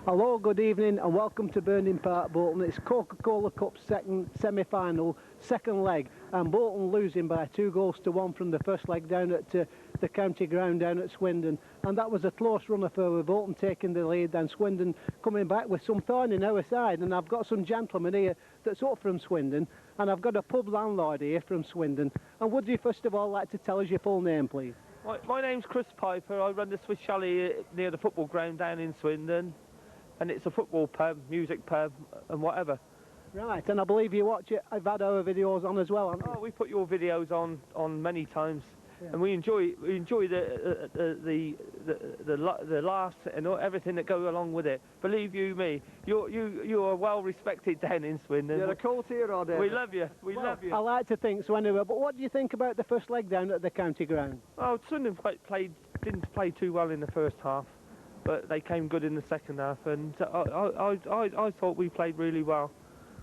Hello, good evening and welcome to Burning Park, Bolton. It's Coca-Cola Cup second semi-final, second leg, and Bolton losing by 2-1 from the first leg down at the county ground down at Swindon. And that was a close run affair with Bolton taking the lead and Swindon coming back with some thorn in our side. And I've got some gentlemen here that's up from Swindon, and I've got a pub landlord here from Swindon. And would you first of all like to tell us your full name, please? My name's Chris Piper. I run the Swiss Chalet near the football ground down in Swindon. And it's a football pub, music pub, and whatever. Right, and I believe you watch it. I've had our videos on as well, haven't you? Oh, we put your videos on many times, yeah. And we enjoy the laughs and everything that goes along with it. Believe you me, you are well respected down in Swindon. You're a cult hero, David. We love you. We love you. I like to think so anyway. But what do you think about the first leg down at the county ground? Oh, Swindon didn't play too well in the first half, but they came good in the second half, and I thought we played really well.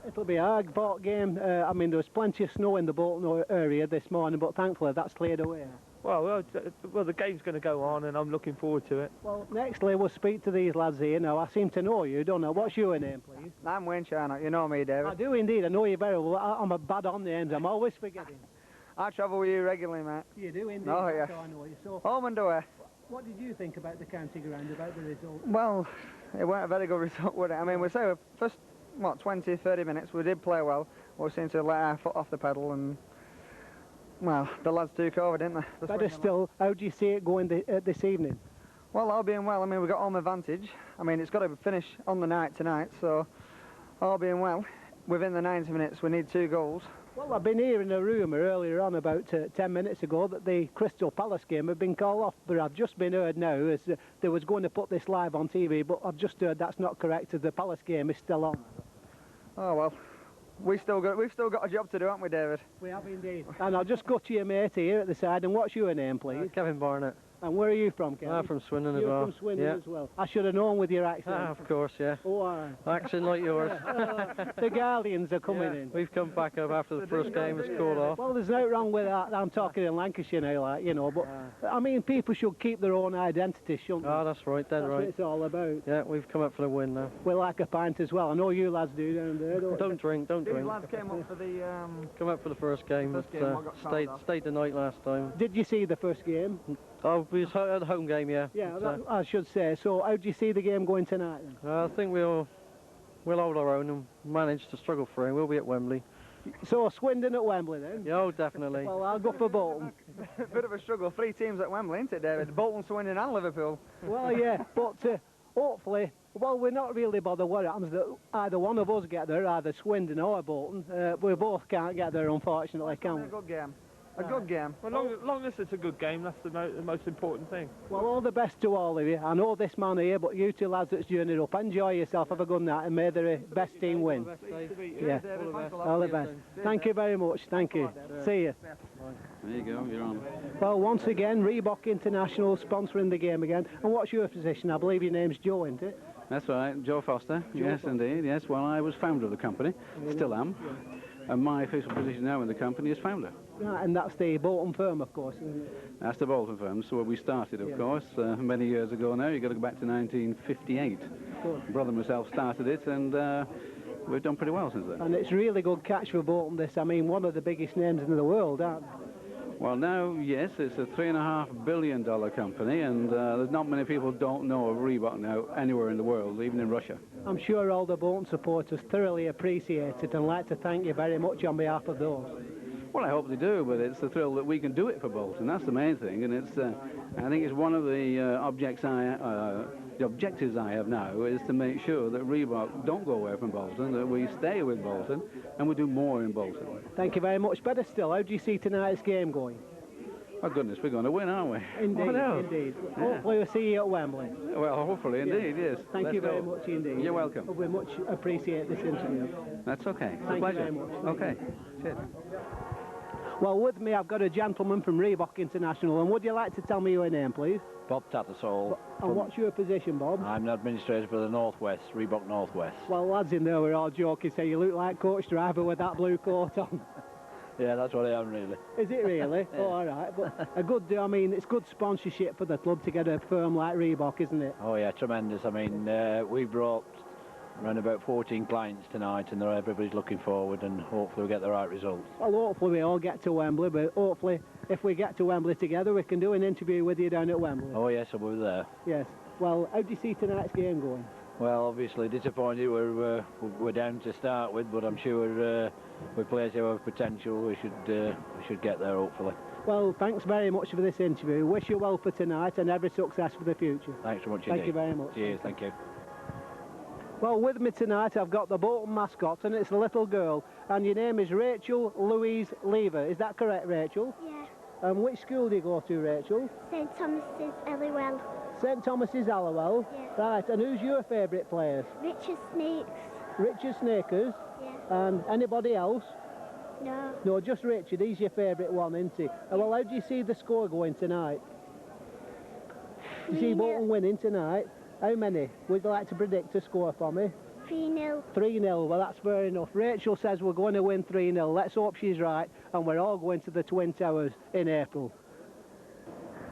It'll be a hard-fought game. I mean, there was plenty of snow in the Bolton area this morning, but thankfully that's cleared away. Well, the game's going to go on, and I'm looking forward to it. Well, nextly we'll speak to these lads here. Now, I seem to know you, don't I? What's your name, please? I'm Wayne Charnock. You know me, David. I do indeed. I know you very well. I'm a bad on names. I'm always forgetting. I travel with you regularly, mate. You do indeed. Oh, yeah. So I know you. So, home and away. What did you think about the county ground, about the result? Well, it weren't a very good result, would it? I mean, we say first, 20, 30 minutes, we did play well. We seemed to let our foot off the pedal and, well, the lads took over, didn't they? Better still, how do you see it going this evening? Well, all being well, I mean, we got home advantage. I mean, it's got to finish on the night tonight, so all being well, within the 90 minutes, we need 2 goals. Well, I've been hearing a rumour earlier on about 10 minutes ago that the Crystal Palace game had been called off, but I've just been heard now as they was going to put this live on TV, but I've just heard that's not correct, as the Palace game is still on. Oh, well, we've still got a job to do, haven't we, David? We have indeed. And I'll just go to your mate here at the side, and what's your name, please? Kevin Barnett. And where are you from, Kevin? I'm from Swindon as well. You're from Swindon as well. I should have known with your accent. Of course, yeah. Oh, all right. Accent like yours. The Guardians are coming in. We've come back up after the first game was called off. Well, there's no wrong with that. I'm talking in Lancashire now, like, you know, but I mean, people should keep their own identity, shouldn't they? Oh, that's right, dead right. That's what it's all about. Yeah, we've come up for the win now. We like a pint as well. I know you lads do down there, don't drink, don't drink. These lads came up for the... Come up for the first game, stayed the night last time. Did you see the first game? Oh, we was at the home game, yeah. Yeah, I should say. So how do you see the game going tonight then? I think we'll hold our own and manage to struggle through. We'll be at Wembley. So Swindon at Wembley then? Yeah, oh, definitely. Well, I'll go for Bolton. Bit of a struggle. 3 teams at Wembley, isn't it, David? Bolton, Swindon and Liverpool. Well, yeah, but hopefully, well, we're not really bothered what happens. That either one of us get there, either Swindon or Bolton. We both can't get there, unfortunately, can we? A good game. A good game. Well, long as it's a good game, that's the most important thing. Well, all the best to all of you. I know this man here, but you 2 lads that's journeyed up, enjoy yourself, have a good night, and may the best team win. Yeah, all the best. Thank you very much, thank you. See you. There you go, you're on. Well, once again, Reebok International sponsoring the game again. And what's your position? I believe your name's Joe, isn't it? That's right, Joe Foster. Yes, indeed, yes. Well, I was founder of the company, still am. And my official position now in the company is founder. Right, and that's the Bolton firm, of course, isn't it? That's the Bolton firm, so where we started, of course, many years ago now. You've got to go back to 1958. Brother and myself started it, and we've done pretty well since then. And it's really good catch for Bolton, this. I mean, one of the biggest names in the world, aren't they? Well, now, yes, it's a $3.5 billion company, and there's not many people don't know of Reebok now anywhere in the world, even in Russia. I'm sure all the Bolton supporters thoroughly appreciate it and like to thank you very much on behalf of those. Well, I hope they do, but it's the thrill that we can do it for Bolton. That's the main thing, and it's. I think it's one of the objectives I have now is to make sure that Reebok don't go away from Bolton, that we stay with Bolton, and we do more in Bolton. Thank you very much. Better still, how do you see tonight's game going? Oh goodness, we're going to win, aren't we? Indeed, indeed. Yeah. Hopefully we'll see you at Wembley. Well, hopefully, indeed, yes. Thank you very much indeed. You're welcome. We much appreciate this interview. That's okay. It's a pleasure. Thank you very much. Okay. Cheers. Well, with me I've got a gentleman from Reebok International, and would you like to tell me your name, please? Bob Tattersall. And what's your position, Bob? I'm the administrator for the Northwest, Reebok Northwest. Well, lads in there, we're all joking, say you look like Coach Driver with that blue coat on. Yeah, that's what I am really. Is it really? Yeah. Oh, all right, but a good, I mean, it's good sponsorship for the club to get a firm like Reebok, isn't it? Oh yeah, tremendous. I mean, we brought around about 14 clients tonight, and everybody's looking forward, and hopefully we'll get the right results. Well, hopefully we all get to Wembley, but hopefully if we get to Wembley together, we can do an interview with you down at Wembley. Oh yes, we'll be there. Yes. Well, how do you see tonight's game going? Well, obviously disappointed. We're down to start with, but I'm sure with players who have potential, we should get there hopefully. Well, thanks very much for this interview. Wish you well for tonight and every success for the future. Thanks so much Thank indeed. you very much. Cheers, thank you. Well, with me tonight I've got the Bolton mascot, and it's a little girl, and your name is Rachel Louise Lever. Is that correct, Rachel? Yeah. And which school do you go to, Rachel? St Thomas's, Elliwell. St Thomas's, Allowell? Yeah. Right, and who's your favourite players? Richard Snakes. Richard Snakers? Yeah. And anybody else? No. No, just Richard. He's your favourite one, isn't he? Well, how do you see the score going tonight? Do you see 3-0. Bolton winning tonight? How many would you like to predict a score for me? 3-0. 3-0, well that's fair enough. Rachel says we're going to win 3-0. Let's hope she's right, and we're all going to the Twin Towers in April.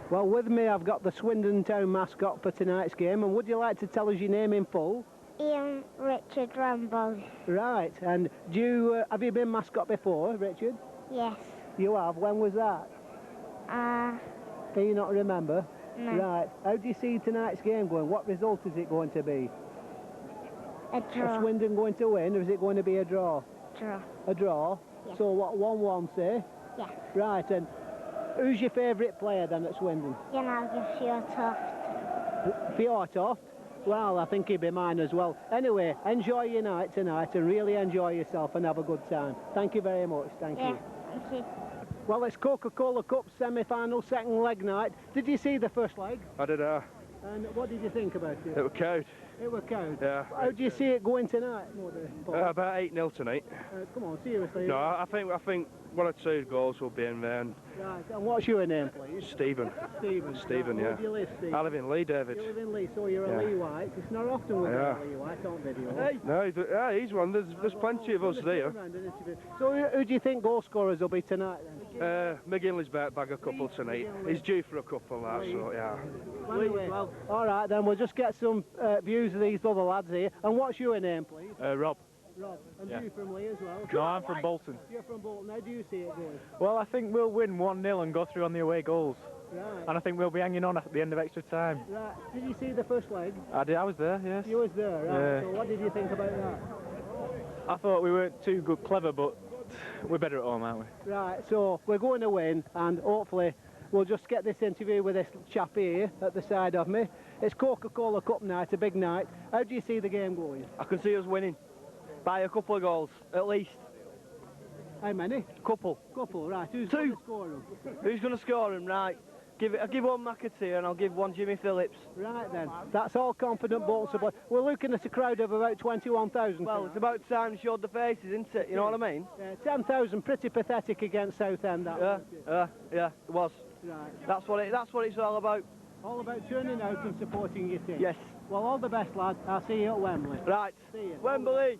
Well, with me I've got the Swindon Town mascot for tonight's game, and would you like to tell us your name in full? Ian Richard Rambo. Right, and have you been mascot before, Richard? Yes. You have? When was that? Can you not remember? No. Right, how do you see tonight's game going? What result is it going to be? A Is draw. Swindon going to win, or is it going to be a draw? Draw. A draw? Yeah. So what, 1-1 say? Yeah. Right, and who's your favourite player then at Swindon? Then I'll give you a toft. Fjortoft? Well, I think he'd be mine as well. Anyway, enjoy your night tonight and really enjoy yourself and have a good time. Thank you very much. Thank Yeah. you. Thank you. Well, it's Coca-Cola Cup semi-final, second leg night. Did you see the first leg? I did. And what did you think about it? It was cowed. It was cowed. Yeah. How do you see it going tonight? About 8-0 tonight. Come on, seriously. No, I think one or two goals will be in there. And Right, and what's your name, please? Stephen. Right, Stephen, yeah. Where do you live, Steve? I live in Lee, David. You live in Lee, so you're a Yeah. Lee White. It's not often we're Yeah. a Lee White on video. No, he's one. There's plenty of us there. So who do you think goal scorers will be tonight then? McGinley's bag a couple tonight. He's due for a couple, that, so yeah. Well, all right then, we'll just get some views of these other lads here. And what's your name, please? Rob. Rob. And Yeah. you from Lee as well? No, I'm from Bolton. You're from Bolton. How do you see it going? Well, I think we'll win 1-0 and go through on the away goals. Right. And I think we'll be hanging on at the end of extra time. Right. Did you see the first leg? I was there, yes. You was there, right? Yeah. So what did you think about that? I thought we weren't too clever, but we're better at home, aren't we? Right, so we're going to win, and hopefully we'll just get this interview with this chap here at the side of me. It's Coca-Cola Cup night, a big night. How do you see the game going? I can see us winning by a couple of goals, at least. How many? Couple. Couple, right. Who's Two. going to score them? Who's going to score them? Right. I'll give one McAteer and I'll give one Jimmy Phillips. Right then. That's all confident Bolton support. We're looking at a crowd of about 21,000. Well, it's about time you showed the faces, isn't it? You know what I mean? Yeah, 10,000, pretty pathetic against Southend. That wasn't it? Yeah, it was. Right. That's what it's all about. All about turning out and supporting your team. Yes. Well, all the best, lad. I'll see you at Wembley. Right. See you. Wembley.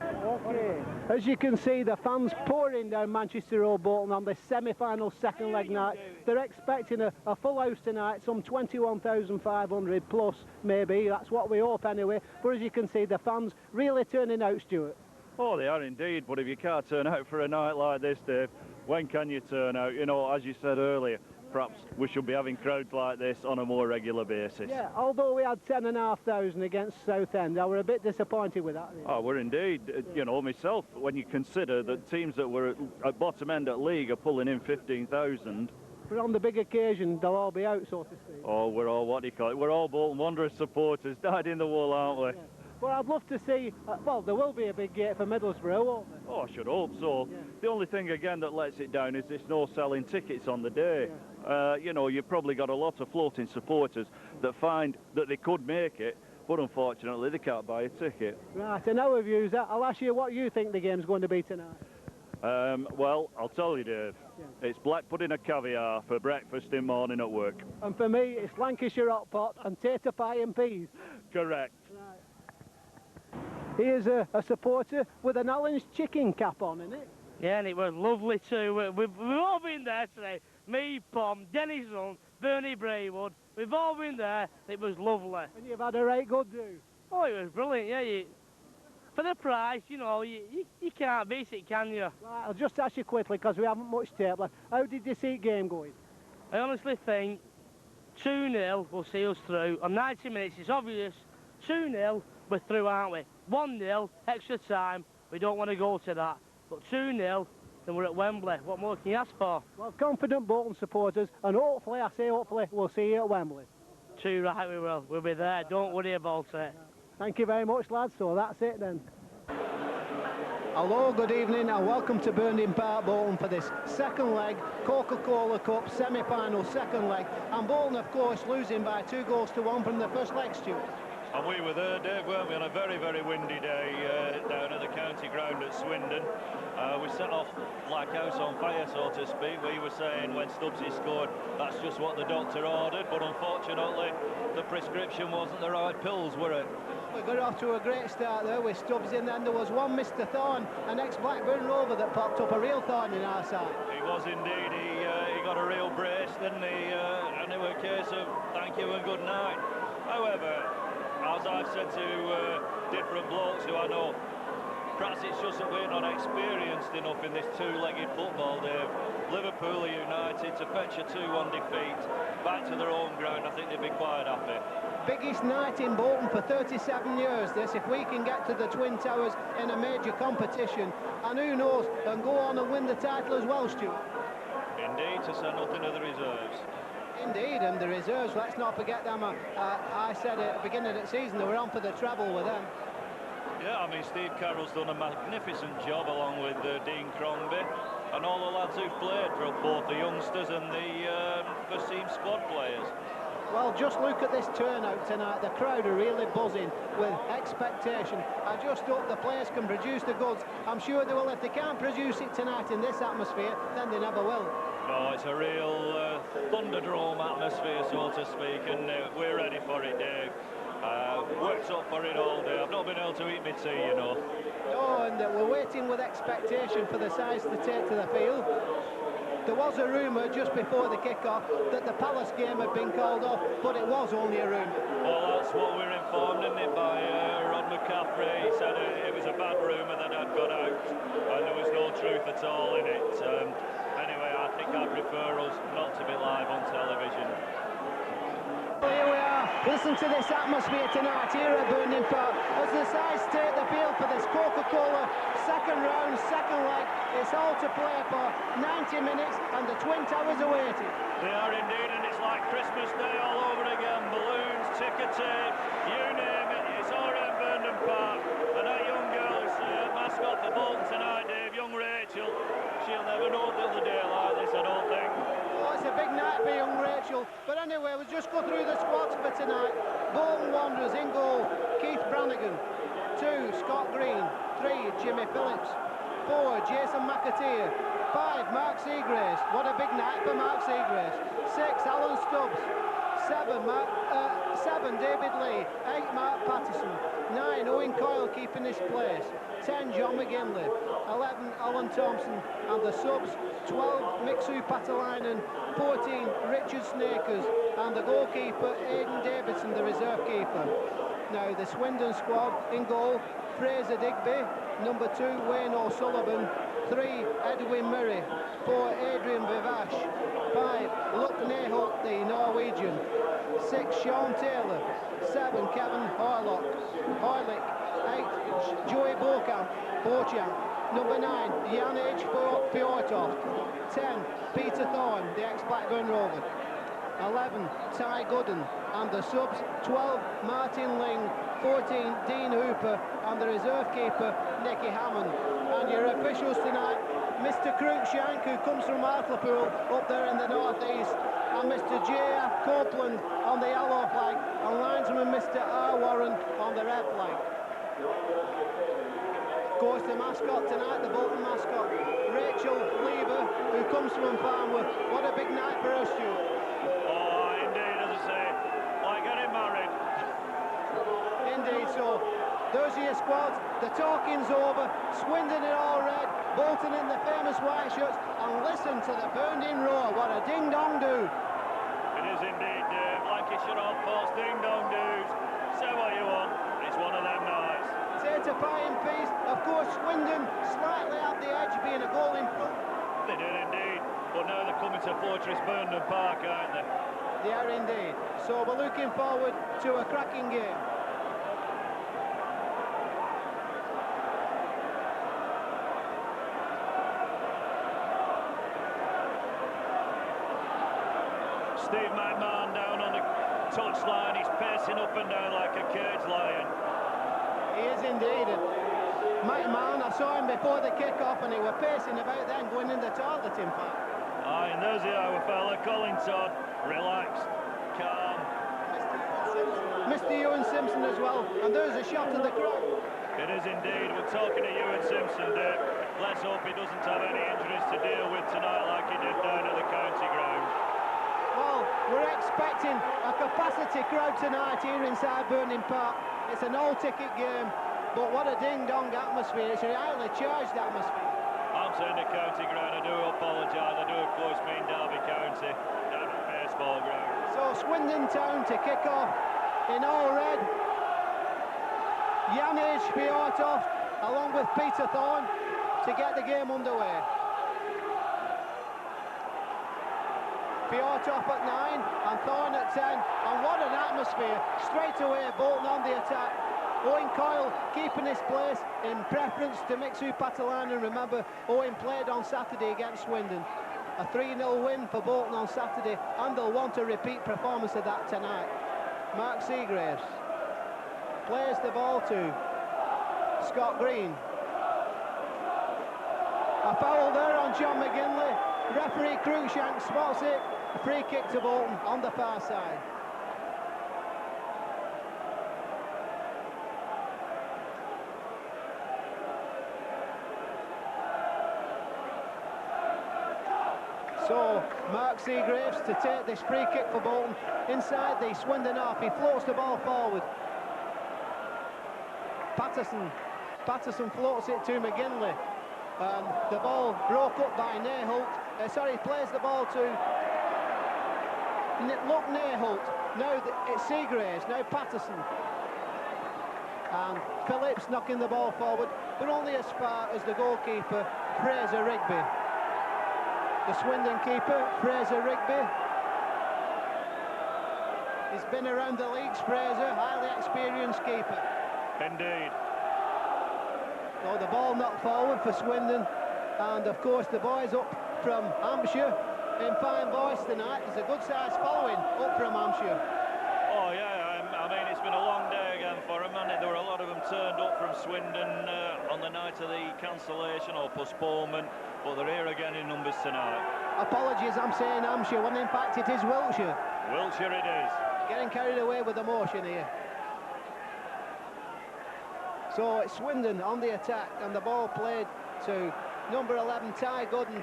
Okay. As you can see, the fans pouring down Manchester Road Bolton on this semi-final second leg night. They're expecting a full house tonight, some 21,500 plus maybe. That's what we hope anyway. But as you can see, the fans really turning out, Stuart. Oh, they are indeed, but if you can't turn out for a night like this, Dave, when can you turn out? You know, as you said earlier, perhaps we should be having crowds like this on a more regular basis. Yeah, although we had 10,500 against Southend, I were a bit disappointed with that. Really. Oh, we're indeed. You know, myself, when you consider that teams that were at bottom end at league are pulling in 15,000. But on the big occasion, they'll all be out, so to speak. Oh, we're all, what do you call it, we're all Bolton Wanderers supporters, dyed in the wool, aren't we? Yeah. Well, I'd love to see, well, there will be a big gate for Middlesbrough, won't there? Oh, I should hope so. Yeah. The only thing, again, that lets it down is there's no selling tickets on the day. Yeah. You know, you've probably got a lot of floating supporters that find that they could make it, but unfortunately they can't buy a ticket. Right, and our views, I'll ask you what you think the game's going to be tonight. Well, I'll tell you, Dave. Yeah. It's black pudding and caviar for breakfast in morning at work. And for me, it's Lancashire hot pot and tater pie and peas. Correct. Right. Here's a supporter with an Allen's chicken cap on, isn't it? Yeah, and it was lovely too. We've all been there today. Me, Pom, Dennis Hunt, Bernie Braywood. We've all been there. It was lovely. And you've had a right good do. Oh, it was brilliant, yeah. For the price, you know, you can't beat it, can you? Right, I'll just ask you quickly, because we haven't much tape left. How did you see the game going? I honestly think 2-0 will see us through. On 90 minutes, it's obvious. 2-0, we're through, aren't we? 1-0, extra time. We don't want to go to that. But 2-0, then we're at Wembley. What more can you ask for? Well, confident Bolton supporters, and hopefully, I say hopefully, we'll see you at Wembley. Too right, we will. We'll be there. Don't worry about it. Thank you very much, lads. So that's it then. Hello, good evening, and welcome to Burning Park, Bolton, for this second leg, Coca-Cola Cup semi-final second leg. And Bolton, of course, losing by 2-1 from the first leg, Stuart. And we were there, Dave, weren't we, on a very, very windy day down at the county ground at Swindon. We set off like house on fire, so to speak. We were saying when Stubbsy scored, that's just what the doctor ordered, but unfortunately, the prescription wasn't the right pills, were it? We got off to a great start there with Stubbs in, and there was one Mr. Thorne, an ex-Blackburn Rover, that popped up, a real thorn in our side. He was indeed. He got a real brace, didn't he? And it was a case of thank you and good night. However, as I've said to different blokes who I know, perhaps it's just that we're not experienced enough in this two-legged football, Dave. Liverpool are united to fetch a 2-1 defeat back to their own ground. I think they'd be quite happy. Biggest night in Bolton for 37 years, this, if we can get to the Twin Towers in a major competition, and who knows, and go on and win the title as well, Stuart. Indeed, to say nothing of the reserves. Indeed, and the reserves, let's not forget them. I said at the beginning of the season they were on for the treble with them. Yeah, I mean, Steve Carroll's done a magnificent job along with Dean Crombie and all the lads who've played, for both the youngsters and the first-team squad players. Well, just look at this turnout tonight. The crowd are really buzzing with expectation. I just hope the players can produce the goods. I'm sure they will. If they can't produce it tonight in this atmosphere, then they never will. No, it's a real Thunderdome atmosphere, so to speak, and we're ready for it, Dave. Worked up for it all day. I've not been able to eat my tea, you know. No, and we're waiting with expectation for the sides to take to the field. There was a rumour just before the kick-off that the Palace game had been called off, but it was only a rumour. Well, that's what we're informed, isn't it, by Rod McCaffrey. He said it was a bad rumour that had got out, and there was no truth at all in it. Anyway, I think I prefer us not to be live on television. Here we are. Listen to this atmosphere tonight here at Burning Park as the sides take the field for this Coca-Cola second round, second leg. It's all to play for 90 minutes, and the Twin Towers are waiting. They are indeed, and it's like Christmas Day all over again. Balloons, ticker tape, you name it. It's all around Burning Park. And that young girl who's mascot for Bolton tonight, Dave, young Rachel, she'll never know another day like this, I don't think. Oh, it's a big night for young Rachel. But anyway, we'll just go through the squads for tonight. Bolton Wanderers in goal, Keith Brannigan. 2, Scott Green. 3, Jimmy Phillips. 4, Jason McAteer. 5, Mark Seagrace. What a big night for Mark Seagrace. 6, Alan Stubbs. 7, David Lee. 8, Mark Patterson. 9, Owen Coyle keeping his place. 10, John McGinley. 11, Alan Thompson. And the subs, 12, Mixu Patalainen. 14, Richard Snakers. And the goalkeeper, Aidan Davidson, the reserve keeper. Now, the Swindon squad in goal, Fraser Digby. Number 2, Wayne O'Sullivan. 3, Edwin Murray. 4, Adrian Vivash. 5, Luke Nehult, the Norwegian. 6, Sean Taylor. 7, Kevin Hoylick. 8, Joey Beauchamp. Number 9, Jan H. Fjortoft. 10, Peter Thorne, the ex-Blackburn Rover. 11, Ty Gooden. And the subs, 12, Martin Ling. 14, Dean Hooper. And the reserve keeper, Nicky Hammond. And your officials tonight, Mr. Cruikshank, who comes from Hartlepool up there in the northeast, and Mr. J.F. Copeland on the yellow flag, and linesman Mr. R. Warren on the red flag. Of course, the mascot tonight, the Bolton mascot, Rachel Lever, who comes from Farnworth. What a big night for her, Stuart. Oh, indeed, as I say, like getting married. Indeed, so those are your squads. The talking's over. Swindon are all red. Bolton in the famous white shirts, and listen to the burning roar. What a ding-dong do. It is indeed, Lancashire on false ding-dong doos. Say what you want, it's one of them nights. Say to pie in peace. Of course, Swindon slightly at the edge, being a goal in front. They did indeed, but now they're coming to Fortress Burnham Park, aren't they? They are indeed. So we're looking forward to a cracking game. Steve McMahon down on the touchline. He's pacing up and down like a caged lion. He is indeed. McMahon, I saw him before the kick-off and he was pacing about then, going in the toilet, in fact. Aye, and there's the our fella, Colin Todd, relaxed, calm. Mr. Ewan Simpson as well, and there's a shot of the crowd. It is indeed. We're talking to Ewan Simpson, Dave. Let's hope he doesn't have any injuries to deal with tonight like he did down at the county ground. Well, we're expecting a capacity crowd tonight here inside Burnham Park. It's an all-ticket game, but what a ding-dong atmosphere. It's a highly charged atmosphere. I'm saying the county ground. I do apologise. I do, of course, mean Derby County, down at the baseball ground. So Swindon Town to kick off in all red. Janis Fiortov along with Peter Thorne to get the game underway. Fiortov at 9 and Thorne at 10, and what an atmosphere. Straight away Bolton on the attack. Owen Coyle keeping his place in preference to Mixu Patalainen. Remember, Owen played on Saturday against Swindon. A 3-0 win for Bolton on Saturday, and they'll want a repeat performance of that tonight. Mark Seagraves plays the ball to Scott Green. A foul there on John McGinley. Referee Cruikshank spots it. A free kick to Bolton on the far side. So, Mark Seagraves to take this free kick for Bolton inside the Swindon half. He floats the ball forward. Patterson floats it to McGinley. And the ball broke up by Nehult. Plays the ball to Nehult. Now it's Seagraves, now Patterson. And Phillips knocking the ball forward, but only as far as the goalkeeper, Fraser Rigby. The Swindon keeper, Fraser Rigby. He's been around the leagues, Fraser, highly experienced keeper. Indeed. So the ball knocked forward for Swindon, and of course the boys up from Hampshire in fine voice tonight. There's a good sized following up from Hampshire. Oh yeah, I mean it's been a long day again for them, and there were a lot of them turned up from Swindon on the night of the cancellation or postponement, but they're here again in numbers tonight. Apologies, I'm saying Hampshire when in fact it is Wiltshire. Wiltshire it is. Getting carried away with emotion here. So it's Swindon on the attack, and the ball played to number 11, Ty Gooden.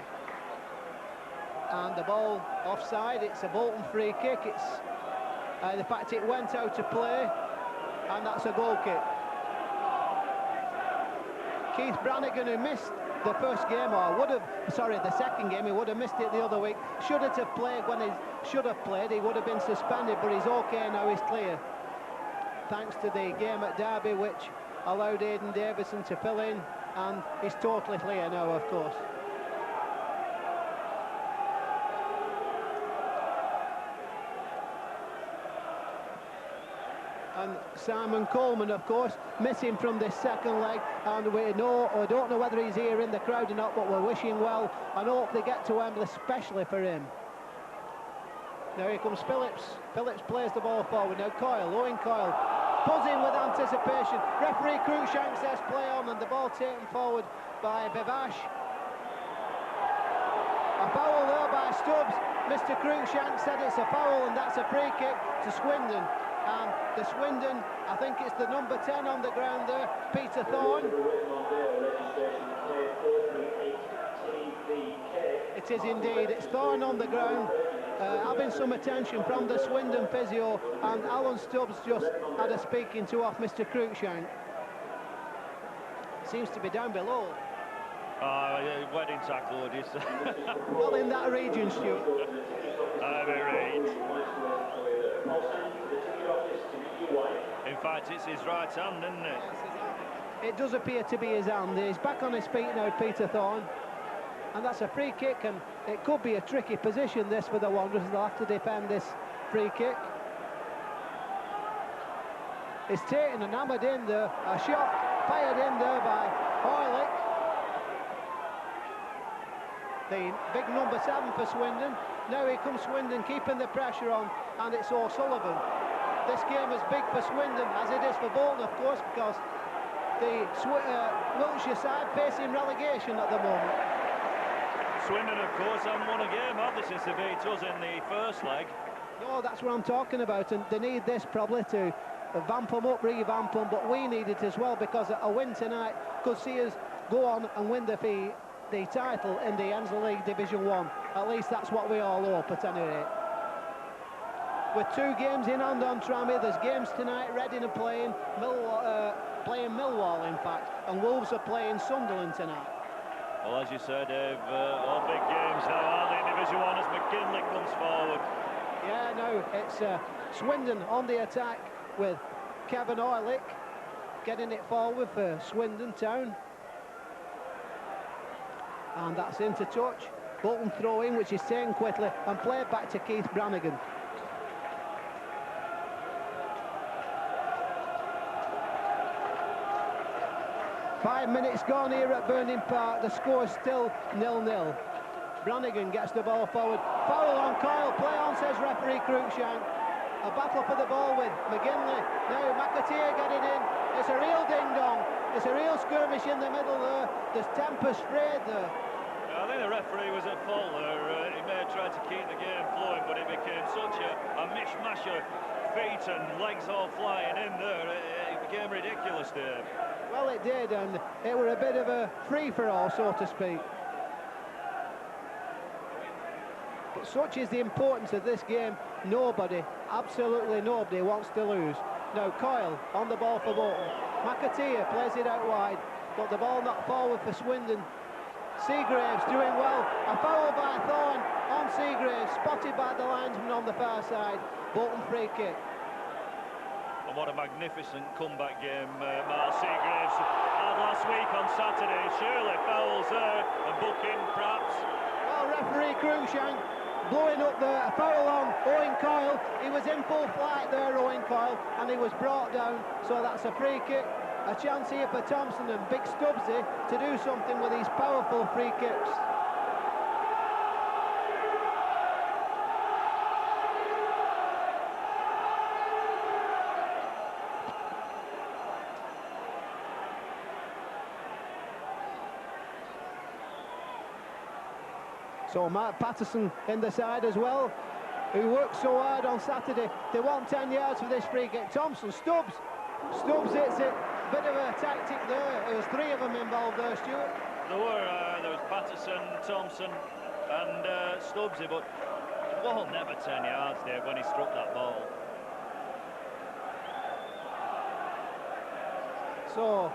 And the ball offside. It's a Bolton free kick. It's the fact it went out to play, and that's a goal kick. Keith Brannigan, who missed the first game, or would have, sorry, the second game, he would have missed it the other week. Should it have played when he should have played, he would have been suspended, but he's okay now, he's clear. Thanks to the game at Derby, which allowed Aidan Davison to fill in, and he's totally clear now, of course. And Simon Coleman, of course, missing from this second leg, and we don't know whether he's here in the crowd or not, but we're wishing well and hope they get to Wembley, especially for him. Now here comes Phillips. Phillips plays the ball forward. Now Owen Coyle, buzzing with anticipation. Referee Cruikshank says play on, and the ball taken forward by Vivash. A foul there by Stubbs. Mr. Cruikshank said it's a foul, and that's a free kick to Swindon. And the Swindon, I think it's the number 10 on the ground there, Peter Thorne. It is indeed, it's Thorne on the ground, having some attention from the Swindon physio, and Alan Stubbs just had a speaking to off Mr. Cruikshank. Seems to be down below. Wedding tackle, would you say? Well, in that region, Stuart. Ivy Reid. In fact, it's his right hand, isn't it? It does appear to be his hand. He's back on his feet now, Peter Thorne. And that's a free kick, and it could be a tricky position, this, for the Wanderers. They'll have to defend this free kick. It's taken and hammered in there. A shot fired in there by Hoylick. The big number 7 for Swindon. Now here comes Swindon, keeping the pressure on, and it's O'Sullivan. This game is big for Swindon, as it is for Bolton, of course, because the Wiltshire side facing relegation at the moment. Swindon, of course, haven't won a game, have they, since they beat us in the first leg? No, that's what I'm talking about, and they need this probably to vamp them up, revamp them, but we need it as well, because a win tonight could see us go on and win the title in the Enza League Division 1. At least that's what we all hope, at any rate. With 2 games in hand on Trammy, there's games tonight. Reading are playing Millwall, in fact, and Wolves are playing Sunderland tonight. Well, as you said, Dave, all big games now, aren't they, in Division 1 as McGinley comes forward. Yeah, no, it's Swindon on the attack with Kevin Hoylick getting it forward for Swindon Town. And that's into touch. Bolton throw in, which is taken quickly and played back to Keith Brannigan. Five minutes gone here at Burning Park. The score's still 0-0. Brannigan gets the ball forward. Foul on Coyle. Play on, says referee Cruikshank. A battle for the ball with McGinley. Now McAteer getting in. It's a real ding-dong. It's a real skirmish in the middle there. There's temper sprayed there. I think the referee was at fault there. He may have tried to keep the game flowing, but it became such a mishmash of feet and legs all flying in there. It became ridiculous, Dave. Well, it did, and it were a bit of a free-for-all, so to speak. But such is the importance of this game. Nobody, absolutely nobody, wants to lose. Now Coyle on the ball for Bolton. McAteer plays it out wide, but the ball not forward for Swindon. Seagraves doing well. A foul by Thorne on Seagraves, spotted by the linesman on the far side. Bolton free kick. And what a magnificent comeback game Mark Seagraves had last week on Saturday. Surely fouls there and booking perhaps. Well, referee Cruikshank blowing up there. A foul on Owen Coyle. He was in full flight there, Owen Coyle, and he was brought down. So that's a free kick. A chance here for Thompson and Big Stubbsy to do something with these powerful free kicks. So Mark Patterson in the side as well, who worked so hard on Saturday. They want 10 yards for this free kick. Thompson, Stubbs hits it. Bit of a tactic there. There was 3 of them involved there, Stuart. There was Patterson, Thompson and Stubbsy, but the ball never 10 yards, Dave, when he struck that ball. So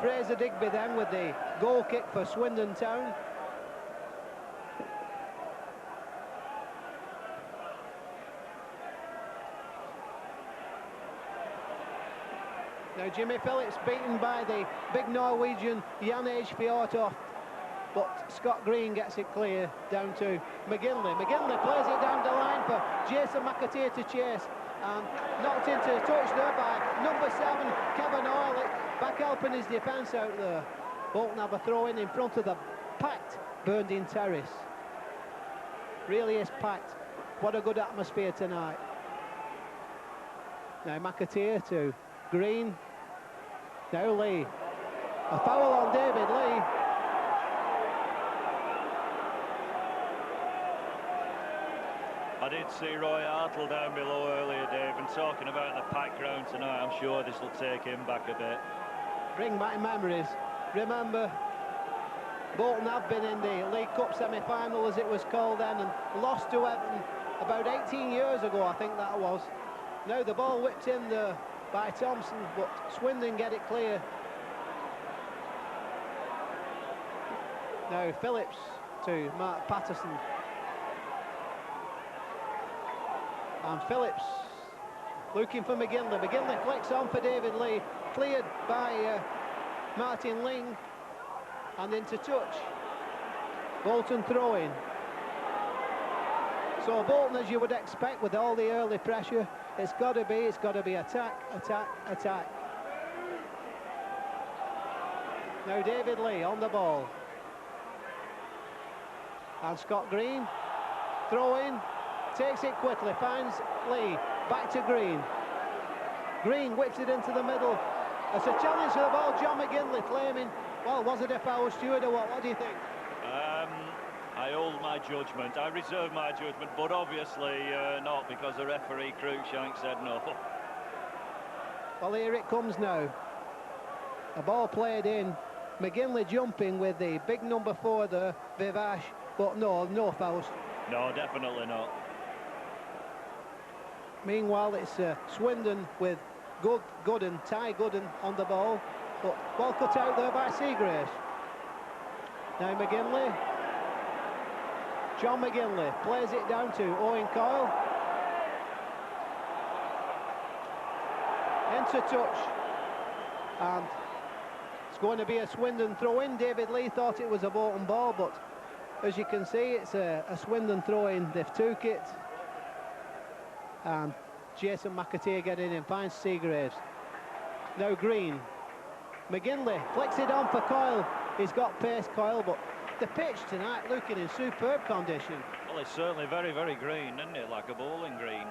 Fraser Digby then with the goal kick for Swindon Town. Now Jimmy Phillips beaten by the big Norwegian Jan-Age Fjortoft, but Scott Green gets it clear down to McGinley. McGinley plays it down the line for Jason McAteer to chase, and knocked into touch there by number 7 Kevin Hoylick, back helping his defence out there. Bolton have a throw in front of the packed Burnden Terrace. Really is packed. What a good atmosphere tonight. Now McAteer to Green. Now Lee. A foul on David Lee. I did see Roy Hartle down below earlier, Dave, and talking about the packed ground tonight. I'm sure this will take him back a bit. Bring back memories. Remember, Bolton have been in the League Cup semi-final, as it was called then, and lost to Everton about 18 years ago, I think that was. Now the ball whipped in there by Thompson, but Swindon get it clear. Now Phillips to Mark Patterson. And Phillips looking for McGinley. McGinley flicks on for David Lee. Cleared by Martin Ling. And into touch. Bolton throwing. So Bolton, as you would expect with all the early pressure, it's got to be attack, attack, attack. Now David Lee on the ball. And Scott Green, throw in, takes it quickly, finds Lee, back to Green. Green whips it into the middle. It's a challenge for the ball, John McGinley claiming, well, was it a foul, Stuart, or what do you think? I hold my judgment, I reserve my judgment, but obviously not, because the referee, Cruikshank, said no. Well, here it comes now. A ball played in, McGinley jumping with the big number 4 there, Vivash, but no fouls. No, definitely not. Meanwhile, it's Swindon with Gooden, Ty Gooden on the ball, but ball cut out there by Seagraves. Now McGinley. John McGinley plays it down to Owen Coyle. Into touch. And it's going to be a Swindon throw-in. David Lee thought it was a Bolton ball, but as you can see, it's a Swindon throw-in. They've took it. And Jason McAteer getting in, finds Seagraves. Now Green. McGinley flicks it on for Coyle. He's got pace, Coyle, but the pitch tonight looking in superb condition. Well, it's certainly very, very green, isn't it? Like a bowling green.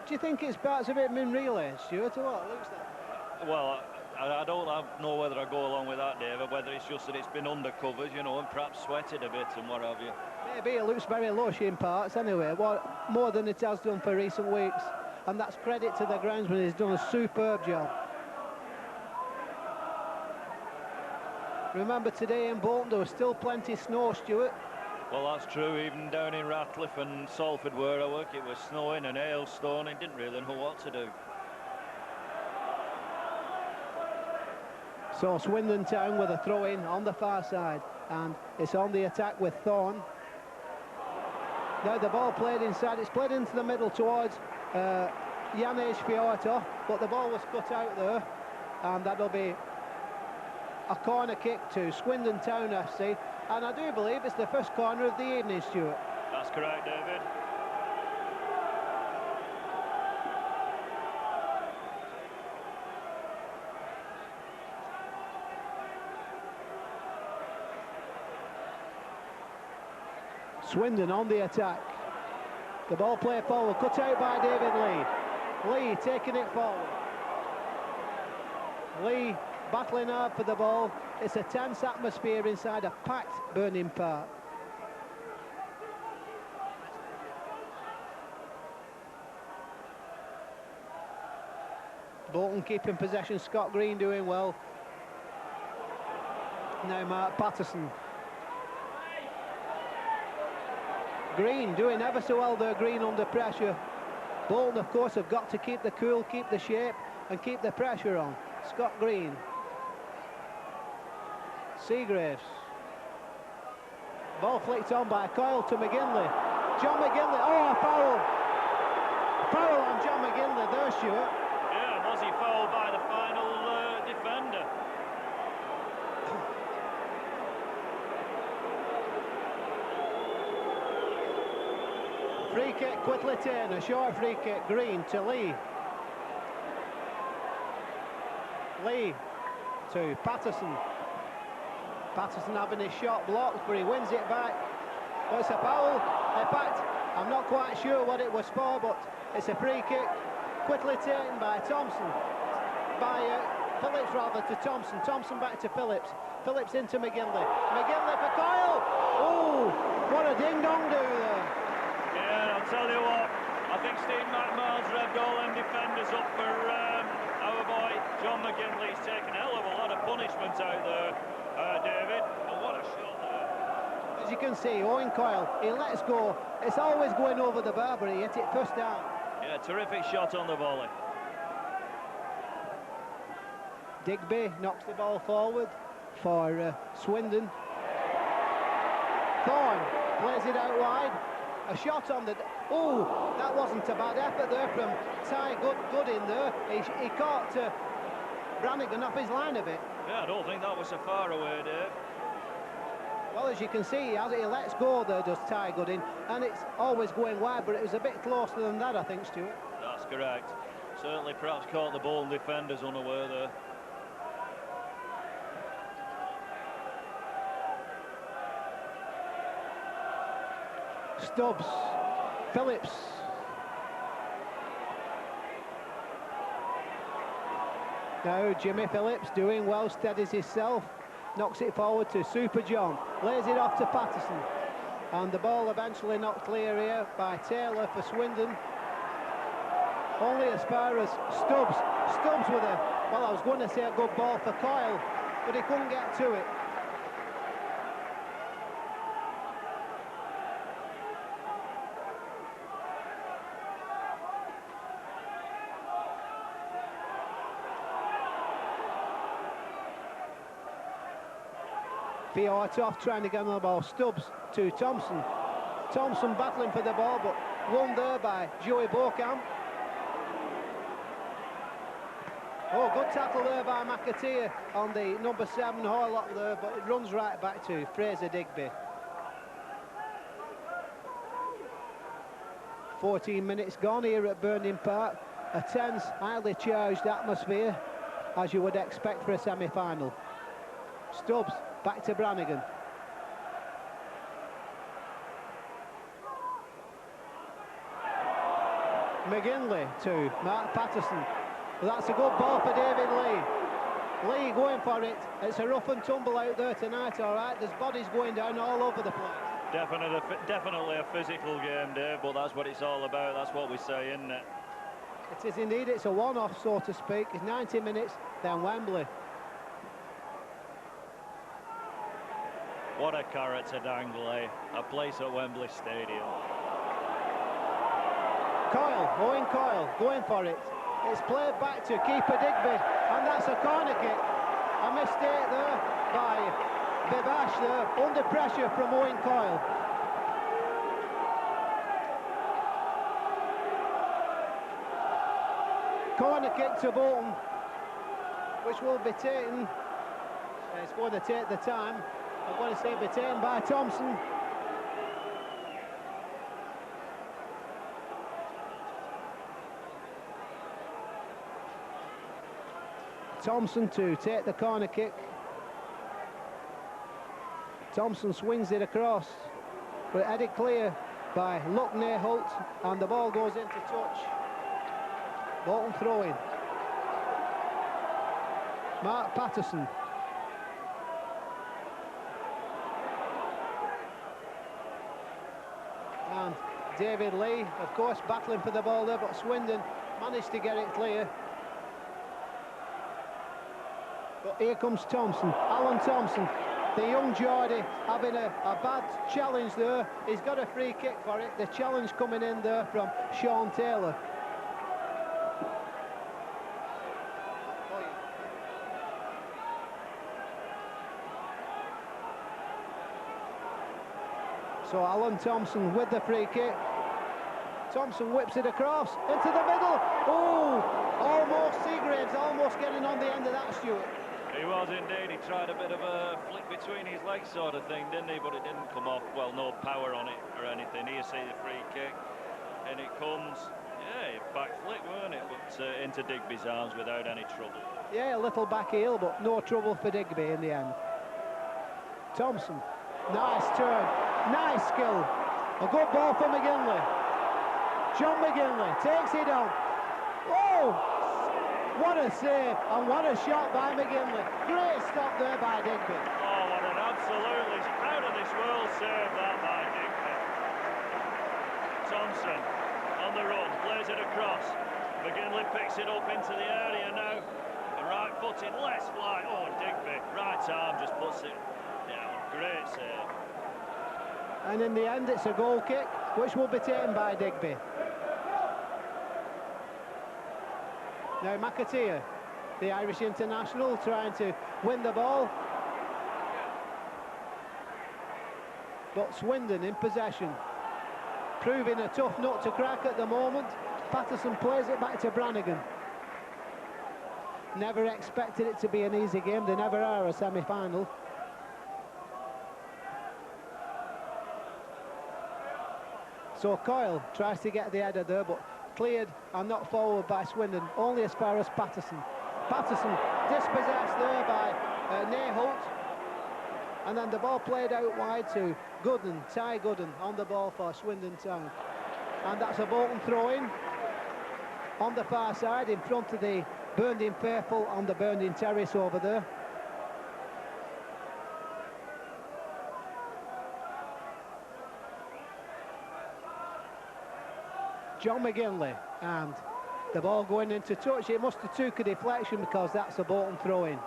Do you think it's parts of it been relay, Stuart, or what? It looks like. Well, I don't know whether I go along with that, David, whether it's just that it's been undercovered, you know, and perhaps sweated a bit and what have you. Maybe it looks very lush in parts anyway, more than it has done for recent weeks. And that's credit to the groundsman, he's done a superb job. Remember today in Bolton there was still plenty of snow, Stuart. Well, that's true, even down in Ratcliffe and Salford where I work, it was snowing and hailstoning, didn't really know what to do. So Swindon Town with a throw-in on the far side, and it's on the attack with Thorne. Now the ball played inside, it's played into the middle towards Janis Fiortov, but the ball was cut out there, and that'll be a corner kick to Swindon Town FC, and I do believe it's the first corner of the evening, Stuart. That's correct, David. Swindon on the attack. The ball played forward, cut out by David Lee. Lee taking it forward. Lee battling hard for the ball. It's a tense atmosphere inside a packed Burning Park. Bolton keeping possession, Scott Green doing well. Now Mark Patterson. Green doing ever so well there, Green under pressure. Bolton, of course, have got to keep the cool, keep the shape, and keep the pressure on. Scott Green. Seagraves. Ball flicked on by Coyle to McGinley. John McGinley, oh, a foul! Foul on John McGinley there, Stuart. Yeah, was he fouled by the final defender? Free kick quickly taken, a short free kick, Green to Lee. Lee to Patterson. Patterson having his shot blocked, but he wins it back. Well, it's a foul. In fact, I'm not quite sure what it was for, but it's a free kick. Quickly taken by Thompson. Phillips rather to Thompson. Thompson back to Phillips. Phillips into McGinley. McGinley for Coyle. Oh, what a ding-dong do there. Yeah, I'll tell you what, I think Steve McMahon's revved all them defenders up for our boy John McGinley. He's taken a hell of a lot of punishment out there, David. And what a shot there. As you can see, Owen Coyle, he lets go. It's always going over the bar, but he hit it first down. Yeah, terrific shot on the volley. Digby knocks the ball forward for Swindon. plays it out wide. A shot on the... Oh, that wasn't a bad effort there from Ty Good in there. He caught Brannigan off his line a bit. Yeah, I don't think that was so far away, Dave. Well, as you can see, he lets go there, does Ty Goodin, and it's always going wide, but it was a bit closer than that, I think, Stuart. That's correct. Certainly perhaps caught the Bolton defenders unaware there. Stubbs, Phillips. Now Jimmy Phillips doing well, steadies himself, knocks it forward to Super John, lays it off to Patterson, and the ball eventually knocked clear here by Taylor for Swindon. Only as far as Stubbs. Stubbs with well, I was going to say a good ball for Coyle, but he couldn't get to it. Fiortoff trying to get on the ball. Stubbs to Thompson. Thompson battling for the ball, but won there by Joey Beaucamp. Oh, good tackle there by McAteer on the number 7 Horlock there, but it runs right back to Fraser Digby. 14 minutes gone here at Burning Park. A tense, highly charged atmosphere, as you would expect for a semi-final. Stubbs back to Brannigan. McGinley to Mark Patterson. Well, that's a good ball for David Lee. Lee going for it. It's a rough and tumble out there tonight, all right. There's bodies going down all over the place. Definitely a physical game, Dave, but that's what it's all about. That's what we say, isn't it? It is indeed. It's a one-off, so to speak. It's 90 minutes, then Wembley. What a character, Dangley. A place at Wembley Stadium. Coyle, Owen Coyle, going for it. It's played back to keeper Digby, and that's a corner kick. A mistake there by Bibash there, under pressure from Owen Coyle. Corner kick to Bolton, which will be taken. It's going to take the time. I'm going to say be taken by Thompson. Thompson to take the corner kick. Thompson swings it across, but headed clear by Luckney Holt, and the ball goes into touch. Bolton throwing. Mark Patterson. And David Lee, of course, battling for the ball there, but Swindon managed to get it clear. But here comes Thompson, Alan Thompson, the young Geordie, having a bad challenge there. He's got a free kick for it. The challenge coming in there from Sean Taylor. So Alan Thompson with the free kick. Thompson whips it across into the middle. Oh, almost Seagraves, almost getting on the end of that, Stuart. He was indeed. He tried a bit of a flick between his legs sort of thing, didn't he? But it didn't come off. Well, no power on it or anything. Here, see the free kick. And it comes, yeah, back flick, weren't it? But into Digby's arms without any trouble. Yeah, a little back heel, but no trouble for Digby in the end. Thompson, nice turn, nice skill. A good ball for McGinley. John McGinley takes it on. Whoa! What a save, and what a shot by McGinley. Great stop there by Digby. Oh, what an absolutely out of this world save that by Digby. Thompson on the run, plays it across. McGinley picks it up into the area now. A right footed, less fly. Oh, Digby, right arm just puts it down. Great save. And in the end, it's a goal kick, which will be taken by Digby. Now McAteer, the Irish international, trying to win the ball. but Swindon in possession, proving a tough nut to crack at the moment. Patterson plays it back to Brannigan. Never expected it to be an easy game. They never are a semi-final. So Coyle tries to get the header there, but cleared and not forward by Swindon, only as far as Patterson. Patterson dispossessed there by Neyholt, and then the ball played out wide to Gooden, Ty Gooden on the ball for Swindon Town. And that's a Bolton throw-in on the far side in front of the Burnden faithful on the Burnden terrace over there. John McGinley, and the ball going into touch. It must have took a deflection because that's a Bolton throw-in.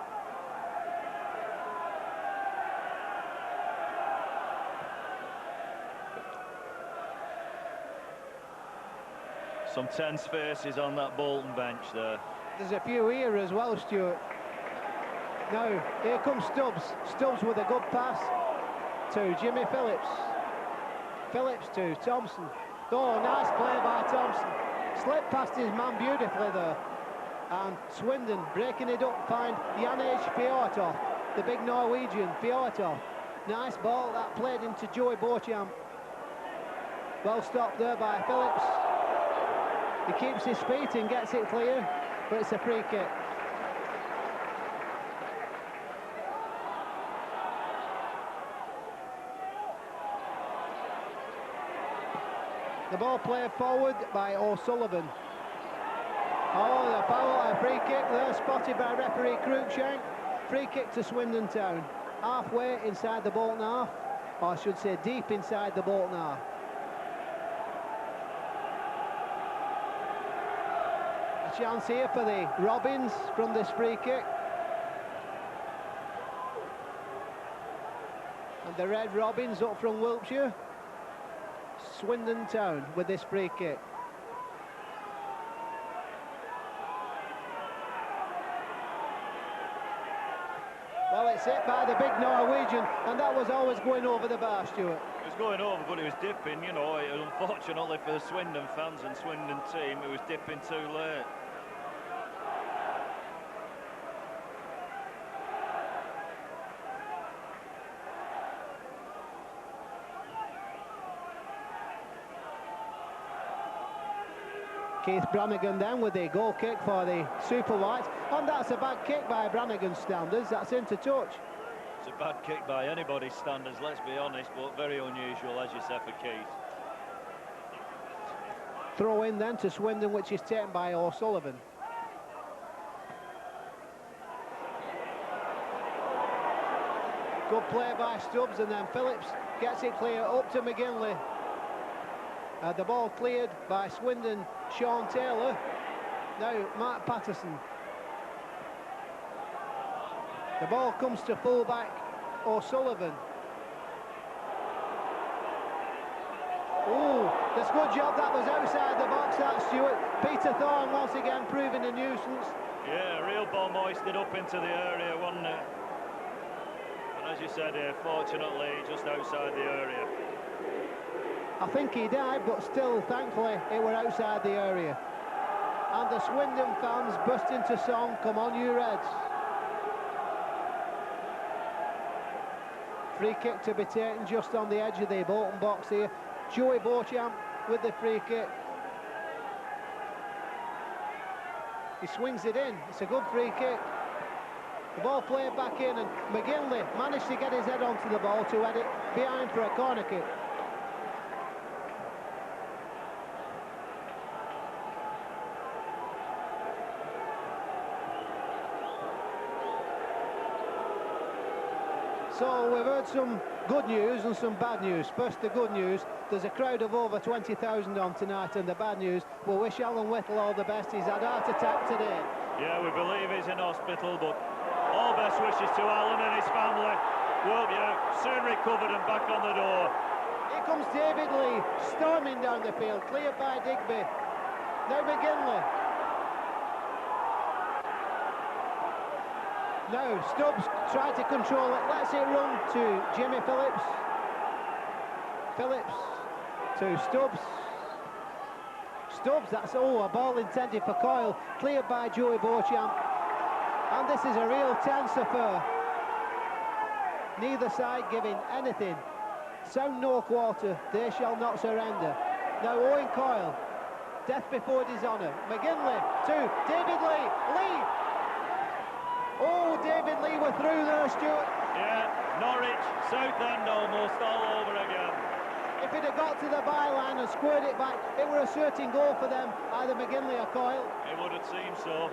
Some tense faces on that Bolton bench there. There's a few here as well, Stuart. Now, here comes Stubbs. Stubbs with a good pass to Jimmy Phillips. Phillips to Thompson. Oh, nice play by Thompson. Slipped past his man beautifully there. And Swindon breaking it up, find Janich Fjortov, the big Norwegian, Fjortov. Nice ball that played into Joey Beauchamp. Well stopped there by Phillips. He keeps his feet and gets it clear, but it's a free kick. The ball played forward by O'Sullivan. Oh, the foul, a free kick there, spotted by referee Cruikshank. Free kick to Swindon Town. Halfway inside the Bolton half, or I should say deep inside the Bolton half. A chance here for the Robins from this free kick. And the Red Robins up from Wiltshire. Swindon Town with this free kick. Well, it's hit by the big Norwegian, and that was always going over the bar, Stuart. It was going over, but it was dipping, you know. Unfortunately for the Swindon fans and Swindon team, it was dipping too late. Keith Brannigan then with the goal kick for the Super Whites, and that's a bad kick by Brannigan's standards. That's into touch. It's a bad kick by anybody's standards, let's be honest, but very unusual, as you said, for Keith. Throw in then to Swindon, which is taken by O'Sullivan. Good play by Stubbs, and then Phillips gets it clear up to McGinley. The ball cleared by Swindon, Sean Taylor. Now Mark Patterson. The ball comes to full-back O'Sullivan. Ooh, that's a good job. That was outside the box, that, Stuart. Peter Thorne once again proving a nuisance. Yeah, real ball moisted up into the area, wasn't it? And as you said here, fortunately, just outside the area. I think he died, but still, thankfully, it were outside the area. And the Swindon fans burst into song, "Come on, you Reds." Free kick to be taken just on the edge of the Bolton box here. Joey Beauchamp with the free kick. He swings it in. It's a good free kick. The ball played back in, and McGinley managed to get his head onto the ball to head it behind for a corner kick. So we've heard some good news and some bad news. First, the good news. There's a crowd of over 20,000 on tonight, and the bad news, we'll wish Alan Whittle all the best. He's had a heart attack today. Yeah, we believe he's in hospital, but all best wishes to Alan and his family. Well, yeah, soon recovered and back on the door. Here comes David Lee, storming down the field, cleared by Digby. Now McGinley. Now Stubbs tried to control it, lets it run to Jimmy Phillips. Phillips to Stubbs. Stubbs, that's a ball intended for Coyle, cleared by Joey Beauchamp. And this is a real tense affair. Neither side giving anything. Sound no quarter, they shall not surrender. Now Owen Coyle, death before dishonour. McGinley to David Lee. Lee! Oh, David Lee were through there, Stuart. Yeah, Norwich, Southend almost all over again. If it had got to the byline and squared it back, it were a certain goal for them, either McGinley or Coyle. It would have seemed so.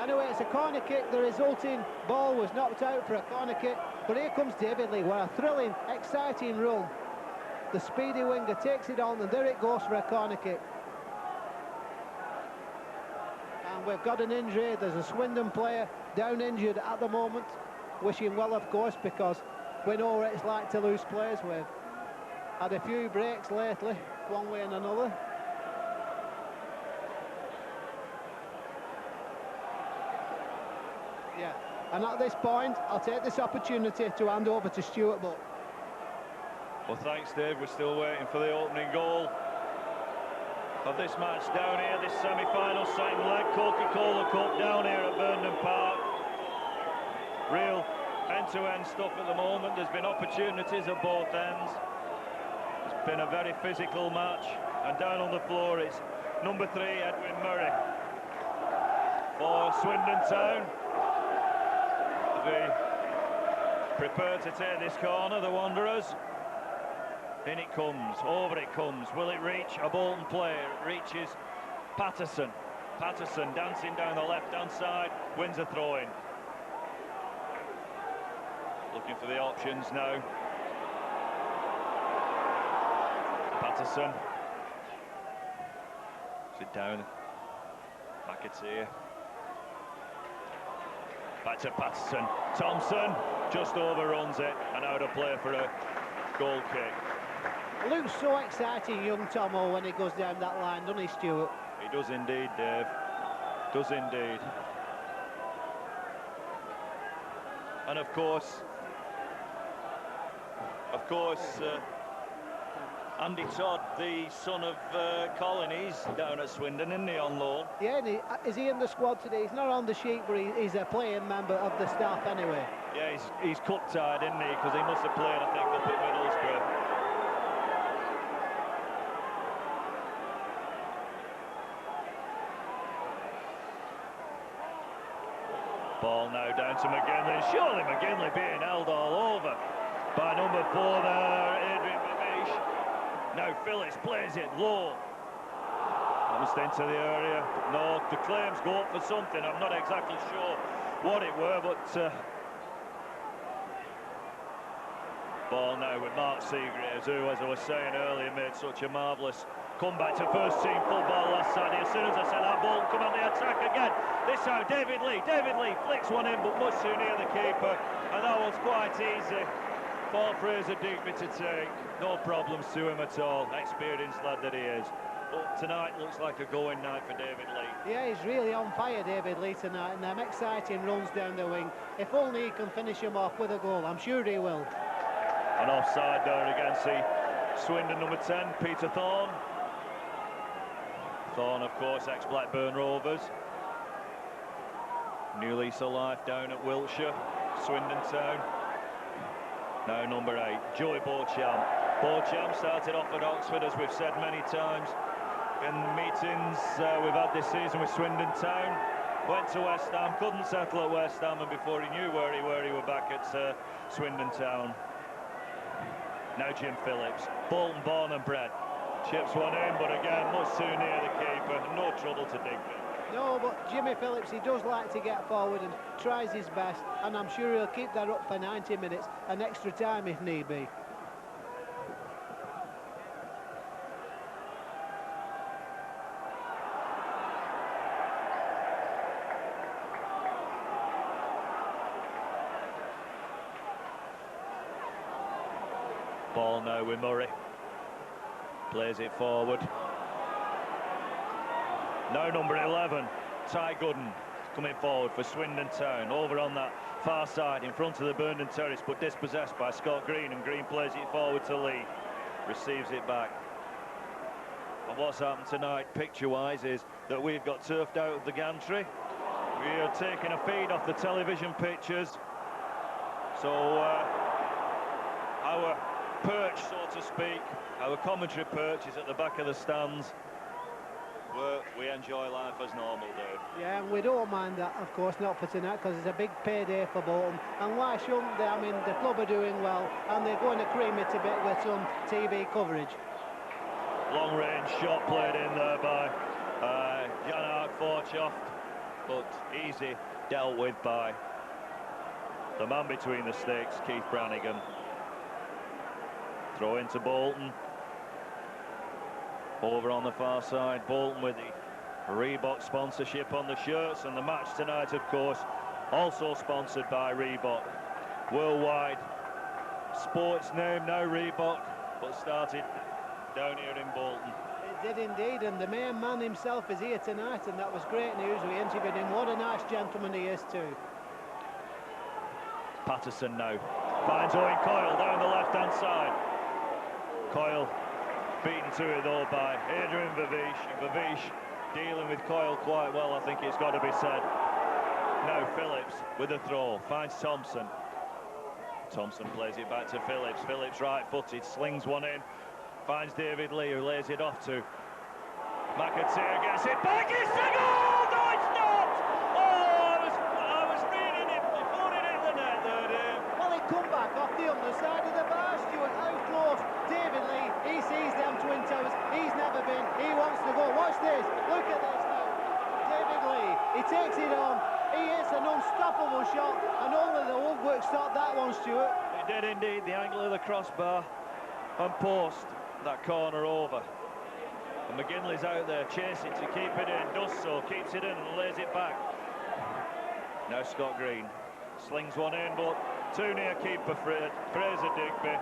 Anyway, it's a corner kick. The resulting ball was knocked out for a corner kick. But here comes David Lee. What a thrilling, exciting run. The speedy winger takes it on, and there it goes for a corner kick. And we've got an injury. There's a Swindon player down injured at the moment. Wishing well, of course, because we know what it's like to lose players. We've had a few breaks lately, one way and another. Yeah, and at this point, I'll take this opportunity to hand over to Stuart Butt. Well, thanks, Dave. We're still waiting for the opening goal of this match down here, this semi-final second leg, Coca-Cola Cup down here at Burnden Park. Real end-to-end stuff at the moment. There's been opportunities at both ends. It's been a very physical match, and down on the floor it's number 3, Edwin Murray, for Swindon Town. They prepare to take this corner, the Wanderers. In it comes, over it comes. Will it reach a Bolton player? It reaches Patterson. Patterson dancing down the left-hand side, wins a throw-in. Looking for the options now. Patterson. Sit down. McAteer. Back to Patterson. Thompson just overruns it and out of play for a goal kick. Looks so exciting, young Tomo, when he goes down that line, doesn't he, Stuart? He does indeed, Dave. Does indeed. And of course, Andy Todd, the son of Colin, he's down at Swindon, isn't he, on loan? Yeah, and is he in the squad today? He's not on the sheet, but he's a playing member of the staff anyway. Yeah, he's cut-tied, isn't he? Because he must have played, I think, up at Middlesbrough. Ball now down to McGinley. Surely McGinley being held all over by number 4 there, Adrian Mamish. Now Phillips plays it low. Almost into the area. No, the claims go up for something. I'm not exactly sure what it were, but ball now with Mark Seagraves, who, as I was saying earlier, made such a marvellous comeback to first team football last Saturday. As soon as I said that, Bolton come on the attack again. This time David Lee flicks one in, but much too near the keeper, and that was quite easy for Fraser Digby to take. No problems to him at all, experienced lad that he is. But tonight looks like a going night for David Lee. Yeah, he's really on fire, David Lee, tonight, and them exciting runs down the wing. If only he can finish him off with a goal, I'm sure he will. And offside there against the Swindon number 10, Peter Thorne. Thorne, of course, ex-Blackburn Rovers. New lease of life down at Wiltshire, Swindon Town. Now number 8, Joey Beauchamp. Beauchamp started off at Oxford, as we've said many times in the meetings we've had this season with Swindon Town. Went to West Ham, couldn't settle at West Ham, and before he knew where he were back at Swindon Town. Now Jim Phillips, Bolton born and bred. Chips one in, but again, much too near the keeper. No trouble to Digby. No, but Jimmy Phillips, he does like to get forward and tries his best, and I'm sure he'll keep that up for 90 minutes, and extra time if need be. Ball now with Murray. Plays it forward. Now number 11, Ty Gooden. coming forward for Swindon Town, over on that far side in front of the Burnham Terrace, but dispossessed by Scott Green, and Green plays it forward to Lee, receives it back. And what's happened tonight, picture-wise, is that we've got turfed out of the gantry. We are taking a feed off the television pictures, so our perch, so to speak, our commentary perch is at the back of the stands, where we enjoy life as normal, Dave. Yeah, and we don't mind that, of course, not for tonight, because it's a big payday for Bolton. And why shouldn't they? I mean, the club are doing well, and they're going to cream it a bit with some TV coverage. Long-range shot played in there by Jan Forchoft, but easy dealt with by the man between the sticks, Keith Brannigan. Throw into Bolton. Over on the far side, Bolton with the Reebok sponsorship on the shirts, and the match tonight, of course, also sponsored by Reebok. Worldwide sports name, now Reebok, but started down here in Bolton. It did indeed, and the main man himself is here tonight, and that was great news. We interviewed him. What a nice gentleman he is too. Patterson now finds Owen Coyle down the left-hand side. Coyle beaten to it though by Adrian Vavish. Vavish dealing with Coyle quite well, I think it's got to be said. Now Phillips with a throw, finds Thompson. Thompson plays it back to Phillips. Phillips right-footed, slings one in, finds David Lee, who lays it off to McAteer, gets it back, it's a goal! No, it's not! Oh, I was reading it before it hit the net there, Dave. Well, he come back off the underside of the bar, Stuart. How close? David Lee, he sees them Twin Towers. He's never been. He wants to go. Watch this. Look at this now. David Lee, he takes it on. He hits an unstoppable shot, and only the woodwork stopped that one, Stuart. It did indeed. The angle of the crossbar and post that corner over. And McGinley's out there chasing to keep it in. Does so, keeps it in and lays it back. Now Scott Green slings one in, but too near keeper Fraser Digby.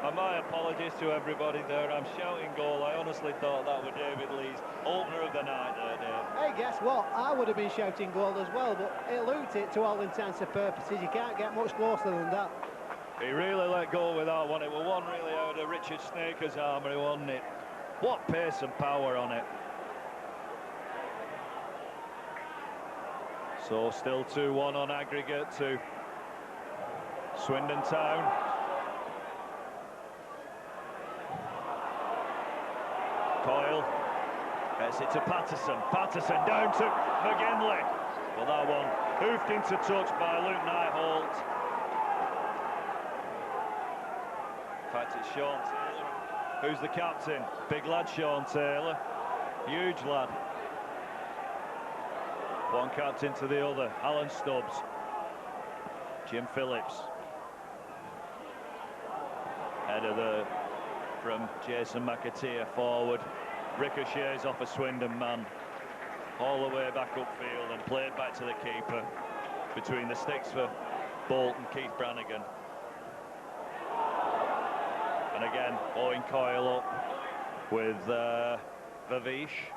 And my apologies to everybody there. I'm shouting goal. I honestly thought that was David Lee's opener of the night there, Dave. Hey, guess what? I would have been shouting goal as well, but it looked it to all intents and purposes. You can't get much closer than that. He really let go with that one. It was one really out of Richard Snaker's armoury, wasn't it? What pace and power on it. So still 2-1 on aggregate to Swindon Town. Coyle gets it to Patterson. Patterson down to McGinley. Well, that one hoofed into touch by Luke Nighthalt. In fact, it's Sean Taylor who's the captain. Big lad, Sean Taylor. Huge lad. One captain to the other. Alan Stubbs. Jim Phillips. Header there from Jason McAteer forward. Ricochets off a Swindon man. All the way back upfield and played back to the keeper. Between the sticks for Bolton, Keith Brannigan. And again, Owen Coyle up with Vavish.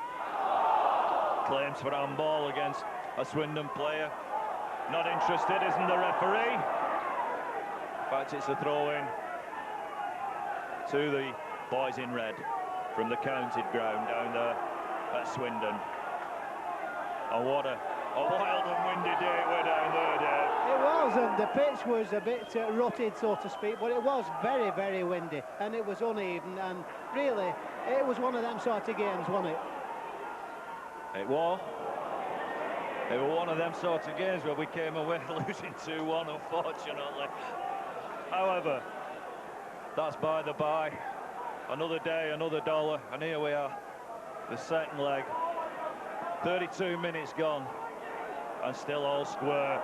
Claims for handball against a Swindon player. Not interested, isn't the referee? In fact, it's a throw-in to the boys in red from the counted ground down there at Swindon. And what a wild and windy day it were down there, Dave. It was, and the pitch was a bit rutted, so to speak, but it was very, very windy, and it was uneven, and really, it was one of them sort of games, wasn't it? It was. It was one of them sort of games where we came away losing 2-1, unfortunately. However, that's by the by. Another day, another dollar, and here we are, the second leg. 32 minutes gone, and still all square.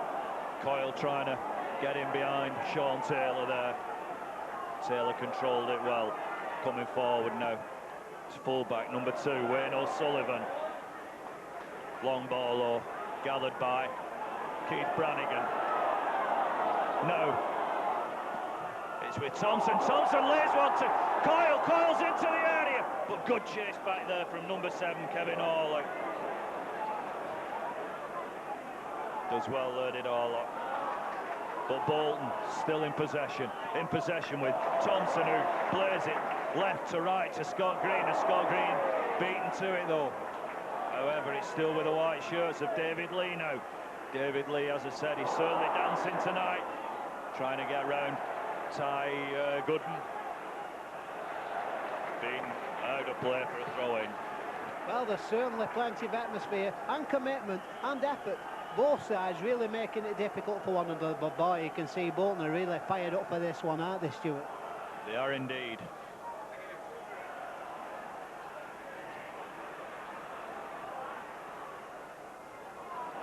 Coyle trying to get in behind Sean Taylor there. Taylor controlled it well. Coming forward now. It's fullback number 2, Wayne O'Sullivan. Long ball though, gathered by Keith Brannigan. No. It's with Thompson. Thompson lays one to Coyle. Coyle's into the area, but good chase back there from number 7, Kevin Hawley. Does well, did Orlock. But Bolton still in possession with Thompson, who plays it left to right to Scott Green, and Scott Green beaten to it though. However, it's still with the white shirts of David Lee now. David Lee, as I said, he's certainly dancing tonight, trying to get round Ty Gooden. Being out of play for a throw-in. Well, there's certainly plenty of atmosphere and commitment and effort. Both sides really making it difficult for one another, but boy, you can see Bolton are really fired up for this one, aren't they, Stuart? They are indeed.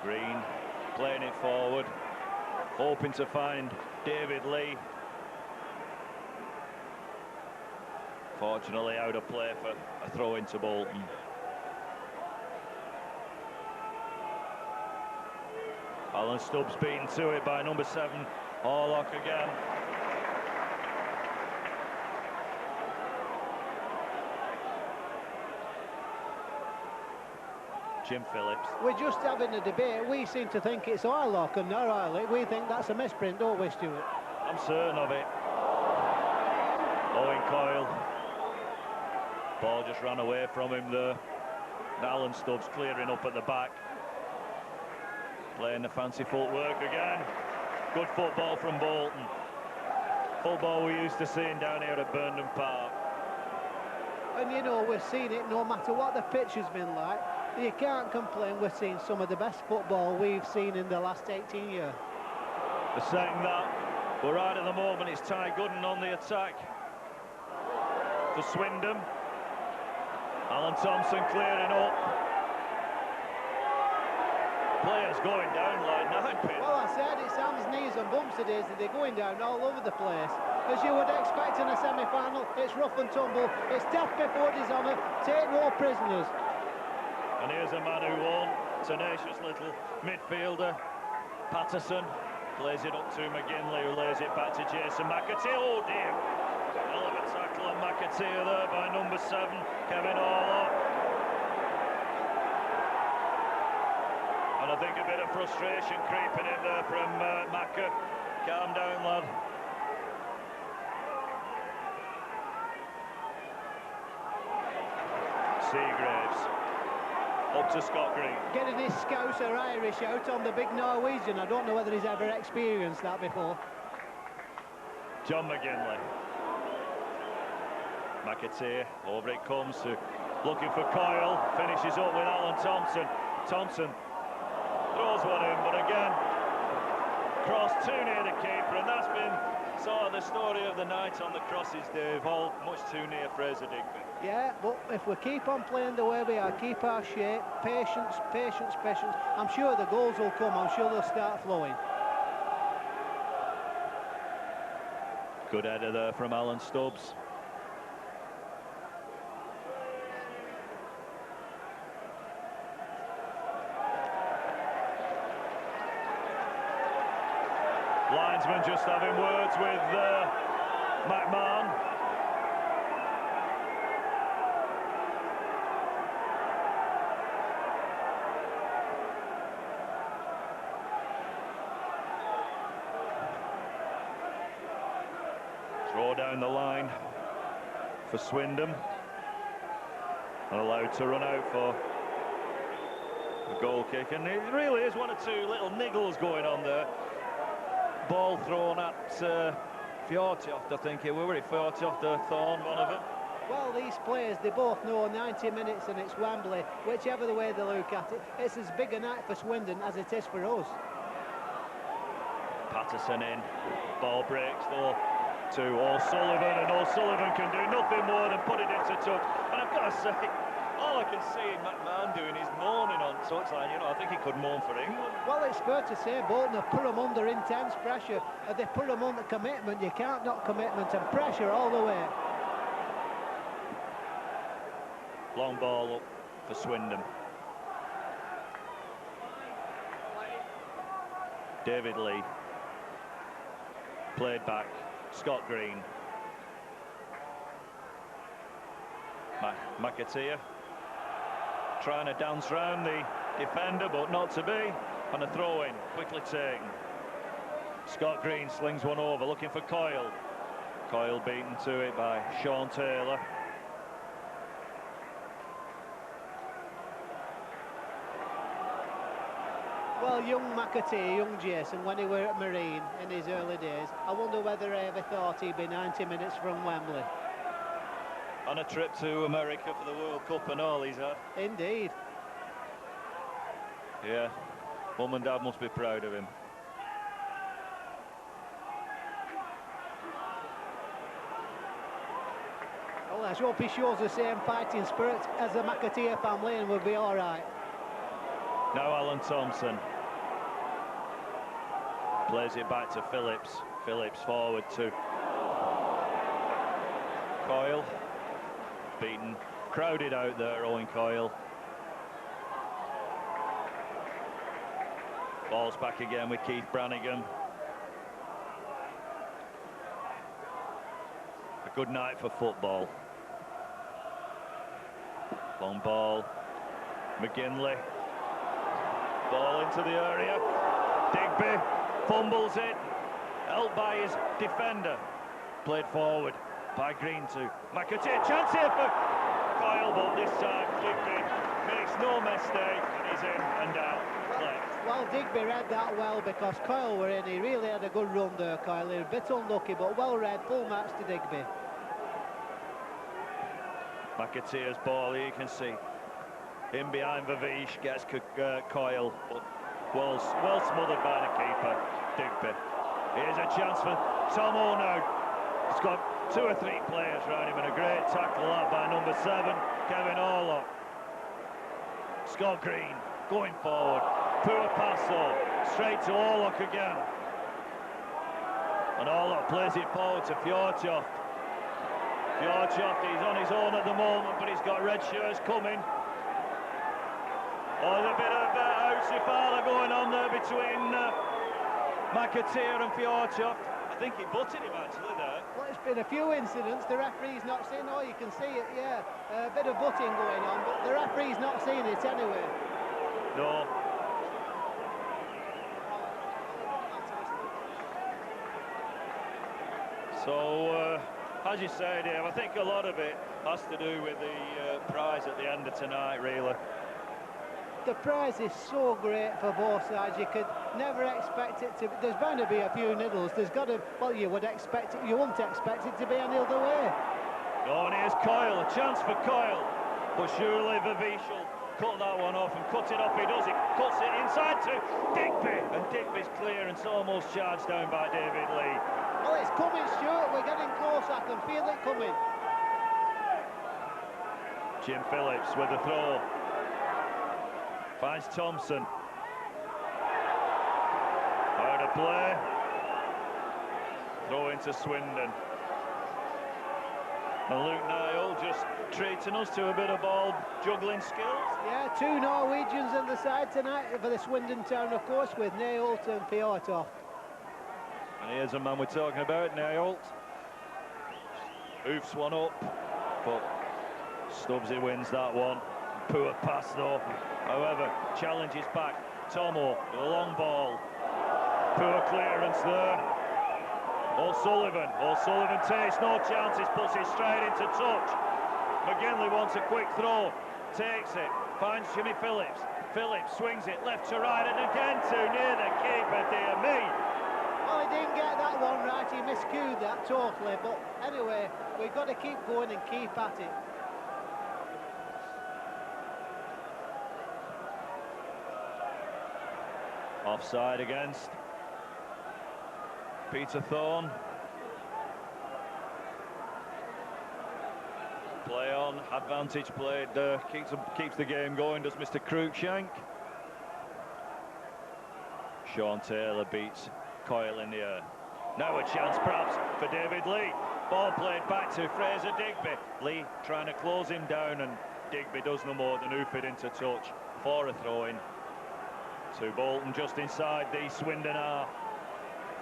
Green playing it forward, hoping to find David Lee. Fortunately out of play for a throw into Bolton. Alan Stubbs beaten to it by number 7, Orlock again. Jim Phillips. We're just having a debate. We seem to think it's Orlock and not Orlock. We think that's a misprint, don't we, Stuart? I'm certain of it. Owen Coyle. Ball just ran away from him there. Alan Stubbs clearing up at the back. Playing the fancy footwork again. Good football from Bolton. Football we're used to seeing down here at Burnham Park. And you know, we've seen it no matter what the pitch has been like. You can't complain. We've seen some of the best football we've seen in the last 18 years. They're saying that. But right at the moment, it's Ty Gooden on the attack for Swindon. Alan Thompson clearing up. Players going down like 9 pins. Well, I said it's hands, knees and bumps today, so they're going down all over the place. As you would expect in a semi-final, it's rough and tumble, it's death before dishonour, take no prisoners. And here's a man who won, tenacious little midfielder, Patterson. Plays it up to McGinley, who lays it back to Jason McAtee. Oh dear! Hell of a tackle on McAtee there by number 7, Kevin Orlock. And I think a bit of frustration creeping in there from Macca. Calm down, lad. Seagraves. Up to Scott Green. Getting his Scouse or Irish out on the big Norwegian. I don't know whether he's ever experienced that before. John McGinley. McAtee, over it comes to looking for Coyle. Finishes up with Alan Thompson. Thompson throws one in, but again, cross too near the keeper, and that's been sort of the story of the night on the crosses, Dave. All much too near Fraser Digby. Yeah, but if we keep on playing the way we are, keep our shape, patience, patience, patience, I'm sure the goals will come, I'm sure they'll start flowing. Good header there from Alan Stubbs. Linesman just having words with McMahon. Draw down the line for Swindon. And allowed to run out for a goal kick. And it really is one or two little niggles going on there. Ball thrown at Fjortoft, I think it were. Fjortoft or Thorne, one of them. Well, these players, they both know 90 minutes and it's Wembley. Whichever the way they look at it, it's as big a night for Swindon as it is for us. Patterson in. Ball breaks though to O'Sullivan, and O'Sullivan can do nothing more than put it into touch. And I've got to say, all I can see McMahon doing is moaning on touchline. You know, I think he could moan for England. Well, it's fair to say Bolton have put them under intense pressure. And they put them under commitment. You can't knock commitment and pressure all the way. Long ball up for Swindon. David Lee. Played back. Scott Green. McAtee trying to dance round the defender, but not to be. And a throw-in, quickly taken. Scott Green slings one over, looking for Coyle. Coyle beaten to it by Sean Taylor. Well, young McAtee, young Jason, when he were at Marine in his early days, I wonder whether he ever thought he'd be 90 minutes from Wembley. On a trip to America for the World Cup and all he's had. Indeed. Yeah, Mum and Dad must be proud of him. Well, let's hope he shows the same fighting spirit as the McAtee family and we'll be all right. Now Alan Thompson. Plays it back to Phillips. Phillips forward to Coyle. Beaten, crowded out there, Owen Coyle. Ball's back again with Keith Brannigan. A good night for football. Long ball. McGinley. Ball into the area. Digby fumbles it. Helped by his defender. Played forward by Green to McAtee. Chance here for Coyle, but this time Digby makes no mistake and he's in and out. Well, Digby read that well because Coyle were in. He really had a good run there, Coyle. He was a bit unlucky, but well read. Full marks to Digby. McAtee's ball, here you can see. In behind Vavish, gets Coyle, but well smothered by the keeper, Digby. Here's a chance for Tomo now. He's got 2 or 3 players around him, and a great tackle that by number 7, Kevin Orlock. Scott Green going forward. Poor pass though, straight to Orlock again. And Orlock plays it forward to Fjortoft. Fjortoft, he's on his own at the moment, but he's got red shirts coming. Oh, there's a bit of Outsifala going on there between McAtee and Fjortoft. I think he butted him actually there. Well, it's been a few incidents. The referee's not seen. Oh, you can see it, yeah. A bit of butting going on, but the referee's not seen it anyway. No. So, as you say, Dave, I think a lot of it has to do with the prize at the end of tonight, really. The prize is so great for both sides. You could never expect it to. There's bound to be a few niddles. There's got to. Well, you would expect it. You wouldn't expect it to be any other way. Oh, and here's Coyle. A chance for Coyle, but surely Vavish will cut that one off and cut it off. He does it. Cuts it inside to Digby, and Digby's clear and it's almost charged down by David Lee. Well, it's coming, Stuart. We're getting close. I can feel it coming. Jim Phillips with the throw. Finds Thompson. Out of play. Throw into Swindon. And Luke Niall just treating us to a bit of ball juggling skills. Yeah, 2 Norwegians on the side tonight for the Swindon town, of course, with Nault and Fjortoft. And here's a man we're talking about, Nault. Hoofs one up, but Stubbsy wins that one. Poor pass though. However, challenges back. Tomo with a long ball. Poor clearance there. O'Sullivan takes no chances, puts it straight into touch. McGinley wants a quick throw, takes it, finds Jimmy Phillips. Phillips swings it left to right and again too near the keeper, dear me. Well, he didn't get that one right, he miscued that totally, but anyway, we've got to keep going and keep at it. Offside against Peter Thorne. Play on, advantage played there, keeps the game going, does Mr. Cruikshank. Sean Taylor beats Coyle in the air. Now a chance perhaps for David Lee. Ball played back to Fraser Digby. Lee trying to close him down and Digby does no more than hoof it into touch for a throw-in. To Bolton just inside the Swindon half.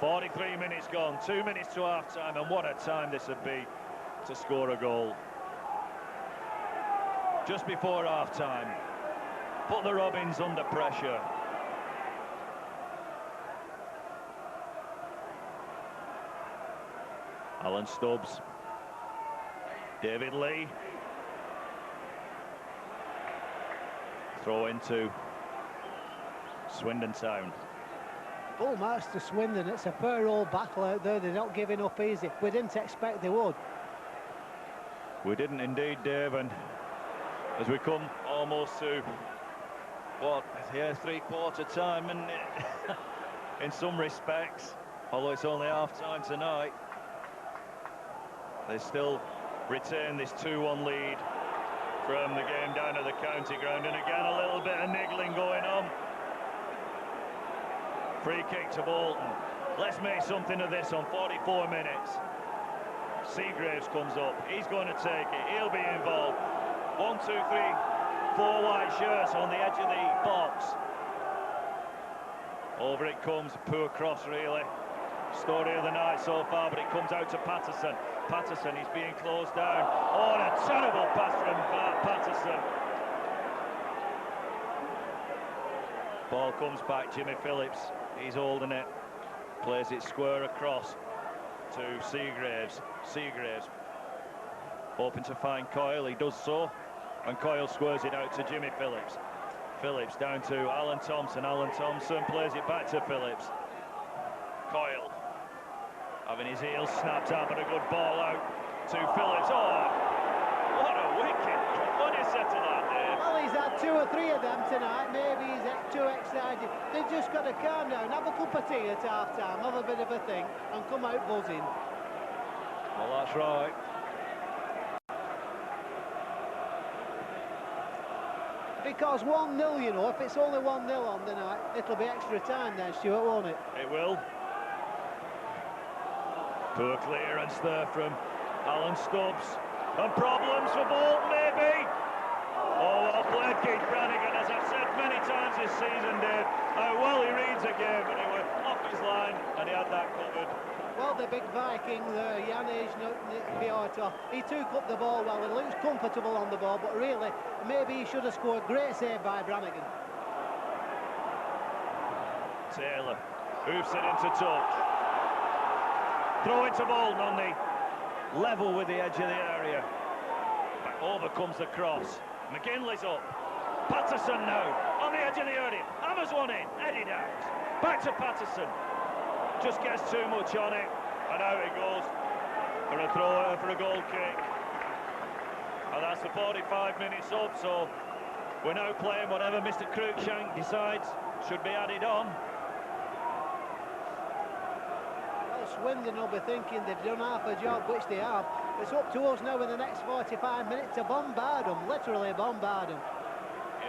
43 minutes gone, 2 minutes to half-time, and what a time this would be to score a goal. Just before half-time, put the Robins under pressure. Alan Stubbs. David Lee. Throw into Swindon Town. Full marks to Swindon. It's a fair old battle out there. They're not giving up easy. We didn't expect they would. We didn't indeed, Dave, and as we come almost to what, yeah, three-quarter time, and in some respects, although it's only half-time tonight, they still retain this 2-1 lead from the game down at the county ground, and again a little bit of niggling going on. Free kick to Bolton. Let's make something of this on 44 minutes. Seagraves comes up, he's going to take it, he'll be involved. 1, 2, 3, 4 white shirts on the edge of the box. Over it comes, poor cross really. Story of the night so far, but it comes out to Patterson. Patterson, he's being closed down. Oh, and a terrible pass from Patterson. Ball comes back, Jimmy Phillips, he's holding it. Plays it square across to Seagraves. Seagraves hoping to find Coyle, he does so, and Coyle squares it out to Jimmy Phillips. Phillips down to Alan Thompson. Alan Thompson plays it back to Phillips. Coyle having his heels snapped out, but a good ball out to Phillips. Oh, what a wicket! What do you say to that, Dave? Well, he's had 2 or 3 of them tonight. Maybe he's too excited. They've just got to calm down, have a cup of tea at half-time, have a bit of a think, and come out buzzing. Well, that's right. Because 1-0, you know, if it's only 1-0 on the night, it'll be extra time then, Stuart, won't it? It will. Poor clearance there from Alan Stubbs. And problems for Bolton, maybe. Oh, well played, Keith Brannigan, as I've said many times this season, Dave. How well he reads a game, and he went off his line, and he had that covered. Well, the big Viking there, Janej Piotr, he took up the ball well. He looks comfortable on the ball, but really, maybe he should have scored. Great save by Brannigan. Taylor hoops it into touch. Throw into Bolton on the level with the edge of the area. Back over comes the cross. McGinley's up. Patterson now on the edge of the area. Hammers one in, headed out. Back to Patterson. Just gets too much on it, and out it goes for a throw, for a goal kick. And that's the 45 minutes up, so we're now playing whatever Mr. Cruikshank decides should be added on. Well, Swindon will be thinking they've done half a job, which they have. It's up to us now in the next 45 minutes to bombard them, literally bombard them.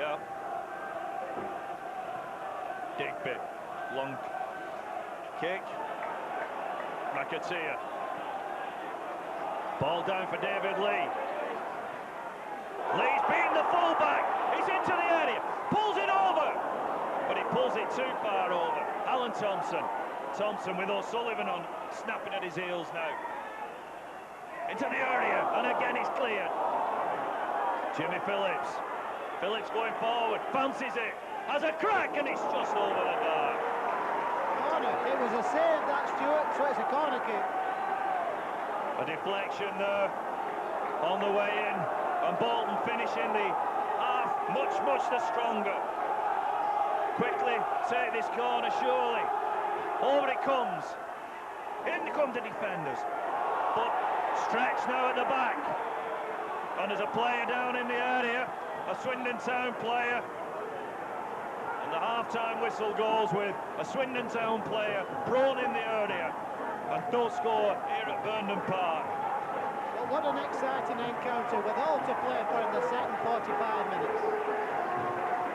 Yeah. Digby, long kick. McAteer. Ball down for David Lee. Lee's beaten the fullback. He's into the area. Pulls it over. But he pulls it too far over. Alan Thompson. Thompson with O'Sullivan on, snapping at his heels now. Into the area, and again he's cleared. Jimmy Phillips. Phillips going forward, fancies it. Has a crack, and it's just over the bar. Corner. It was a save, that, Stuart, so it's a corner kick. A deflection there on the way in, and Bolton finishing the half much the stronger. Quickly take this corner, surely. Over it comes. In come the defenders. But stretch now at the back. And there's a player down in the area, a Swindon Town player. And the half-time whistle goes with a Swindon Town player prone in the area. And no score here at Burnden Park. Well, what an exciting encounter with all to play for in the second 45 minutes.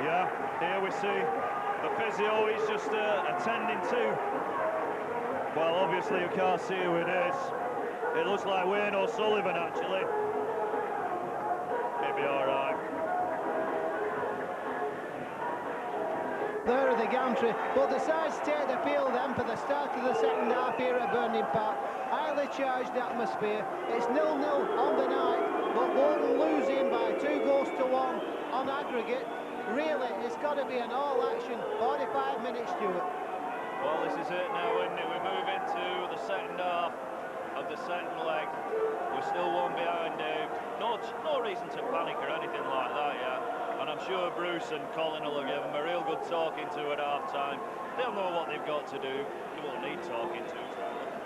Yeah, here we see the physio is just attending to. Well, obviously you can't see who it is. It looks like Wayne O'Sullivan, actually. He'll be all right. There are the gantry, but the sides take the field then for the start of the second half here at Burnden Park. Highly charged atmosphere. It's 0-0 on the night, but Bolton losing by 2-1 on aggregate. Really, it's got to be an all-action 45 minutes, Stuart. Well, this is it now, isn't it? We move into the second half. of the second leg. We're still one behind, Dave. No reason to panic or anything like that yet. And I'm sure Bruce and Colin will give them a real good talking to at half-time. They'll know what they've got to do. They won't need talking to.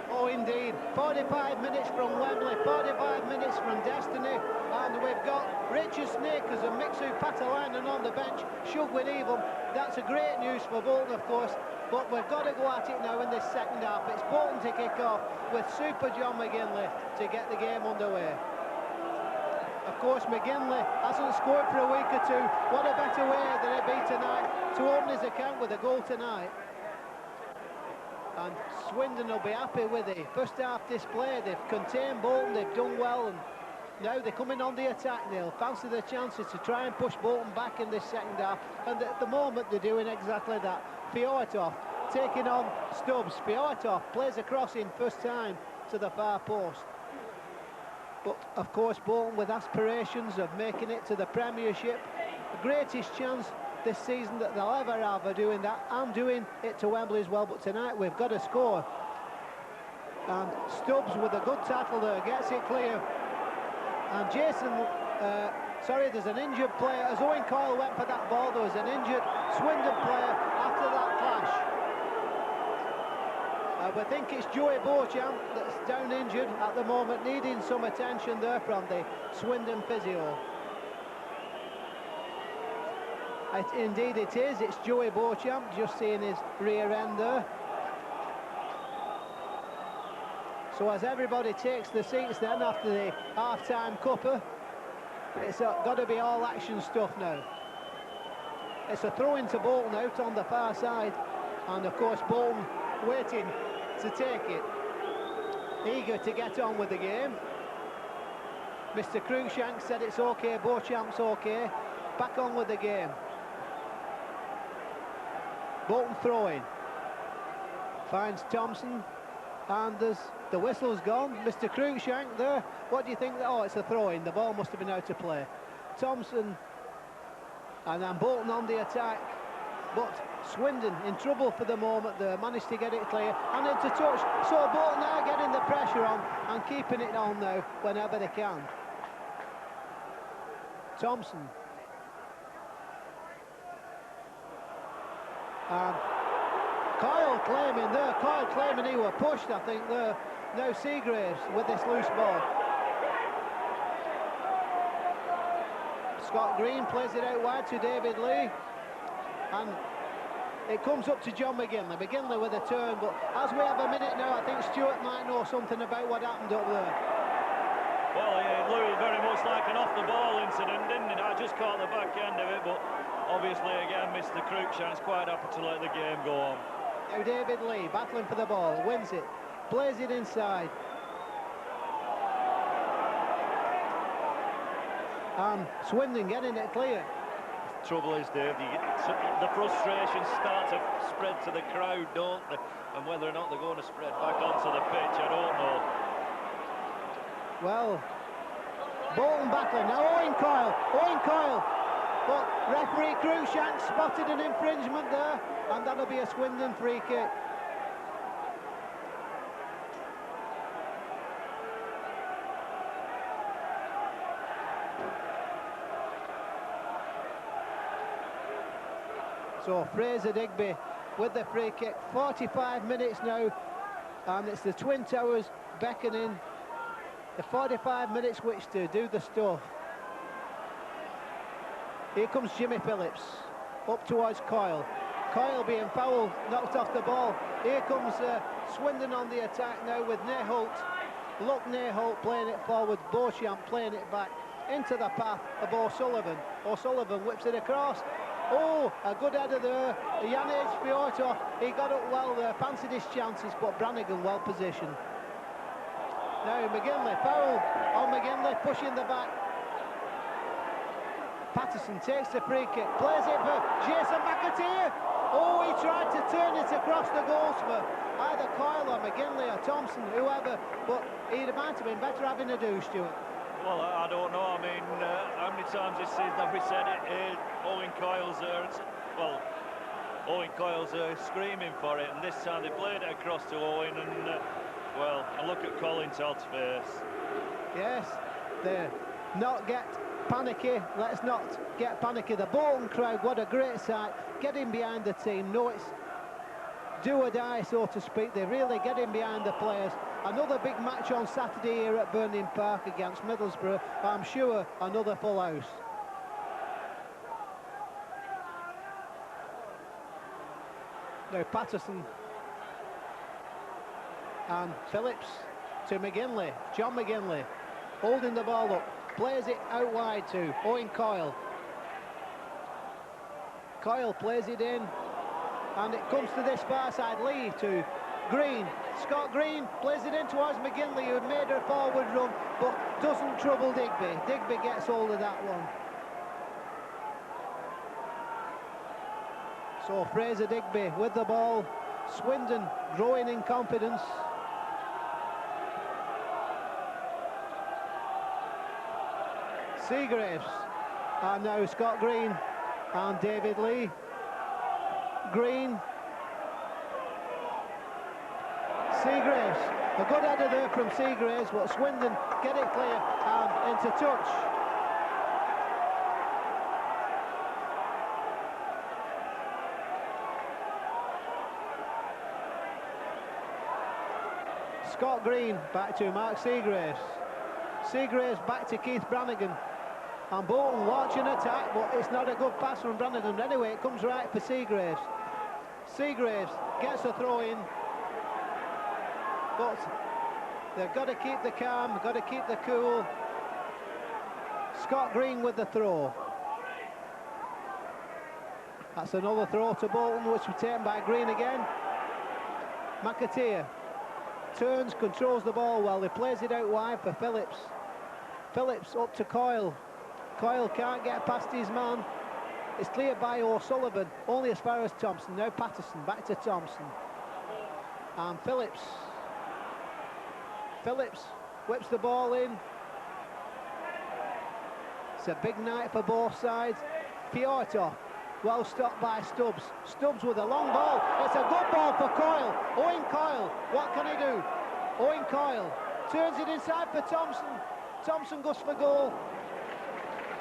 Oh, indeed. 45 minutes from Wembley, 45 minutes from Destiny, and we've got Richard Snakers and Mixu Patalainen on the bench, Shug with Evil. That's a great news for Bolton, of course, but we've got to go at it now in this second half. It's Bolton to kick off with Super John McGinley to get the game underway. Of course, McGinley hasn't scored for a week or two. What a better way than it be tonight to open his account with a goal tonight. And Swindon will be happy with the first half display. They've contained Bolton, they've done well, and now they're coming on the attack. They'll fancy their chances to try and push Bolton back in this second half, and at the moment they're doing exactly that. Fjortov taking on Stubbs. Fjortov plays a crossing first time to the far post. But of course Bolton with aspirations of making it to the Premiership, the greatest chance this season that they'll ever have of doing that, and doing it to Wembley as well. But tonight we've got to score, and Stubbs with a good tackle there gets it clear. And Jason, there's an injured player. As Owen Coyle went for that ball, there was an injured Swindon player after that clash. We think it's Joey Beauchamp that's down injured at the moment, needing some attention there from the Swindon physio. Indeed it is, it's Joey Beauchamp, just seeing his rear end there. So as everybody takes the seats then after the half-time cuppa, it's got to be all action stuff now. It's a throw into Bolton out on the far side, and of course Bolton waiting to take it, eager to get on with the game. Mr. Cruikshank said it's okay, Beauchamp's okay, back on with the game. Bolton throwing, finds Thompson, and the whistle's gone. Mr. Cruikshank there, what do you think? Oh, it's a throw-in, the ball must have been out of play. Thompson, and then Bolton on the attack, but Swindon in trouble for the moment there, managed to get it clear, and it's a touch, so Bolton now getting the pressure on and keeping it on now whenever they can. Thompson. And Coyle claiming he was pushed, I think there. Now Seagraves with this loose ball. Scott Green plays it out wide to David Lee, and it comes up to John McGinley. McGinley with a turn, but as we have a minute now, I think Stuart might know something about what happened up there. Well, it looked very much like an off-the-ball incident, didn't it? I just caught the back end of it, but obviously, again, Mr. Cruikshank's quite happy to let the game go on. Now David Lee battling for the ball, wins it, plays it inside. And Swindon getting it clear. The trouble is, Dave, the frustrations start to spread to the crowd, don't they? And whether or not they're going to spread back onto the pitch, I don't know. Well, Bolton battling. Now Owen Coyle. But referee Cruikshank spotted an infringement there, and that'll be a Swindon free kick. So Fraser Digby with the free kick. 45 minutes now, and it's the Twin Towers beckoning. The 45 minutes which to do the stuff. Here comes Jimmy Phillips, up towards Coyle. Coyle being fouled, knocked off the ball. Here comes Swindon on the attack now with Neyholt. Look, Neyholt playing it forward, Beauchamp playing it back into the path of O'Sullivan. O'Sullivan whips it across. Oh, a good header there. Janis Fjortov, he got up well there, fancied his chances, but Brannigan well positioned. Now McGinley, foul on McGinley, pushing the back. Patterson takes the free kick, plays it for Jason McAteer. Oh, he tried to turn it across the goals for either Coyle or McGinley or Thompson, whoever, but he might have been better having a do, Stuart. Well, I don't know. I mean, how many times this season have we said it? Owen Coyle's Owen Coyle's screaming for it, and this time they played it across to Owen, and well. And look at Colin Todd's face. Yes, they not get panicky. Let's not get panicky. The Bolton crowd, what a great sight. Getting behind the team. No, it's do or die, so to speak. They really get in behind the players. Another big match on Saturday here at Burning Park against Middlesbrough. I'm sure another full house. Now Patterson and Phillips to McGinley. John McGinley holding the ball up, plays it out wide to Owen Coyle. Coyle plays it in, and it comes to this far side. Lee to Green. Scott Green plays it in towards McGinley, who made her forward run but doesn't trouble Digby. Digby gets hold of that one. So Fraser Digby with the ball. Swindon growing in confidence. Seagraves, and now Scott Green and David Lee. Green. Seagraves, a good header there from Seagraves, but Swindon get it clear and into touch. Scott Green back to Mark Seagraves. Seagraves back to Keith Brannigan. And Bolton launching attack, but it's not a good pass from Brannigan. Anyway, it comes right for Seagraves. Seagraves gets a throw in, but they've got to keep the calm, got to keep the cool. Scott Green with the throw. That's another throw to Bolton, which was taken by Green again. McAteer turns, controls the ball well. He plays it out wide for Phillips. Phillips up to Coyle. Coyle can't get past his man. It's cleared by O'Sullivan, only as far as Thompson. Now Patterson, back to Thompson. And Phillips. Phillips whips the ball in. It's a big night for both sides. Piotr, well stopped by Stubbs. Stubbs with a long ball. It's a good ball for Coyle. Owen Coyle, what can he do? Owen Coyle turns it inside for Thompson. Thompson goes for goal.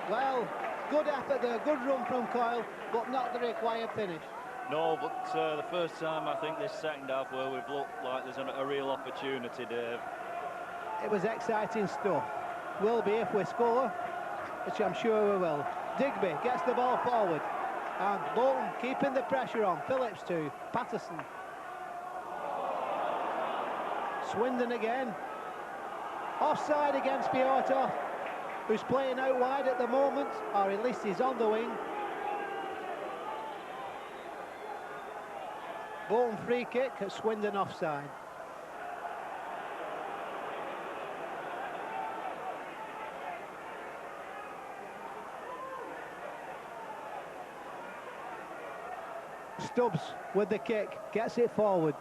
Well, good effort there, good run from Coyle, but not the required finish. No, but the first time I think this second half where we've looked like there's a real opportunity, Dave. It was exciting stuff. Will be if we score, which I'm sure we will. Digby gets the ball forward, and Bolton keeping the pressure on. Phillips to Patterson. Swindon again. Offside against Piotr, who's playing out wide at the moment, or at least he's on the wing. Bolton free kick at Swindon offside. Stubbs with the kick, gets it forward.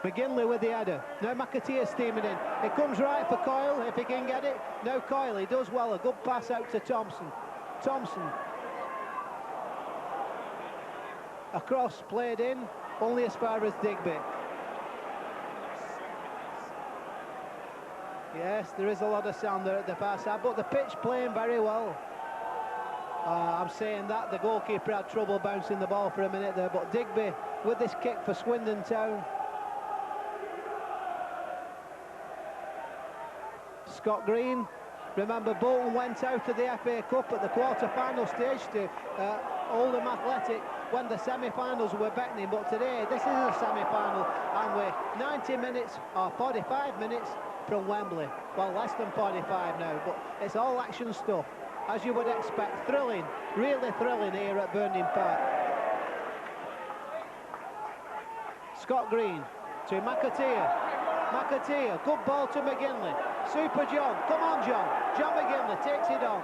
McGinley with the header. Now McAteer steaming in. It comes right for Coyle if he can get it. Now Coyle, he does well. A good pass out to Thompson. Thompson. Across, played in, only as far as Digby. Yes, there is a lot of sound there at the far side, but the pitch playing very well. I'm saying that the goalkeeper had trouble bouncing the ball for a minute there, but Digby with this kick for Swindon Town. Scott Green, remember Bolton went out of the FA Cup at the quarter-final stage to Oldham Athletic when the semi-finals were beckoning, but today this is a semi-final and we're 90 minutes or 45 minutes from Wembley. Well, less than 45 now, but it's all action stuff, as you would expect. Thrilling, really thrilling here at Burning Park. Scott Green to McAteer. McAteer, good ball to McGinley. Super John, come on John. John McGinley takes it on.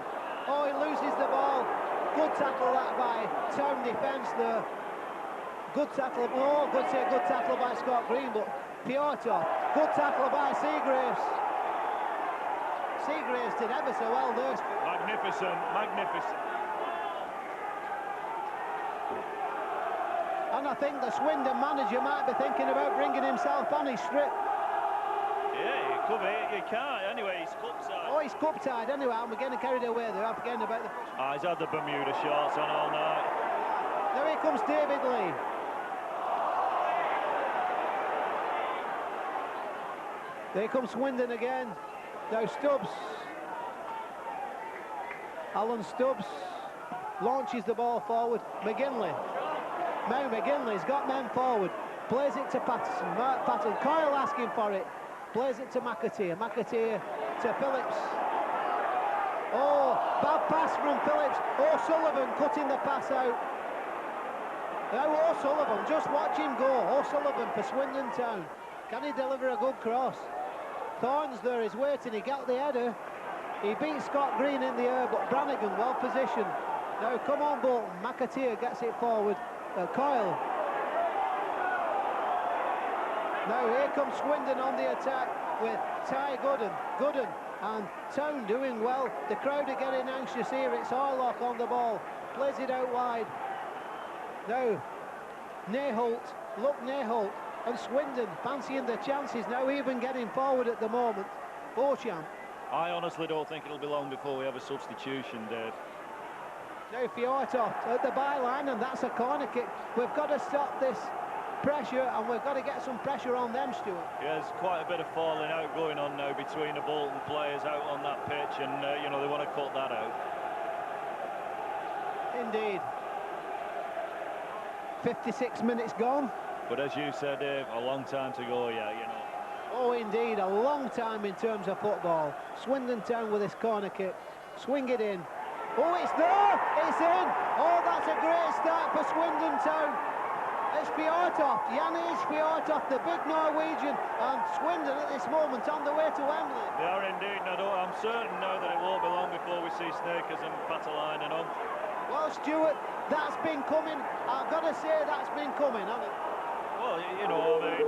Oh, he loses the ball. Good tackle that by Town defence there. Good tackle, oh, good tackle by Scott Green, but Piotr, good tackle by Seagraves. Seagraves did ever so well there. Magnificent, magnificent. And I think the Swindon manager might be thinking about bringing himself on his strip. Yeah, it could be. You can't. Anyway, he's cup side. Oh, he's cup tied anyway. I'm getting carried away there. I'm forgetting about the push. He's had the Bermuda shorts on all night. Now here comes David Lee. There comes Swindon again. Now Stubbs. Alan Stubbs launches the ball forward. McGinley. Now McGinley's got men forward. Plays it to Patterson. Patterson. Coyle asking for it. Plays it to McAteer. McAteer to Phillips. Oh, bad pass from Phillips. O'Sullivan cutting the pass out. Now O'Sullivan, just watch him go. O'Sullivan for Swindon Town. Can he deliver a good cross? Thorns there is waiting. He got the header. He beat Scott Green in the air, but Brannigan well positioned. Now come on Bolton. McAteer gets it forward. Coyle. Now here comes Swindon on the attack with Ty Gooden and Town doing well. The crowd are getting anxious here. It's Orlock on the ball. Plays it out wide. Now Neyholt. Look Neyholt. And Swindon fancying the chances now, even getting forward at the moment. Beauchamp. I honestly don't think it'll be long before we have a substitution, Dave. Now Fiorto at the byline, and that's a corner kick. We've got to stop this pressure, and we've got to get some pressure on them, Stuart. Yeah, there's quite a bit of falling out going on now between the Bolton players out on that pitch, and you know, they want to cut that out. Indeed. 56 minutes gone. But as you said, Dave, a long time to go yet, you know. Oh, indeed, a long time in terms of football. Swindon Town with this corner kick. Swing it in. Oh, it's there! It's in! Oh, that's a great start for Swindon Town. It's Fjortoft, Janis Fjortoft, the big Norwegian, and Swindon at this moment on the way to Wembley. They are indeed, and I'm certain now that it won't be long before we see Snakers and Patterline and on. Well, Stuart, that's been coming. I've got to say that's been coming, hasn't it? Well, you know, I mean,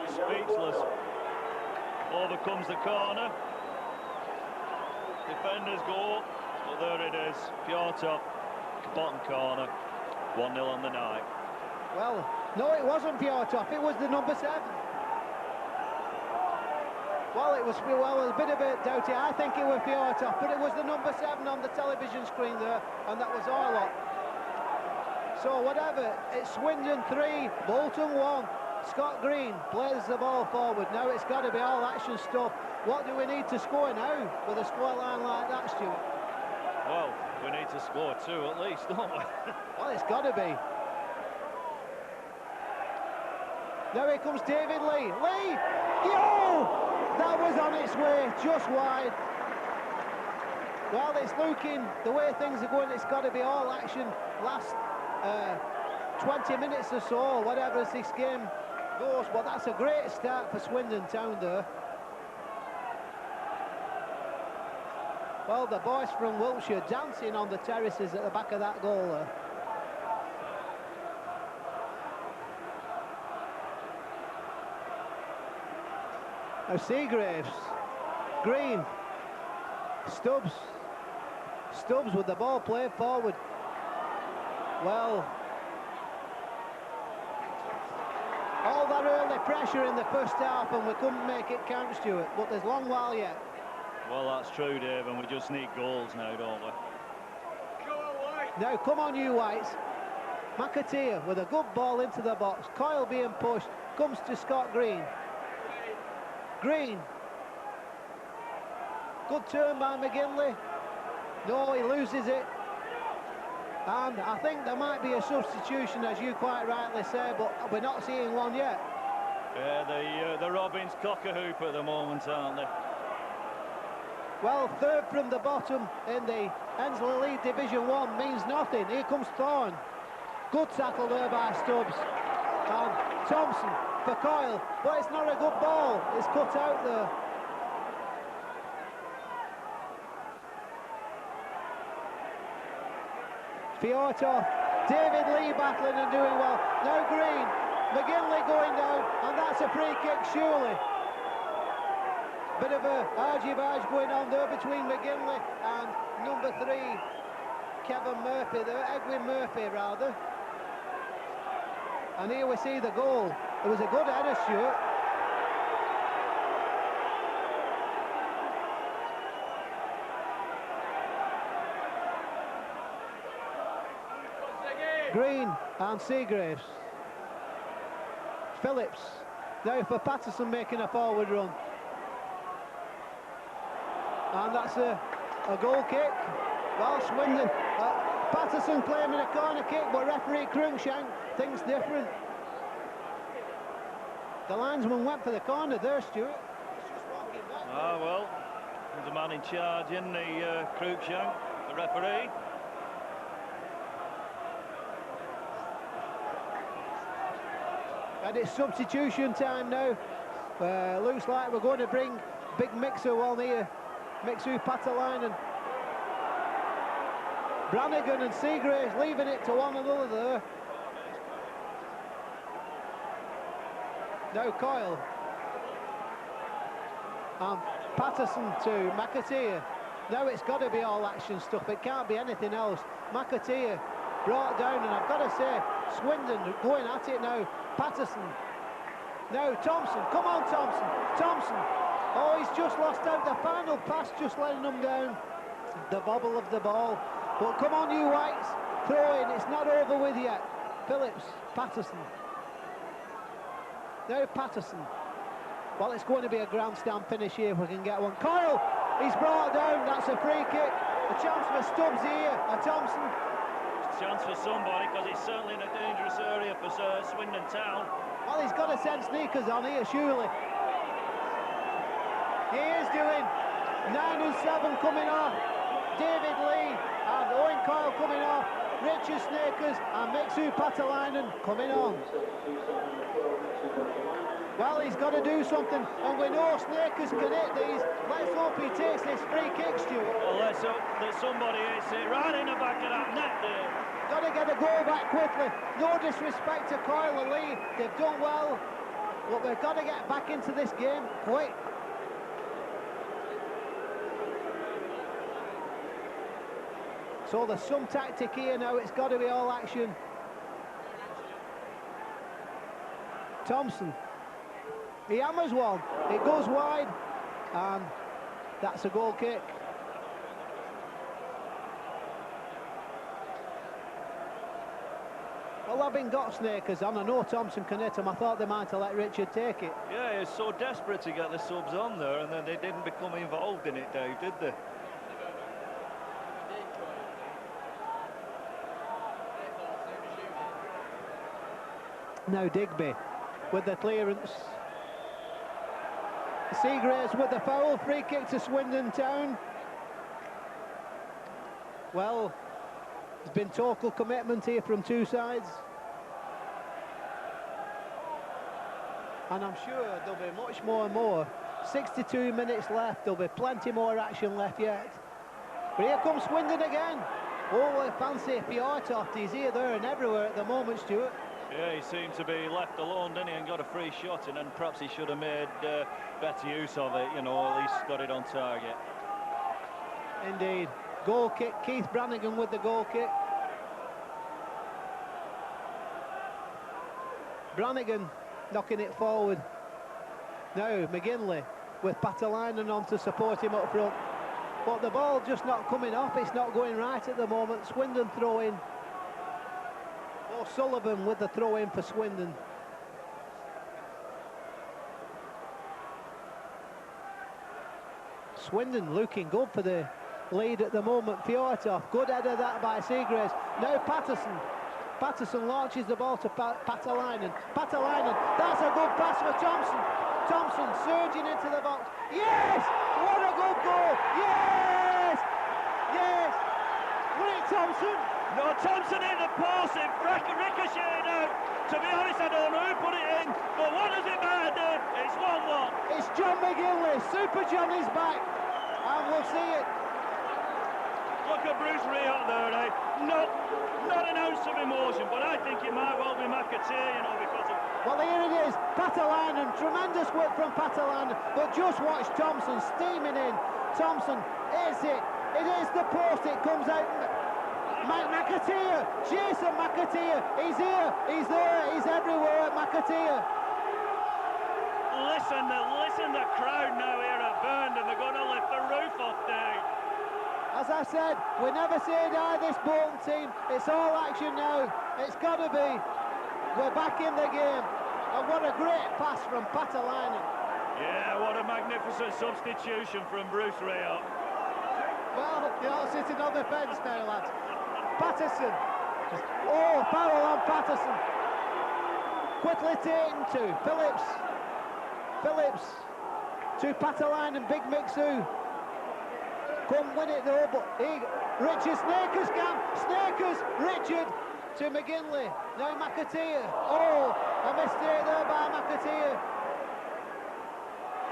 speechless. Over comes the corner. Defenders go, but there it is. Fjortoft, bottom corner. 1-0 on the night. Well, no, it wasn't Fjortoft. It was the number 7. Well, it was a bit of a doubty. I think it was Fjortoft, but it was the number 7 on the television screen there, and that was Orlock. So whatever, it's Swindon 3, Bolton 1. Scott Green plays the ball forward. Now it's got to be all action stuff. What do we need to score now with a scoreline like that, Stuart? Well, we need to score 2 at least, don't we? Well, it's got to be. Now here comes David Lee. Lee! Yo! That was on its way, just wide. Well, it's looking, the way things are going, it's got to be all action. Last 20 minutes or so, whatever as this game goes. But that's a great start for Swindon Town there. Well, the boys from Wiltshire dancing on the terraces at the back of that goal there. Now Seagraves, Green, Stubbs with the ball played forward. Well, all that early pressure in the first half and we couldn't make it count, Stuart, but there's a long while yet. Well, that's true, Dave, and we just need goals now, don't we? Now, come on, you Whites. McAteer with a good ball into the box. Coyle being pushed, comes to Scott Green. Green. Good turn by McGinley. No, he loses it. And I think there might be a substitution, as you quite rightly say, but we're not seeing one yet. Yeah, the Robins cock-a-hoop at the moment, aren't they? Well, third from the bottom in the Ensley League Division 1 means nothing. Here comes Thorne. Good tackle there by Stubbs. And Thompson for Coyle, but it's not a good ball. It's cut out there. Fjortoft, David Lee battling and doing well. Now Green, McGinley going down, and that's a free kick, surely. Bit of a argy-bargy going on there between McGinley and number 3, Kevin Murphy there, Edwin Murphy rather. And here we see the goal. It was a good header, Stuart. Green and Seagraves. Phillips. Now for Patterson making a forward run. And that's a goal kick. Well, Swindon. Patterson claiming a corner kick, but referee Cruikshank thinks different. The linesman went for the corner there, Stuart. Ah, well, there's a man in charge in the Cruikshank, the referee. And it's substitution time now. Looks like we're going to bring big Mixer on here. Mixu Patalainen. Brannigan and Seagraves leaving it to one another there. Now Coyle. And Patterson to McAteer. Now it's got to be all action stuff. It can't be anything else. McAteer brought down, and I've got to say, Swindon going at it now. Patterson. Now Thompson. Come on, Thompson. Thompson. Oh, he's just lost out. The final pass just letting them down. The bobble of the ball. But come on, you Whites. Throw in. It's not over with yet. Phillips. Patterson. Now Patterson. Well, it's going to be a grandstand finish here if we can get one. Coyle. He's brought down. That's a free kick. A chance for Stubbs here. Thompson. Chance for somebody, because it's certainly in a dangerous area for Swindon Town. Well, he's got to send sneakers on here, surely. He is doing. 9 and 7 coming off. David Lee and Owen Coyle coming off. Richard Snakers and Mixu Patalainen coming on. Well, he's got to do something, and we know Snakers can hit these. Let's hope he takes this free kick, Stuart. Well, let's hope that somebody hits it right in the back of that net there. Got to get a goal back quickly. No disrespect to Coyle and Lee. They've done well, but we've got to get back into this game quick. So there's some tactic here now. It's got to be all action. Thompson. He hammers one. It goes wide, and that's a goal kick. Well, having got Snakers on, I know Thompson can hit him. I thought they might have let Richard take it. Yeah, he was so desperate to get the subs on there, and then they didn't become involved in it, Dave, did they? Now Digby with the clearance. Seagraves with the foul. Free kick to Swindon Town. Well, there's been total commitment here from two sides. And I'm sure there'll be much more and more. 62 minutes left. There'll be plenty more action left yet. But here comes Swindon again. Oh, I fancy Fianl. He's here, there and everywhere at the moment, Stuart. Yeah, he seemed to be left alone, didn't he, and got a free shot in, and perhaps he should have made better use of it, you know, at least got it on target. Indeed. Goal kick, Keith Brannigan with the goal kick. Brannigan knocking it forward. Now McGinley with Patalainen on to support him up front. But the ball just not coming off, it's not going right at the moment. Swindon throw in. O'Sullivan with the throw in for Swindon. Swindon looking good for the lead at the moment. Fiortov, good header that by Seagraves. Now Patterson. Patterson launches the ball to Patalainen. Patalainen, that's a good pass for Thompson. Thompson surging into the box. Yes! What a good goal! Yes! Yes! Was it Thompson? No, Thompson hit the post, it ricocheted out. To be honest, I don't know who put it in, but what does it matter? It's 1-1. It's John McGinley. Super John is back, and we'll see it. Look at Bruce Riot there, eh? Not an ounce of emotion, but I think it might well be McAteer, you know, because of... Well, here it is, Patalainen, tremendous work from Patalainen, but just watch Thompson steaming in. Thompson, is it? It is the post, it comes out. McAteer, Jason McAteer, he's here, he's there, he's everywhere, McAteer. Listen, the crowd now here at Burn, and they're going to lift the roof off there. As I said, we never say die, this Bolton team. It's all action now. It's got to be. We're back in the game. And what a great pass from Patalainen. Yeah, what a magnificent substitution from Bruce Rio. Well, you're all sitting on the fence now, lads. Patterson. Oh, foul on Patterson. Quickly taken to Phillips. Phillips to Patalainen, Big Mixu. Couldn't win it though, but Richard Snakers can. Snakers, Richard to McGinley. Now McAteer. Oh, a mistake there by McAteer.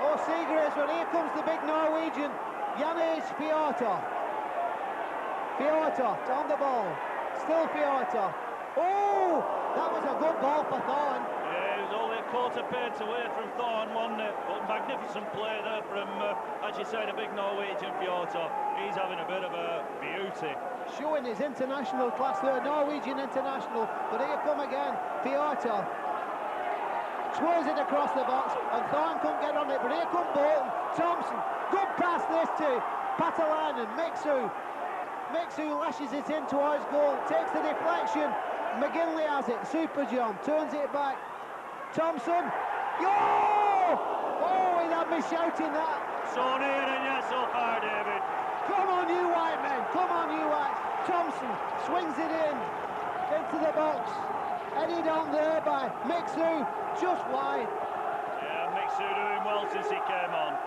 Oh, Seagraves, well, here comes the big Norwegian, Janis Fiorta. Fiorta on the ball. Still Fiorta. Oh, that was a good ball for Thorne. Yeah, it was only a quarter pace away from Thorne, wasn't it? But magnificent play there from, as you say, the big Norwegian Fiorta. He's having a bit of a beauty. Showing his international class there, Norwegian international. But here come again, Fiorta. Swirls it across the box, and Thorne couldn't get on it. But here come Bolton. Thompson, good pass this to Patalainen. Mixu. Mixu lashes it in towards goal, takes the deflection. McGinley has it, Super John turns it back. Thompson, yo! Oh, he had me shouting that. So near and yet so far, David. Come on, you white men, come on, you white. Thompson swings it in, into the box. Headed on there by Mixu, just wide. Yeah, Mixu doing well since he came on.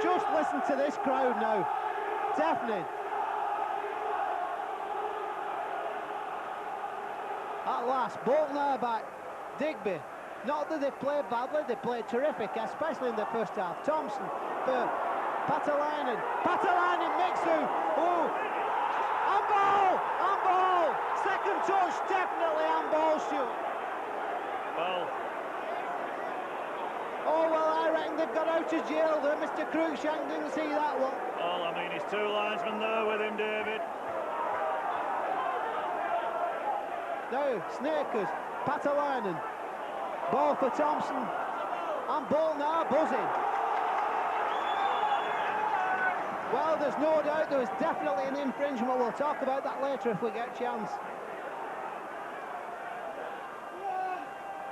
Just listen to this crowd now. Deafening. At last, Bolton are back. Digby. Not that they played badly, they played terrific, especially in the first half. Thompson for Patalainen. Patalainen, Mixu. Oh, handball! Second touch, definitely handball, Stuart. Well. Oh, well, I reckon they've got out of jail there. Mr. Cruikshank didn't see that one. Well, I mean, his two linesmen there with him, David. Now, Snakers, Patalainen, ball for Thompson, and Bolton are buzzing. Well, there's no doubt there was definitely an infringement. We'll talk about that later if we get a chance.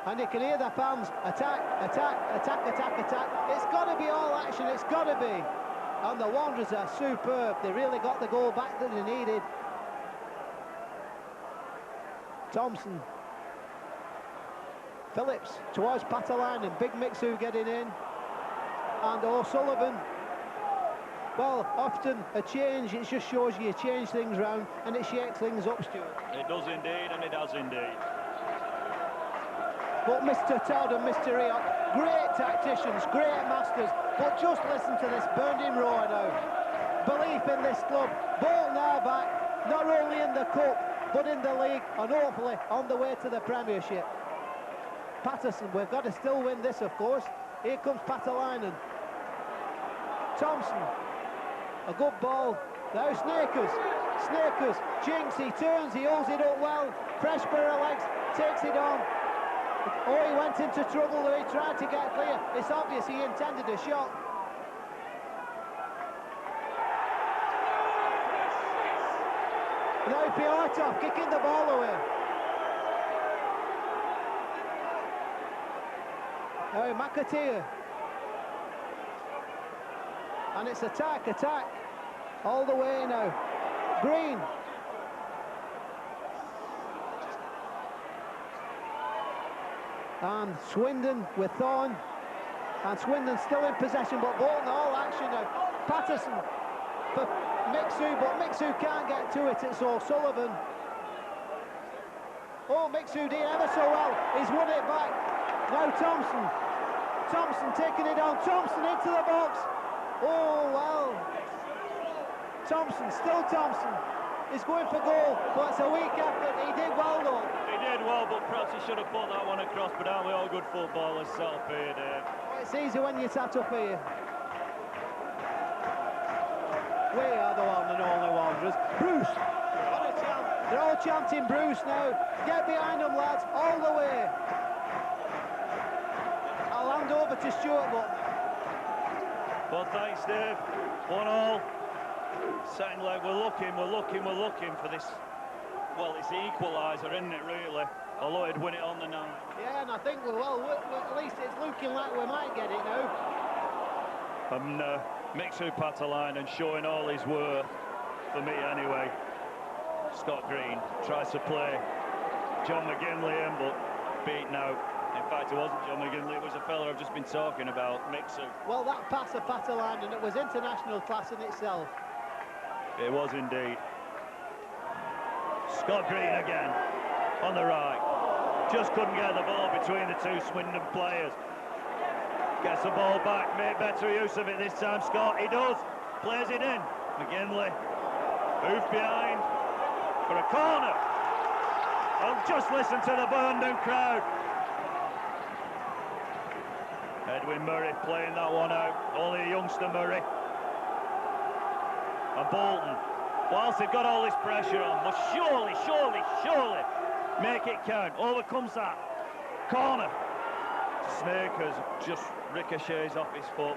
And you can hear the fans, attack, attack, attack, attack, attack. It's got to be all action, it's got to be. And the Wanderers are superb. They really got the goal back that they needed. Thompson, Phillips towards Patalainen, Big Mixu getting in, and O'Sullivan. Well, often a change, it just shows you change things round and it shakes things up, Stuart. It does indeed, and it has indeed. But Mr. Todd and Mr. Eoch, great tacticians, great masters, but just listen to this burning roar now. Belief in this club. Bolton are back, not only in the cup, but in the league, and hopefully on the way to the Premiership. Patterson, we've got to still win this, of course. Here comes Patalainen. Thompson, a good ball. Now Snakers, Jinx, he turns, he holds it up well. Fresh pair of legs, takes it on. Oh, he went into trouble there, he tried to get clear. It's obvious he intended a shot. Now Fiorta kicking the ball away. Now McAteer. And it's attack, all the way now. Green. And Swindon with Thorne. And Swindon still in possession, but Bolton all action now. Patterson for Mixu, but Mixu can't get to it, it's O'Sullivan. Oh, Mixu did ever so well, he's won it back. Now Thompson taking it on, Thompson into the box. Oh, well. Still Thompson. He's going for goal, but it's a weak effort. He did well, though. He did well, but perhaps he should have put that one across, but aren't we all good footballers sat up here, Dave? Oh, it's easy when you're sat up here. We are the one and only Wanderers. Bruce! What a chant. They're all chanting Bruce now. Get behind them, lads, all the way. I'll hand over to Stuart, but... Well, thanks, Dave. 1-1. Second leg, we're looking for this well, it's the equaliser, isn't it, really? Although he'd win it on the night. Yeah, and I think, well, at least it's looking like we might get it now. And Mixu Patalainen showing all his worth, for me anyway. Scott Green tries to play John McGinley in, but beaten out. In fact, it wasn't John McGinley, it was a fella I've just been talking about, Mixu. Well, that pass of Patalainen, it was international class in itself. It was indeed. Scott Green again, on the right. Just couldn't get the ball between the two Swindon players. Gets the ball back, made better use of it this time, Scott. He does. Plays it in. McGinley. Move behind for a corner. Oh, just listen to the Burnden crowd. Edwin Murray playing that one out. Only a youngster, Murray. And Bolton, whilst they've got all this pressure on, must surely make it count. Overcomes that. Corner. Snakers just ricochets off his foot.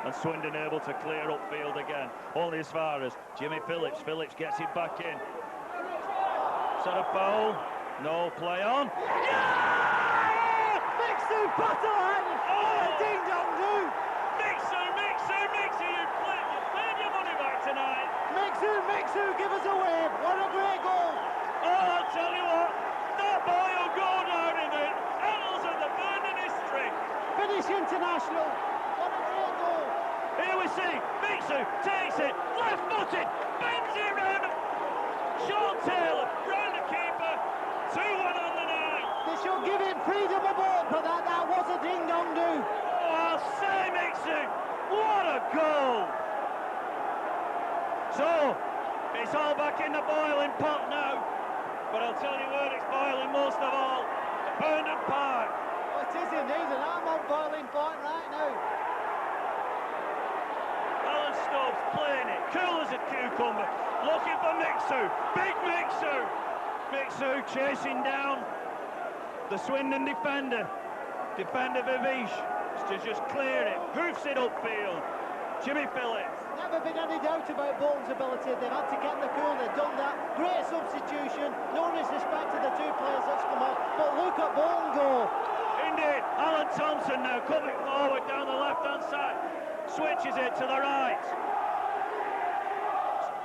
And Swindon able to clear upfield again. Only as far as Jimmy Phillips. Phillips gets it back in. Is that a foul? No play on. Yeah! Mixu Patalainen! Oh, ding dong do! Mixu, you've played your money back tonight. Mixu, give us a wave. What a great goal! Oh, I'll tell you what, that boy will go down in the annals of the Burnden history. Finnish international. What a great goal! Here we see Mixu takes it, left-footed, bends it round. Sean Taylor, round the keeper, 2-1 on the night. They should give him freedom of ball for that. That was a ding-dong-do. Oh, I'll say, Mixu, what a goal! So, it's all back in the boiling pot now. But I'll tell you where it's boiling most of all, Burnden Park. Oh, it is indeed, and I'm on boiling point right now. Alan Stubbs playing it, cool as a cucumber, looking for Mixu, big Mixu. Mixu chasing down the Swindon defender Vivish, to just clear it, hoofs it upfield. Jimmy Phillips. Never been any doubt about Bolton's ability. They've had to get the cool, they've done that. Great substitution, no disrespect to the two players that's come on, but look at Bolton go. Indeed, Alan Thompson now coming forward down the left-hand side. Switches it to the right.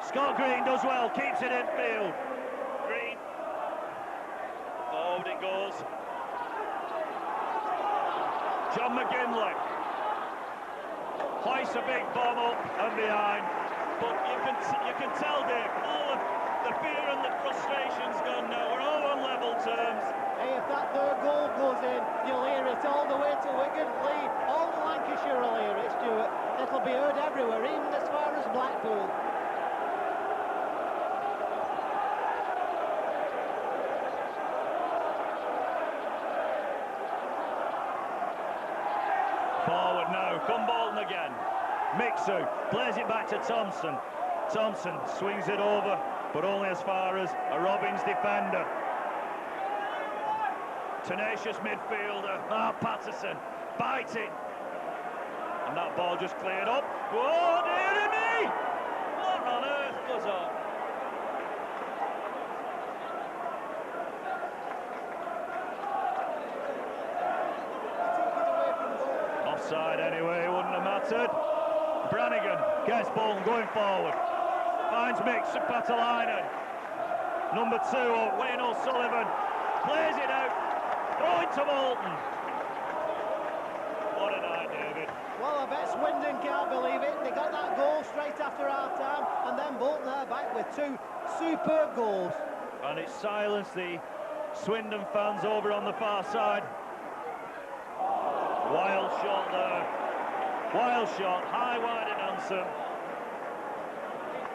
Scott Green does well, keeps it in field. Green. Forward it goes. John McGinley. Hoists a big bomb up and behind. But you can tell, Dave, all of the fear and the frustration's gone now. We're all on level terms. Hey, if that third goal goes in, you'll hear it all the way to Wigan, Leigh, all Lancashire will hear it, Stuart. It'll be heard everywhere, even as far as Blackpool. Forward now, come Bolton again. Mixu plays it back to Thompson. Thompson swings it over, but only as far as a Robbins defender. Tenacious midfielder, Mark Patterson, biting. And that ball just cleared up. Oh, dear me! What on earth goes on? Offside anyway, wouldn't have mattered. Brannigan gets Bolton going forward. Finds Mixu Patalainen. Number 2, Wayne O'Sullivan. Plays it out. Throw it to Bolton. What a night, David. Well, I bet Swindon can't believe it. They got that goal straight after half-time, and then Bolton are back with 2 superb goals. And it silenced the Swindon fans over on the far side. Wild shot there. Wild shot, high, wide and handsome.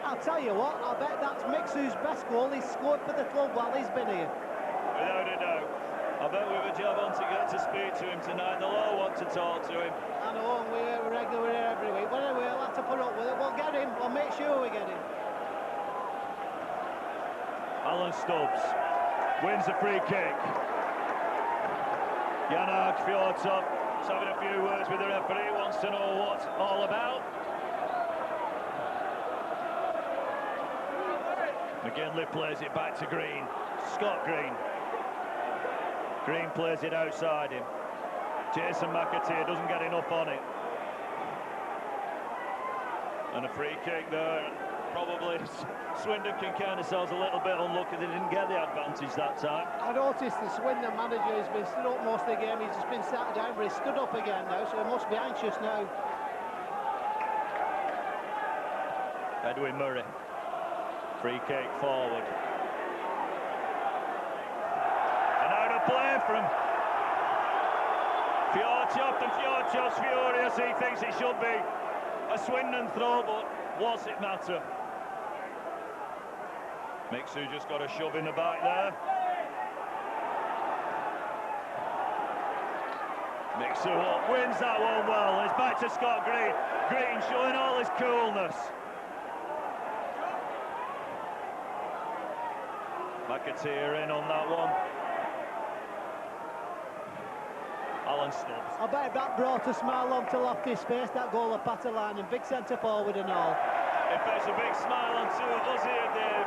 I'll tell you what, I bet that's Mixu's best goal he's scored for the club while he's been here. Without a doubt. I bet we've a job on to get to speak to him tonight. They'll all want to talk to him. I know, and we're regular here every week. But anyway, we'll have to put up with it. We'll get him. We'll make sure we get him. Alan Stubbs wins the free kick. Janag Fjordtop is having a few words with the referee. Wants to know what's all about. McGinley plays it back to Green. Scott Green. Green plays it outside him. Jason McAteer doesn't get enough on it. And a free kick there. Probably Swindon can count themselves a little bit unlucky they didn't get the advantage that time. I noticed the Swindon manager has been stood up most of the game. He's just been sat down, but he's stood up again now, so he must be anxious now. Edwin Murray. Free kick forward. And out of play from Fjordchop, and Fjordchop's furious. He thinks it should be a Swindon throw, but what's it matter? Mixu just got a shove in the back there. Mixu wins that one well. It's back to Scott Green. Green showing all his coolness. McAteer in on that one. Alan Stubbs. I bet that brought a smile onto Lofty's face, that goal of Pataline, and big centre forward and all. It puts a big smile on two of us here, Dave.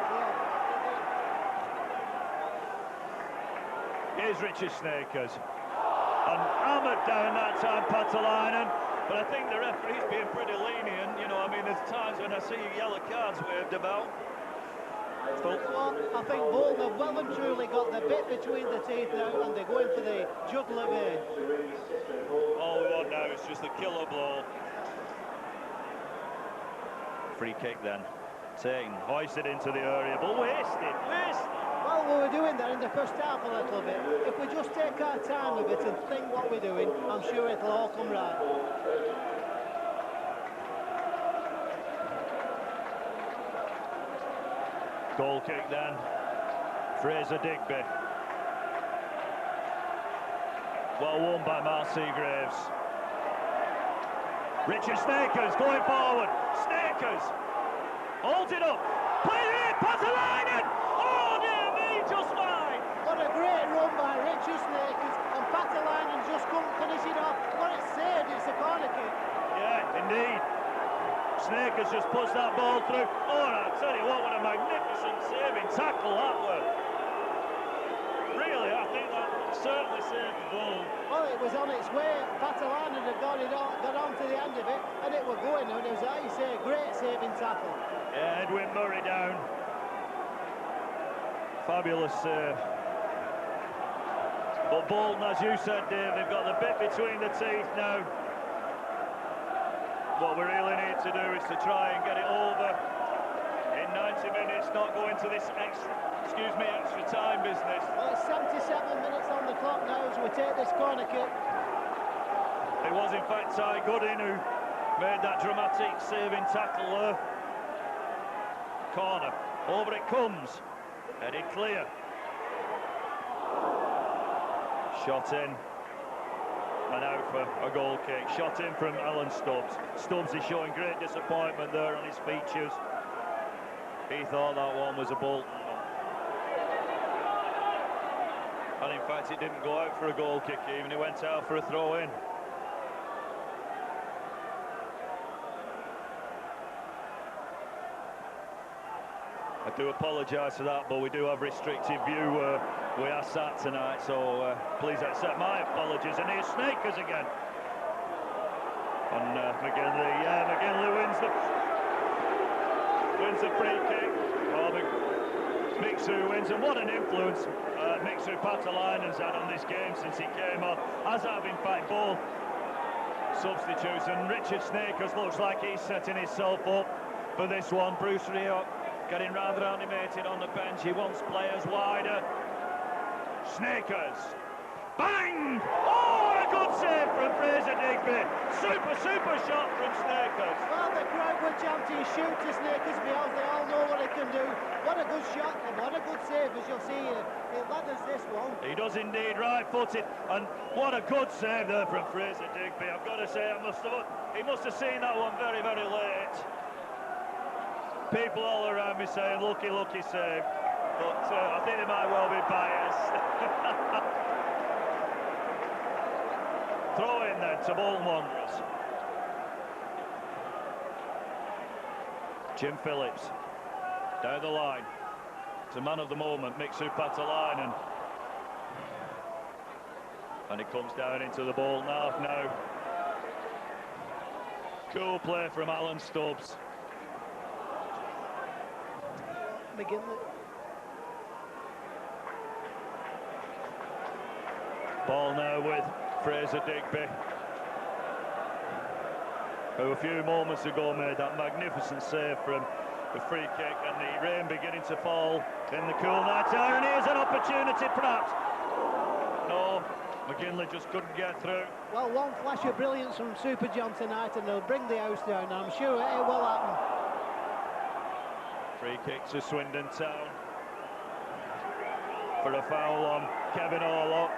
Here's Richard Snakers. And hammered down that time, Patalainen. But I think the referee's being pretty lenient. You know, I mean, there's times when I see yellow cards waved about. Well, I think Bolton have well and truly got the bit between the teeth now, and they're going for the jugular vein. All we want now is just a killer blow. Free kick then. Taken, hoisted into the area, but wasted. Well, we were doing that in the first half a little bit. If we just take our time a bit and think what we're doing, I'm sure it'll all come right. Goal kick then. Fraser Digby. Well won by Mark Seagraves. Richard Snakers going forward. Snakers holds it up. Play it in. Patalainen. Oh dear me, just fine. What a great run by Richard Snakers, and Patalainen just couldn't finish it off. What it saved, it's a corner kick. Yeah, indeed. Snakers just puts that ball through. Oh, I tell you what a magnificent saving tackle that was. Really, I think that certainly saved the ball. Well, it was on its way. Patalainen had got on to the end of it, and it was going, and it was, like you say, a great saving tackle. Yeah, Edwin Murray down. Fabulous save. But Bolton, as you said, Dave, they've got the bit between the teeth now. What we really need to do is to try and get it over in 90 minutes, not go into this extra time business. Well, it's 77 minutes on the clock now as we take this corner kick. It was in fact Ty Goodin who made that dramatic saving tackle there. Corner, over it comes, headed clear. Shot in. And out for a goal kick. Shot in from Alan Stubbs. Stubbs is showing great disappointment there on his features. He thought that one was a Bolton one. And in fact, it didn't go out for a goal kick even. It went out for a throw-in. I do apologise for that, but we do have restricted view where we are sat tonight, so please accept my apologies. And here's Snakers again. And McGinley, yeah, McGinley wins the free kick. Oh, Mixu wins, and what an influence Mixu Patalainen's had on this game since he came on, as have in fact both substitutes. And Richard Snakers looks like he's setting himself up for this one. Bruce Rio getting rather animated on the bench. He wants players wider. Snakers. Bang! Oh, what a good save from Fraser Digby. Super shot from Snakers. Well, the crowd were chanting shoot to Snakers because they all know what he can do. What a good shot and what a good save, as you'll see. It ladders this one. He does indeed, right-footed. And what a good save there from Fraser Digby. I've got to say, he must have seen that one very, very late. People all around me saying, lucky save. But I think they might well be biased. Throw in then to Bolton Wanderers. Jim Phillips down the line. It's a man of the moment, Mixu Patalainen. And it comes down into the Bolton half now. Cool play from Alan Stubbs. McGinley. Ball now with Fraser Digby, who a few moments ago made that magnificent save from the free kick, and the rain beginning to fall in the cool night air, and here's an opportunity perhaps. No, McGinley just couldn't get through. Well, one flash of brilliance from Super John tonight and they'll bring the house down. I'm sure it will happen. Free kick to Swindon Town for a foul on Kevin Orlock.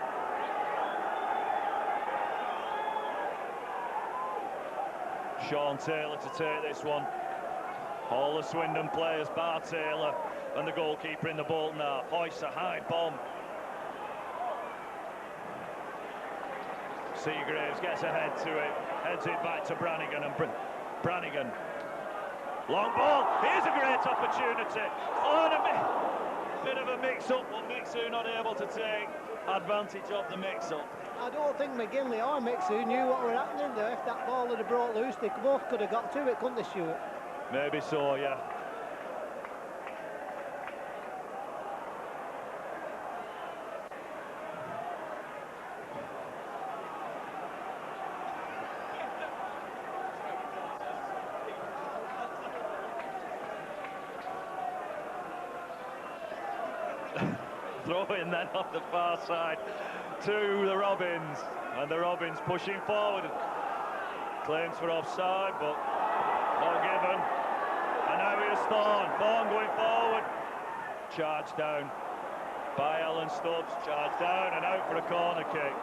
Sean Taylor to take this one. All the Swindon players, bar Taylor and the goalkeeper in the Bolton half, hoists a high bomb. Seagraves gets ahead to it, heads it back to Brannigan, and Brannigan. Long ball, here's a great opportunity. Oh, and a bit of a mix-up, but Mixu not able to take advantage of the mix-up. I don't think McGinley or Mixu knew what was happening there. If that ball had brought loose, they both could have got to it, couldn't they, Stuart? Maybe so, yeah. Throw in then off the far side to the Robins, and the Robins pushing forward. Claims for offside, but not given. And now here's Thorne. Thorne going forward. Charged down by Alan Stubbs. Charged down and out for a corner kick.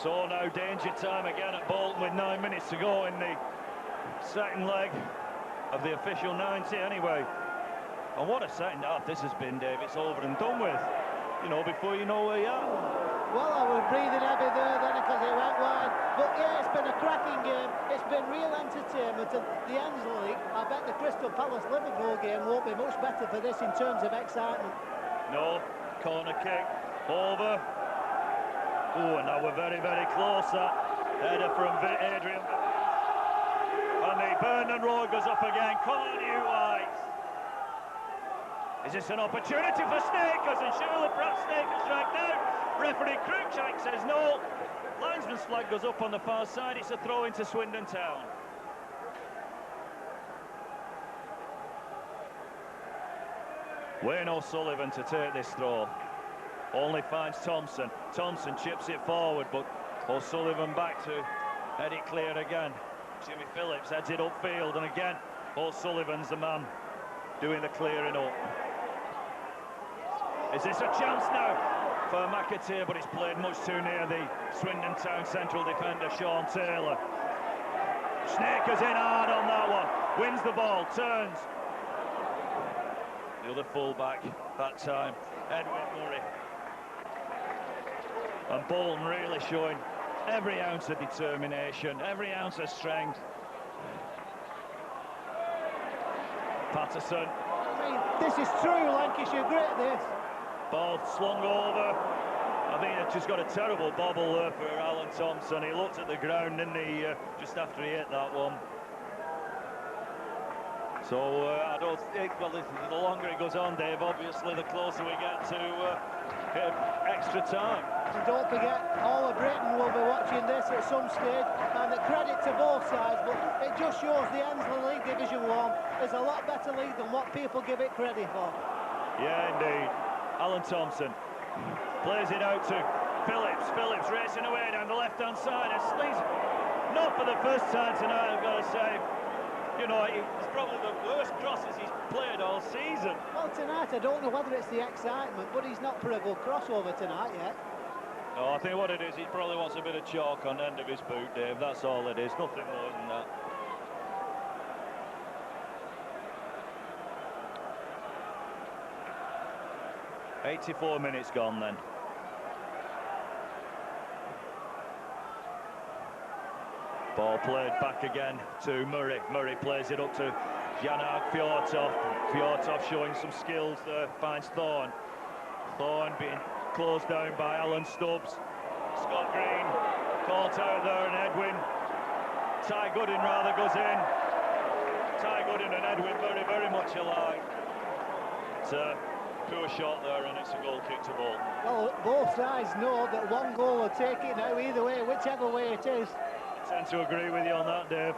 So now danger time again at Bolton with 9 minutes to go in the second leg of the official 90 anyway. And what a second half this has been, Dave. It's over and done with, you know, before you know where you are. Well, I was breathing heavy there then because it went wide. But yeah, it's been a cracking game. It's been real entertainment. And the ends of the league, I bet the Crystal Palace-Liverpool game won't be much better for this in terms of excitement. No, corner kick, over. Oh, and now we're very, very close. That header from Adrian. And the Bernard Road goes up again. Come on, you White. Is this an opportunity for Snakers? And surely perhaps Snakers right now. Referee Cruikshank says no. Linesman's flag goes up on the far side. It's a throw into Swindon Town. Wayne O'Sullivan to take this throw. Only finds Thompson. Thompson chips it forward, but O'Sullivan back to head it clear again. Jimmy Phillips heads it upfield, and again O'Sullivan's the man doing the clearing up. Is this a chance now for McAteer? But it's played much too near the Swindon Town central defender, Sean Taylor. Snakers in hard on that one. Wins the ball, turns. The other full-back that time, Edwin Murray. And Bolton really showing every ounce of determination, every ounce of strength. Patterson. I mean, this is true Lancashire grit, this. Ball slung over. I think it just got a terrible bobble there for Alan Thompson. He looked at the ground, didn't he, just after he hit that one. So I don't think, well, the longer it goes on, Dave, obviously the closer we get to extra time. And don't forget, all of Britain will be watching this at some stage, and the credit to both sides, but it just shows the Ensley League Division 1 is a lot better league than what people give it credit for. Yeah, indeed. Alan Thompson plays it out to Phillips. Phillips racing away down the left-hand side and slings it. Not for the first time tonight, I've got to say. You know, it's probably the worst crosses he's played all season. Well, tonight, I don't know whether it's the excitement, but he's not put a good crossover tonight yet. No, I think what it is, he probably wants a bit of chalk on the end of his boot, Dave. That's all it is, nothing more than that. ...84 minutes gone then. Ball played back again to Murray. Murray plays it up to Janak Fjortov. Fjortov showing some skills there, finds Thorne. Thorne being closed down by Alan Stubbs. Scott Green caught out there, and Edwin, Ty Goodin rather, goes in. Ty Goodin and Edwin very much alike. It's a poor shot there, and it's a goal kick to Bolton. Well, both sides know that one goal will take it now either way, whichever way it is. I tend to agree with you on that, Dave.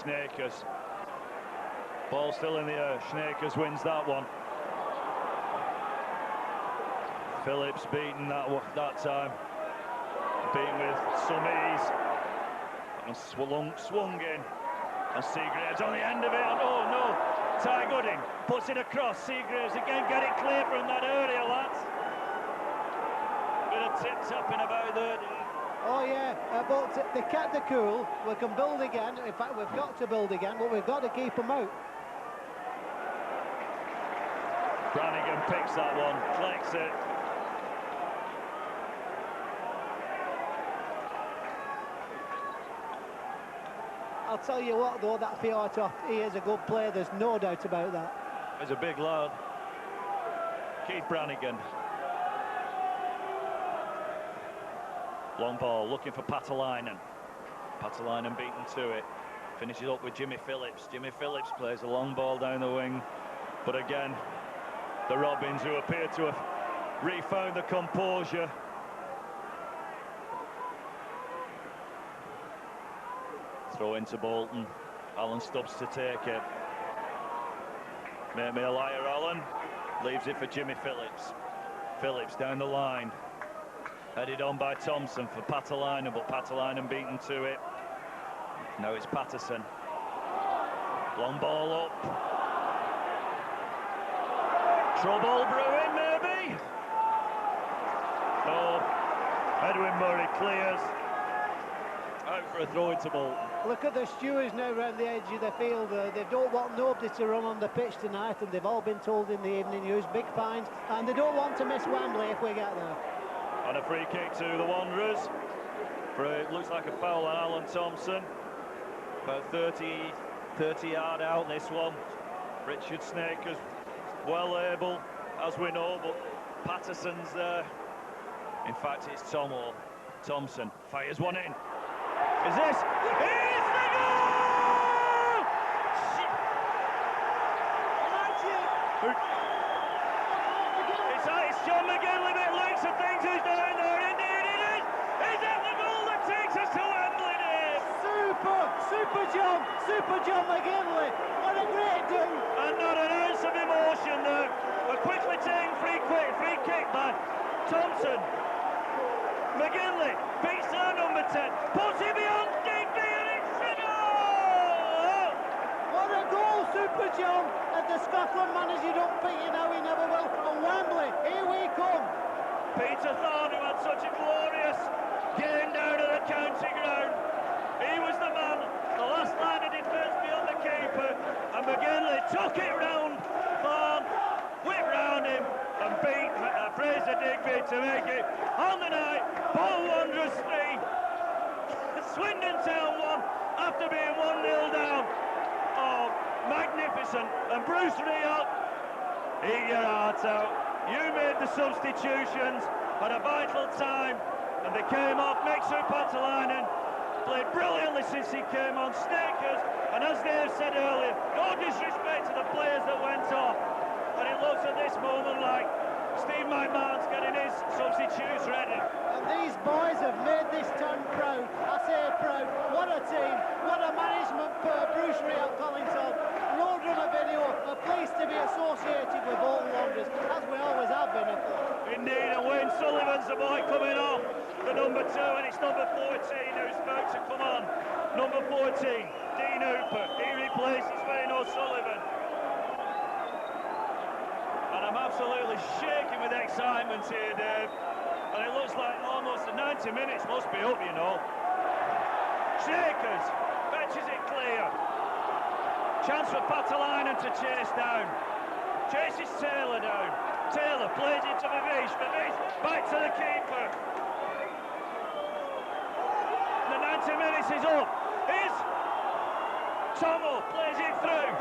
Snakers. Ball still in the air. Snakers wins that one. Phillips beaten that time. Beaten with some ease. And swung in. And Seagraves on the end of it. And oh no! Ty Gooding puts it across. Seagraves again, get it clear from that area, lads. Bit of tip-tapping about there. Oh yeah, but they kept the cool. We can build again. In fact, we've got to build again, but we've got to keep them out. Brannigan picks that one, collects it. I'll tell you what, though, that Fjortov, he is a good player. There's no doubt about that. He's a big lad. Keith Brannigan. Long ball, looking for Patalainen. Patalainen beaten to it. Finishes up with Jimmy Phillips. Jimmy Phillips plays a long ball down the wing. But again, the Robins, who appear to have refound the composure. Throw into Bolton. Alan Stubbs to take it. Make me a liar, Alan. Leaves it for Jimmy Phillips. Phillips down the line. Headed on by Thompson for Patalainen, but Patalainen beaten to it. Now it's Patterson. Long ball up. Trouble brewing, maybe? No. Edwin Murray clears. Out for a throw into Bolton. Look at the stewards now round the edge of the field. They don't want nobody to run on the pitch tonight, and they've all been told in the evening news, big fines, and they don't want to miss Wembley if we get there. And a free kick to the Wanderers. It looks like a foul on Alan Thompson. About 30 yard out this one. Richard Snakers well able, as we know, but Patterson's there. In fact, it's Thompson fires one in. Is this? It's the goal! It's John McGinley that looks at things who's doing there. Indeed it is! Is it the goal that takes us to Wembley, Dave? Super John McGinley. What a great do! And not an ounce of emotion there. A quickly taken free kick by Thompson. McGinley beats our number 10, puts it beyond Digby, and it's a goal! What a goal, Super John! And the Scotland manager don't think you know he never will. And Wembley, here we come. Peter Thorne, who had such a glorious game down at the county ground. He was the man, the last line of defence beyond the keeper, and McGinley took it round Thorne, whipped round him, and beat Fraser Digby to make it on the night. Bolton Wanderers 3, Swindon Town 1, after being 1-0 down. Oh, magnificent. And Bruce Rioch, eat your heart out. You made the substitutions at a vital time, and they came off. Mixer Patalainen played brilliantly since he came on. Snakers, and as Dave said earlier, no disrespect to the players that went off. And it looks at this moment like Steve McMahon's getting his substitutes ready. And these boys have made this town proud. I say proud. What a team. What a management for Bruce Rioch Collinson. Roadrunner video. Are pleased to be associated with Bolton Wanderers, as we always have been, of course. Indeed, and Wayne Sullivan's the boy coming off. The number 2, and it's number 14 who's about to come on. Number 14, Dean Hooper. He replaces Wayne O'Sullivan. And I'm absolutely shaking with excitement here, Dave. And it looks like almost the 90 minutes must be up, you know. Shakers fetches it clear. Chance for Patalainen to chase down. Chases Taylor down. Taylor plays it to Vivish. Vivish back to the keeper. 90 minutes is up. Is Tomo plays it through.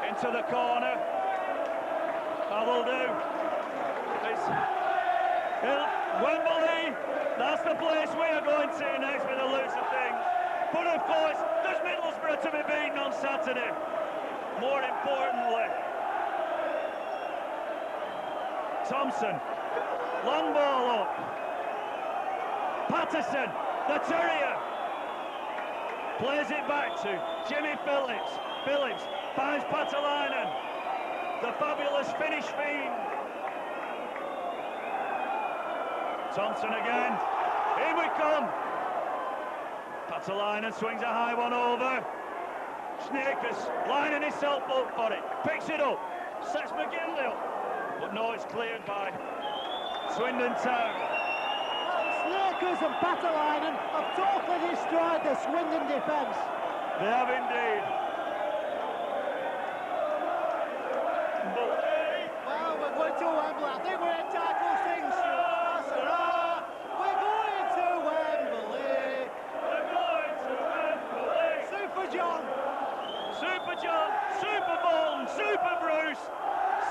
Into the corner. That'll do. It's Wembley. That's the place we are going to next with the loose of things. But of course, there's Middlesbrough to be beaten on Saturday. More importantly, Thompson, long ball up. Patterson, the terrier, plays it back to Jimmy Phillips. Phillips finds Patalainen, the fabulous Finnish fiend. Thompson again, in we come. Patalainen swings a high one over. Snakers lining himself up for it, picks it up, sets McGinley up, but no, it's cleared by Swindon Town. Snakers and Patalainen have totally destroyed the Swindon defence. They have indeed. But well, we're going to Wembley. I think we're entitled to sing Sarah, we're going to Wembley. We're going to Wembley. Super John. Super John, Super Bolton, Super Bruce,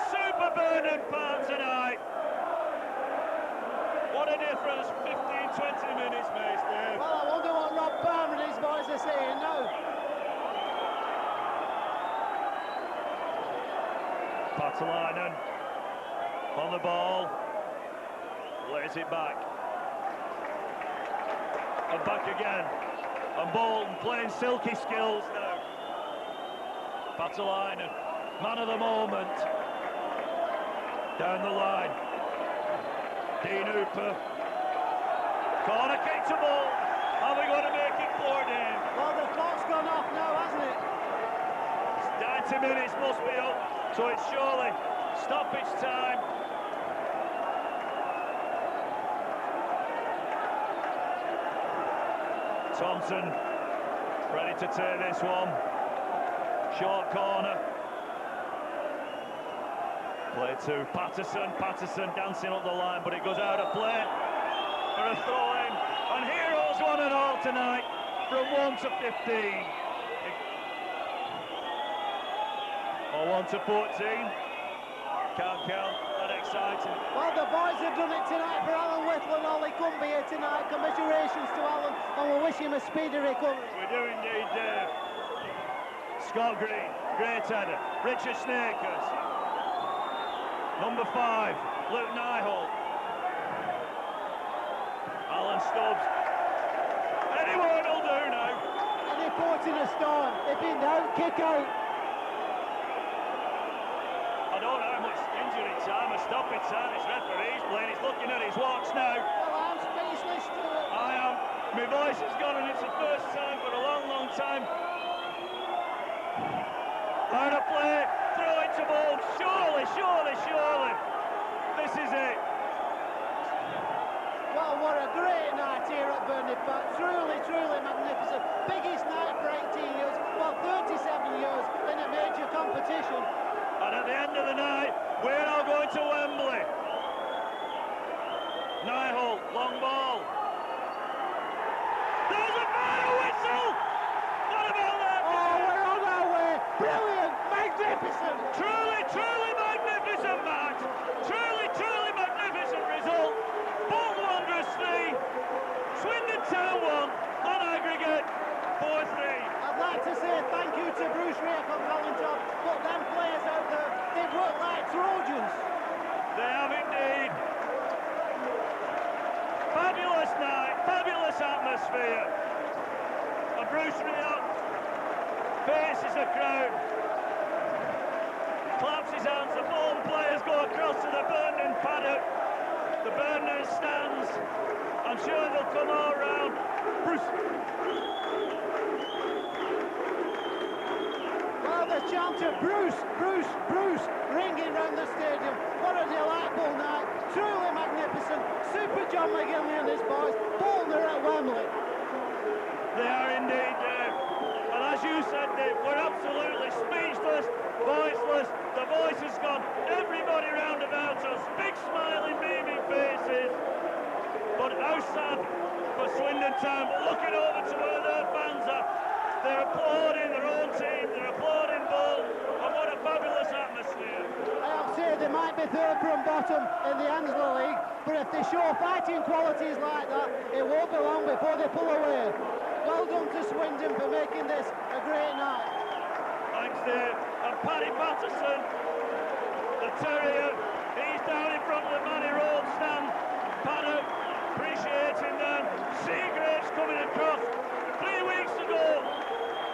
Super Burnham Park tonight. What a difference 15-20 minutes makes there. Well, I wonder what Rob Palmer and his boys are saying now. Patalainen on the ball, lays it back. And back again. And Bolton playing silky skills now. Patalainen, man of the moment. Down the line. Dean Hooper. Corner kick to Bolton. Are we going to make it 4 Dean? Well, the clock's gone off now, hasn't it? 90 minutes must be up, so it's surely stoppage time. Thompson ready to take this one. Short corner. Play to Patterson. Patterson dancing up the line, but it goes out of play for a throw-in. And heroes 1 and all tonight from 1 to 15. Or 1 to 14. Can't count. That exciting. Well, the boys have done it tonight for Alan Whittle and Ollie couldn't be here tonight. Commiserations to Alan, and we'll wish him a speedy recovery. We do indeed, Dave. Scott Green, great header. Richard Snakers. Number 5, Luke Nyholt. Alan Stubbs. Anyone will do now. Any port in a storm. If in doubt, kick out. I don't know how much injury time or stoppage time this referee's playing. He's looking at his watch now. Well, I'm speechless to it. I am. My voice has gone, and it's the first time for a long, long time. And a play, throw it to Bolton. Surely, surely, surely. This is it. Well, what a great night here at Burnley Park. Truly, truly magnificent. Biggest night for 18 years. Well, 37 years in a major competition. And at the end of the night, we're now going to Wembley. Nyholt, long ball. There's a final whistle! What about that? Oh, we're on our way. Brilliant, magnificent. Truly, truly magnificent match. Truly, truly magnificent result. Bolton Wanderers 3, Swindon Town 1, on aggregate 4-3. I'd like to say thank you to Bruce Rake on Collington, but them players out there, they've worked like Trojans. They have indeed. Fabulous night, fabulous atmosphere. And Bruce Rake faces the crowd, claps his hands, the Bolton players go across to the Burton paddock, the Burton stands. I'm sure they'll come all round. Bruce. Well, the chant of Bruce, Bruce, Bruce, ringing round the stadium. What a delightful night, truly magnificent. Super John McGinley and his boys, Bolton are at Wembley. They are indeed, Dave. And as you said, Dave, we're absolutely speechless, voiceless. The voice has gone. Everybody round about us, big smiling, beaming faces. But how sad for Swindon Town. But looking over to where their fans are, they're applauding their own team, they're applauding Bolton, and what a fabulous atmosphere. I have said they might be third from bottom in the Fianl League, but if they show fighting qualities like that, it won't be long before they pull away. Well done to Swindon for making this a great night. Thanks, Dave. And Paddy Patterson, the terrier, he's down in front of the Manny Road stand. Paddy appreciating them. Seagraves coming across. 3 weeks ago,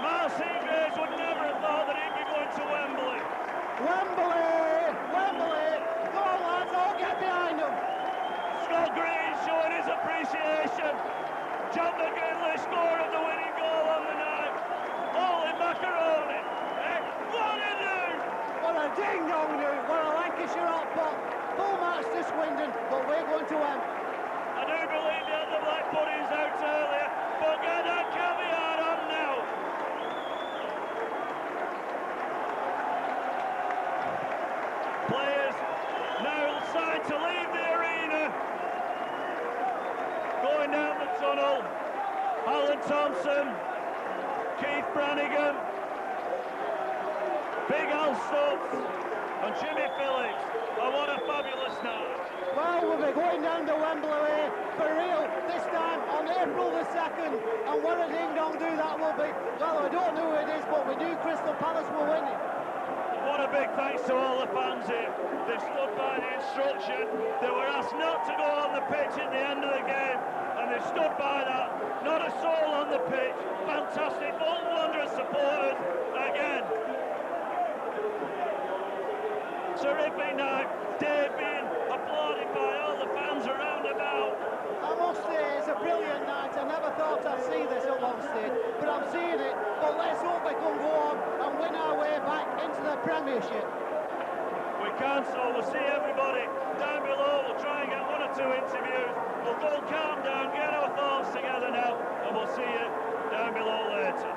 Miles Seagraves would never have thought that he'd be going to Wembley. Wembley! Wembley! Go on, lads, all get behind him. Scott Green showing his appreciation. John McGinley scoring the winning goal on the night. Holy macaroni! What a do! What a ding-dong do! What a Lancashire hot pot. Full match to Swindon, but we're going to Wembley. I do believe they had the black puddings out earlier, but get that caveat on now. Players now signed to leave the arena. Going down the tunnel, Alan Thompson, Keith Brannigan, Big Al Stubbs and Jimmy Phillips. Oh, what a fabulous night. Well, we'll be going down to Wembley for real this time on April the 2nd, and what a ding-dong do that will be. Well, I don't know who it is, but we knew Crystal Palace were winning. What a big thanks to all the fans here. They stood by the instruction. They were asked not to go on the pitch at the end of the game, and they stood by that. Not a soul on the pitch. Fantastic. Bolton Wanderers supporters again. Terrific night. Dave being applauded by all the fans around about. I must say, it's a brilliant night. I never thought I'd see this at one stage, but I'm seeing it. But let's hope we can go on and win our way back into the Premiership. We can, so we'll see everybody down below. We'll try and get 1 or 2 interviews. We'll go calm down, get our thoughts together now, and we'll see you down below later.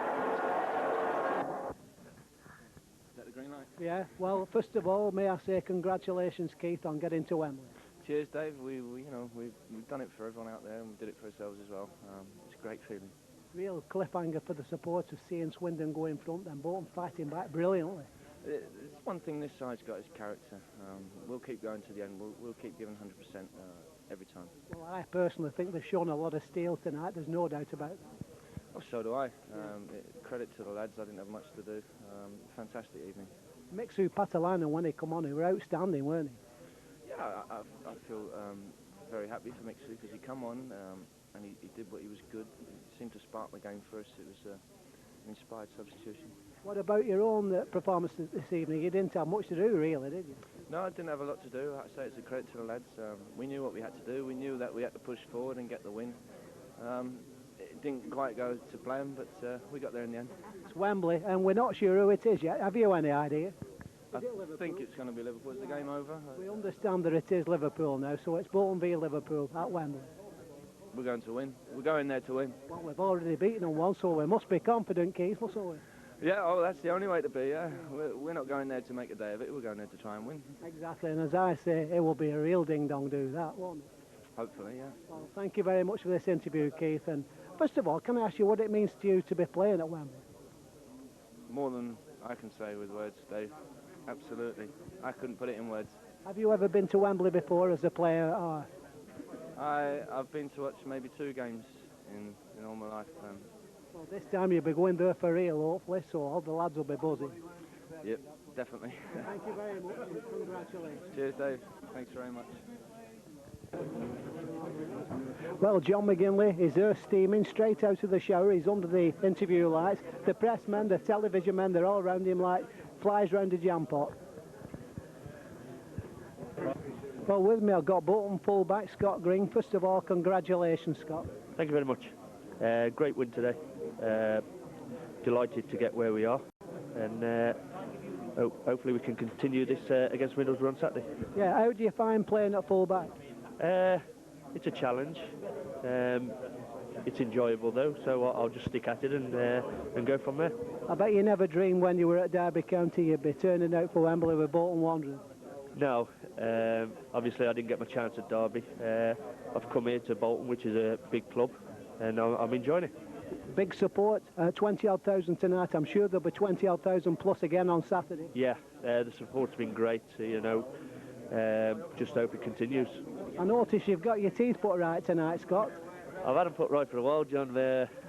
Green light. Yeah, well, first of all, may I say congratulations, Keith, on getting to Wembley. Cheers, Dave. We've done it for everyone out there, and we did it for ourselves as well. It's a great feeling. Real cliffhanger for the supporters, seeing Swindon go in front and Bolton fighting back brilliantly. It's one thing this side's got is character. We'll keep going to the end. We'll keep giving 100% every time. Well, I personally think they've shown a lot of steel tonight. There's no doubt about that. Oh, so do I. Credit to the lads. I didn't have much to do. Fantastic evening. Mixu Patalana, when he come on, he were outstanding, weren't he? Yeah, I feel very happy for Mixu because he come on and he did what he was good. He seemed to spark the game for us. It was an inspired substitution. What about your own performance this evening? You didn't have much to do, really, did you? No, I didn't have a lot to do. Like I say, it's a credit to the lads. We knew what we had to do. We knew that we had to push forward and get the win. It didn't quite go to plan, but we got there in the end. It's Wembley, and we're not sure who it is yet. Have you any idea? I think it's going to be Liverpool. Is the game over? We understand that it is Liverpool now, so it's Bolton v Liverpool at Wembley. We're going to win. We're going there to win. Well, we've already beaten them once, so we must be confident, Keith, mustn't we? Yeah, oh, that's the only way to be, yeah. We're not going there to make a day of it. We're going there to try and win. Exactly, and as I say, it will be a real ding-dong do that, won't it? Hopefully, yeah. Well, thank you very much for this interview, Keith. And first of all, can I ask you what it means to you to be playing at Wembley? More than I can say with words, Dave. Absolutely. I couldn't put it in words. Have you ever been to Wembley before as a player? Or? I've been to watch maybe 2 games in all my lifetime. Well, this time you'll be going there for real, hopefully, so all the lads will be buzzing. Yep, definitely. Thank you very much, and congratulations. Cheers, Dave. Thanks very much. Well, John McGinley is there steaming straight out of the shower. He's under the interview lights. The press men, the television men, they're all around him like flies round a jam pot. Well, with me I've got Bolton fullback Scott Green. First of all, congratulations, Scott. Thank you very much. Great win today. Delighted to get where we are, and hopefully we can continue this against Middlesbrough on Saturday. Yeah, how do you find playing at fullback? It's a challenge. It's enjoyable though, so I'll just stick at it and go from there. I bet you never dreamed when you were at Derby County you'd be turning out for Wembley with Bolton Wanderers. No, obviously I didn't get my chance at Derby. I've come here to Bolton, which is a big club, and I'm enjoying it. Big support, 20-odd thousand tonight. I'm sure there'll be 20-odd thousand plus again on Saturday. Yeah, the support's been great, you know. Just hope it continues. I notice you've got your teeth put right tonight, Scott. I've had them put right for a while, John.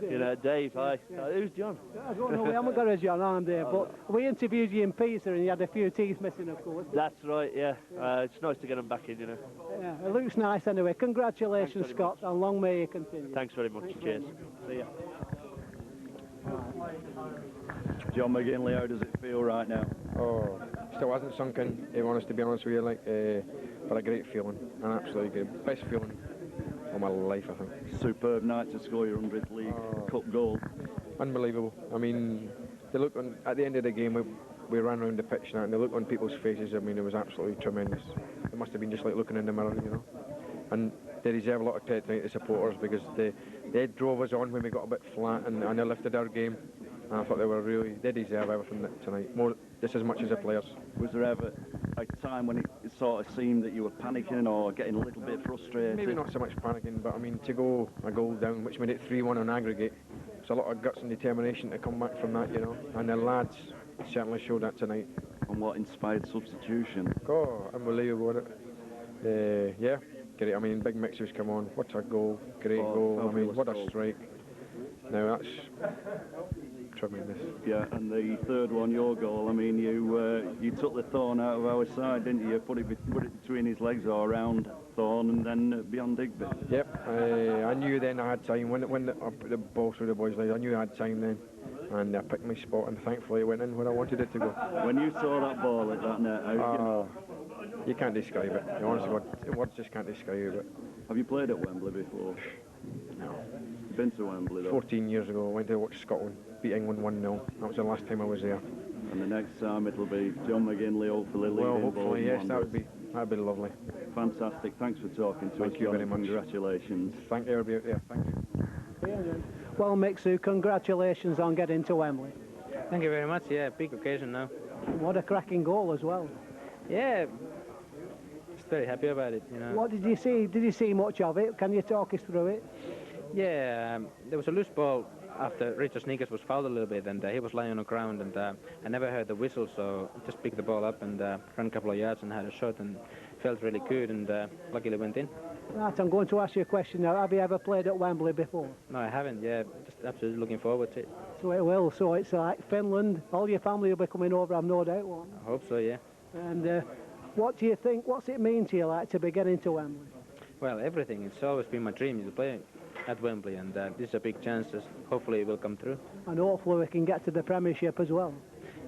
You know, Dave, hi. Who's John? I don't know, we haven't got a John on there, but we interviewed you in Pisa and you had a few teeth missing, of course. That's right, yeah. It's nice to get them back in, you know. Yeah, it looks nice anyway. Congratulations, Scott, and long may you continue. Thanks very much. Cheers. See ya. John McGinley, how does it feel right now? Oh, still hasn't sunk in, to be honest with you, but a great feeling, an absolutely good, best feeling of my life, I think. Superb night to score your 100th League Cup goal. Unbelievable. I mean, the look at the end of the game, we ran around the pitch and the look on people's faces, I mean, it was absolutely tremendous. It must have been just like looking in the mirror, you know. And they deserve a lot of credit tonight, the supporters, because they drove us on when we got a bit flat and they lifted our game. And I thought they deserve everything tonight, just as much as the players. Was there ever a time when it sort of seemed that you were panicking or getting a little bit frustrated? Maybe not so much panicking, but I mean, to go a goal down, which made it 3-1 on aggregate, it's a lot of guts and determination to come back from that, you know. And the lads certainly showed that tonight. And what inspired substitution? Oh, unbelievable, wasn't it? Yeah, great. I mean, big mixers come on. What a goal, great goal. I mean, what a strike. Now that's tremendous. Yeah, and the third one, your goal, I mean, you took the Thorn out of our side, didn't you? Put it between his legs or around Thorn and then beyond Digby. Yep, I knew then I had time. When I put the ball through the boys' legs, I knew I had time then. And I picked my spot, and thankfully it went in when I wanted it to go. When you saw that ball at that net, you can't describe it. Honestly, words just can't describe it. Have you played at Wembley before? No. Been to Wembley though? 14 years ago, I went to watch Scotland beat England 1-0. That was the last time I was there. And the next time it'll be John McGinley, hopefully leading. Well, hopefully, yes, Wanderers. that'd be lovely. Fantastic. Thanks for talking to us. Thank you very much. Congratulations. Thank you, everybody. Yeah, thank you. Well, Mixu, congratulations on getting to Wembley. Thank you very much. Yeah, big occasion now. What a cracking goal as well. Yeah, just very happy about it. You know. What did you see? Did you see much of it? Can you talk us through it? Yeah, there was a loose ball after Richard Sneakers was fouled a little bit, and he was lying on the ground, and I never heard the whistle, so I just picked the ball up and ran a couple of yards and had a shot, and felt really good, and luckily went in. Right, I'm going to ask you a question now. Have you ever played at Wembley before? No, I haven't. Yeah, just absolutely looking forward to it. So it will. So it's like Finland. All your family will be coming over, I've no doubt. Won't I hope so. Yeah. And what do you think? What's it mean to you, like, to be getting to Wembley? Well, everything. It's always been my dream to play at Wembley, and this is a big chance. Hopefully it will come through. And hopefully we can get to the Premiership as well.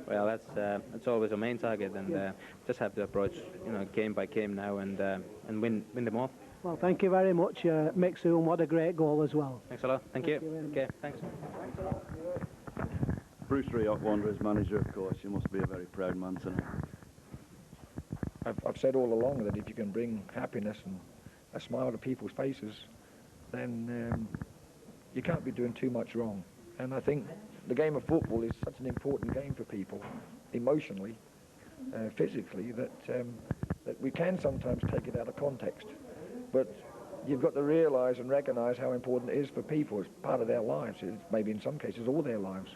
Well, that's always a main target, and just have to approach, you know, game by game now, and win them all. Well, thank you very much, Mixu, and what a great goal as well. Thanks a lot. Thank you. Okay, thanks. Bruce Rioch, Wanderers manager, of course. You must be a very proud man tonight. I've said all along that if you can bring happiness and a smile to people's faces, then you can't be doing too much wrong. And I think the game of football is such an important game for people, emotionally, physically, that we can sometimes take it out of context. But you've got to realise and recognise how important it is for people. It's part of their lives. It's maybe in some cases all their lives.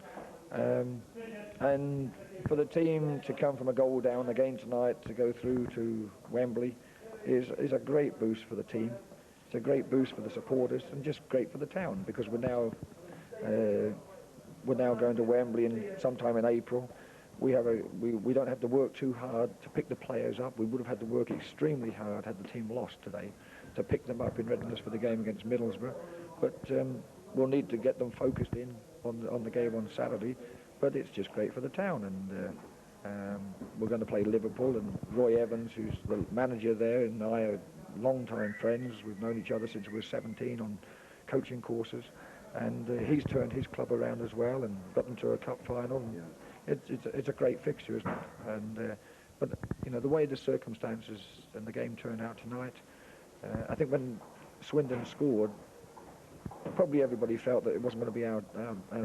And for the team to come from a goal down again tonight to go through to Wembley is a great boost for the team. It's a great boost for the supporters and just great for the town, because we're now going to Wembley sometime in April. We don't have to work too hard to pick the players up. We would have had to work extremely hard had the team lost today to pick them up in readiness for the game against Middlesbrough. But we'll need to get them focused in on the game on Saturday. But it's just great for the town, and we're going to play Liverpool, and Roy Evans, who's the manager there, and I are long-time friends. We've known each other since we were 17 on coaching courses, and he's turned his club around as well and got them to a cup final. And it's a great fixture, isn't it? And but you know, the way the circumstances and the game turned out tonight, I think when Swindon scored, probably everybody felt that it wasn't going to be our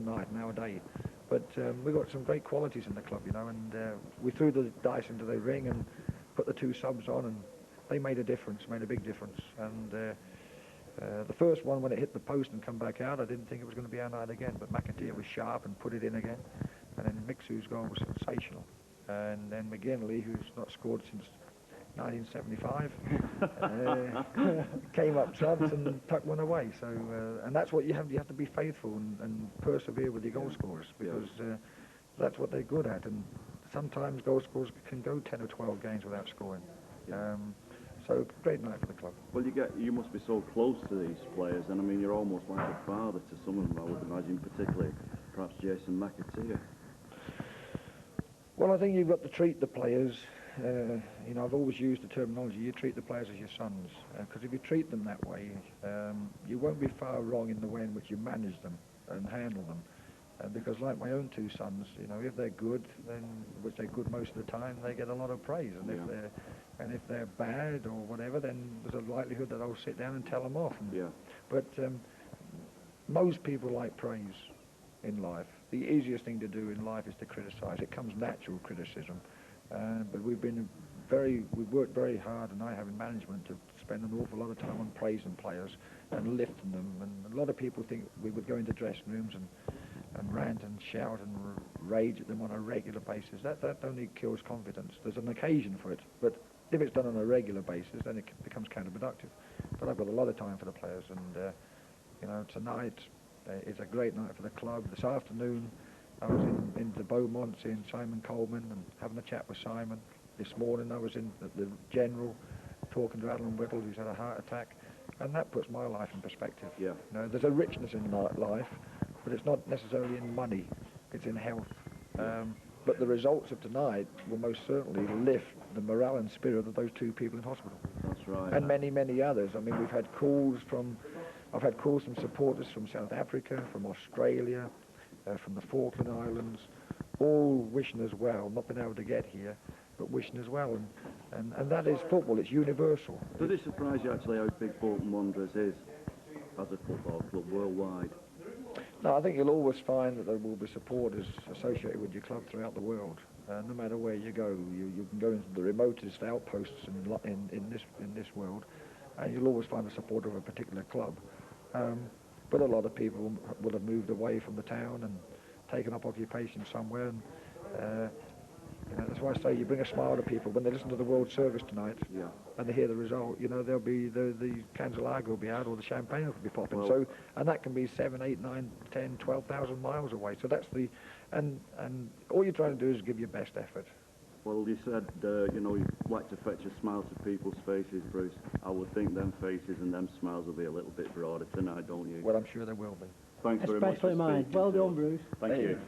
night and our day. But we got some great qualities in the club, you know, and we threw the dice into the ring and put the two subs on, and they made a difference, made a big difference. And The first one, when it hit the post and come back out, I didn't think it was going to be our night again, but McAteer was sharp and put it in again. And then Mixu's goal was sensational. And then McGinley, who's not scored since 1975, came up trumps and tucked one away. So, and that's what you have to be faithful and persevere with your goal scorers, because that's what they're good at. And sometimes goal scorers can go 10 or 12 games without scoring. So great night for the club. Well, you must be so close to these players, and I mean you're almost like a father to some of them, I would imagine, particularly perhaps Jason McAteer. Well, I think you've got to treat the players. You know, I've always used the terminology, you treat the players as your sons, because if you treat them that way, you won't be far wrong in the way in which you manage them and handle them. Because like my own two sons, you know, if they're good, then, which they're good most of the time, they get a lot of praise. And if they're bad or whatever, then there's a likelihood that I'll sit down and tell them off. But most people like praise in life. The easiest thing to do in life is to criticise. It comes natural, criticism. But we've worked very hard, and I have in management, to spend an awful lot of time on praising players and lifting them. And a lot of people think we would go into dressing rooms and rant and shout and rage at them on a regular basis. That only kills confidence. There's an occasion for it, but if it's done on a regular basis, then it becomes counterproductive. But I've got a lot of time for the players, and you know, tonight is a great night for the club. This afternoon I was in the Beaumont seeing Simon Coleman and having a chat with Simon. This morning I was in the General talking to Alan Whittle, who's had a heart attack, and that puts my life in perspective. You know, there's a richness in life, but it's not necessarily in money, it's in health. But the results of tonight will most certainly lift the morale and spirit of those two people in hospital. That's right. And many, many others. I mean, I've had calls from supporters from South Africa, from Australia, from the Falkland Islands, all wishing us well, not been able to get here, but wishing us well. And that is football, it's universal. Does it surprise you actually how big Bolton Wanderers is as a football club worldwide? No, I think you'll always find that there will be supporters associated with your club throughout the world. No matter where you go, you can go into the remotest outposts in this world, and you'll always find a supporter of a particular club. But a lot of people will have moved away from the town and taken up occupation somewhere. And you know, that's why I say you bring a smile to people when they listen to the World Service tonight and they hear the result. You know, there'll be the cans of lager will be out, or the champagne will be popping. Well, so, and that can be 7, 8, 9, 10, 12,000 miles away. So that's the and all you're trying to do is give your best effort. Well, you said you know, you like to fetch a smile to people's faces, Bruce. I would think them faces and them smiles will be a little bit broader tonight, don't you? Well, I'm sure they will be. Thanks very much. Especially mine. Well done, Bruce. Thank you.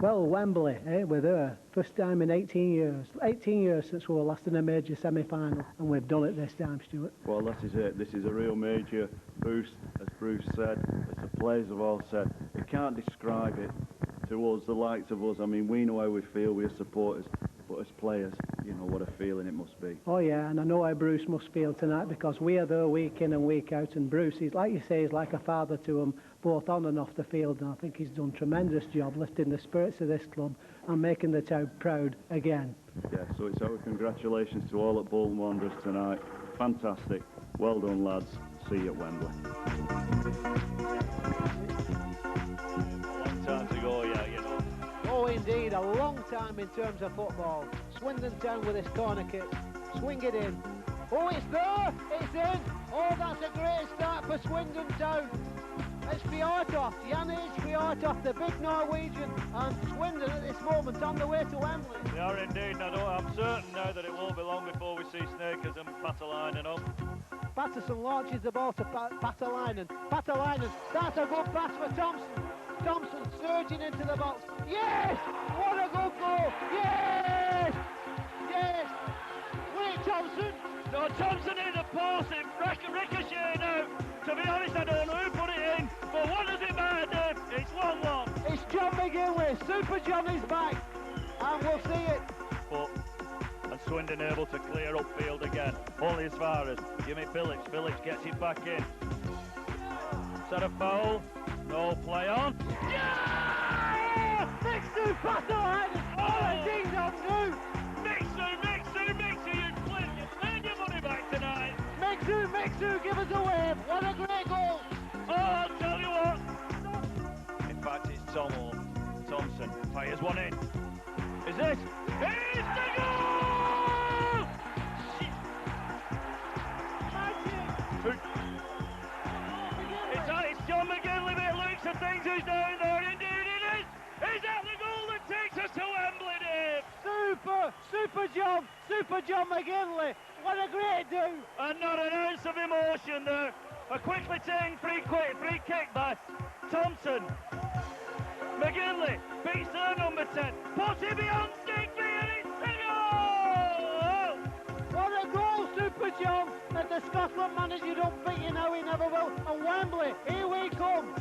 Well, Wembley, we're there. First time in 18 years. 18 years since we were last in a major semi-final, and we've done it this time, Stuart. Well, this is it. This is a real major boost, as Bruce said, as the players have all said. You can't describe it to us, the likes of us. I mean, we know how we feel, we're supporters, but as players, you know what a feeling it must be. Oh yeah, and I know how Bruce must feel tonight, because we are there week in and week out, and Bruce, he's, like you say, he's like a father to them, both on and off the field, and I think he's done a tremendous job lifting the spirits of this club and making the town proud again. Yeah, so it's our congratulations to all at Bolton Wanderers tonight. Fantastic. Well done, lads. See you at Wembley. Long time to go, yeah, you know. Oh indeed, a long time in terms of football. Swindon Town with his corner kick. Swing it in. Oh, it's there! It's in! Oh, that's a great start for Swindon Town. It's Fjortoft, Janis Fjortoft, the big Norwegian, and Swindon at this moment on the way to Wembley. They are indeed, and I'm certain now that it won't be long before we see Snakers and Patalainen up. Patterson launches the ball to Patalainen. Patalainen, that's a good pass for Thompson. Thompson surging into the box. Yes! What a good goal! Yes! Yes! Wait, Thompson! No, Thompson in the post, it ricochet now. To be honest, I don't know who put it in, but what does it matter, Dave? It's 1-1. It's John McGinley. Super John is back, and we'll see it. And Swindon able to clear upfield again, only as far as Jimmy Phillips. Phillips gets it back in. Is that a foul? No play on. Yeah! Mixu Patalainen! Oh, a ding-dong do! Mixu, you played your money back tonight. Mixu, give us a wave. What a great goal. Oh, I'll tell you what. In fact, it's Thompson. Fires one in. Is this? It's the goal! It's John McGinley that looks and thinks who's down there. Indeed it is. Is that the goal that takes us to Wembley, Dave? Super John McGinley. What a great do. And not an ounce of emotion there. A quickly taken free kick by Thompson. McGinley beats their number 10. Puts it beyond Digby and it's the goal! What a goal, Super John. That the Scotland manager don't think you know he never will. And Wembley, here we come.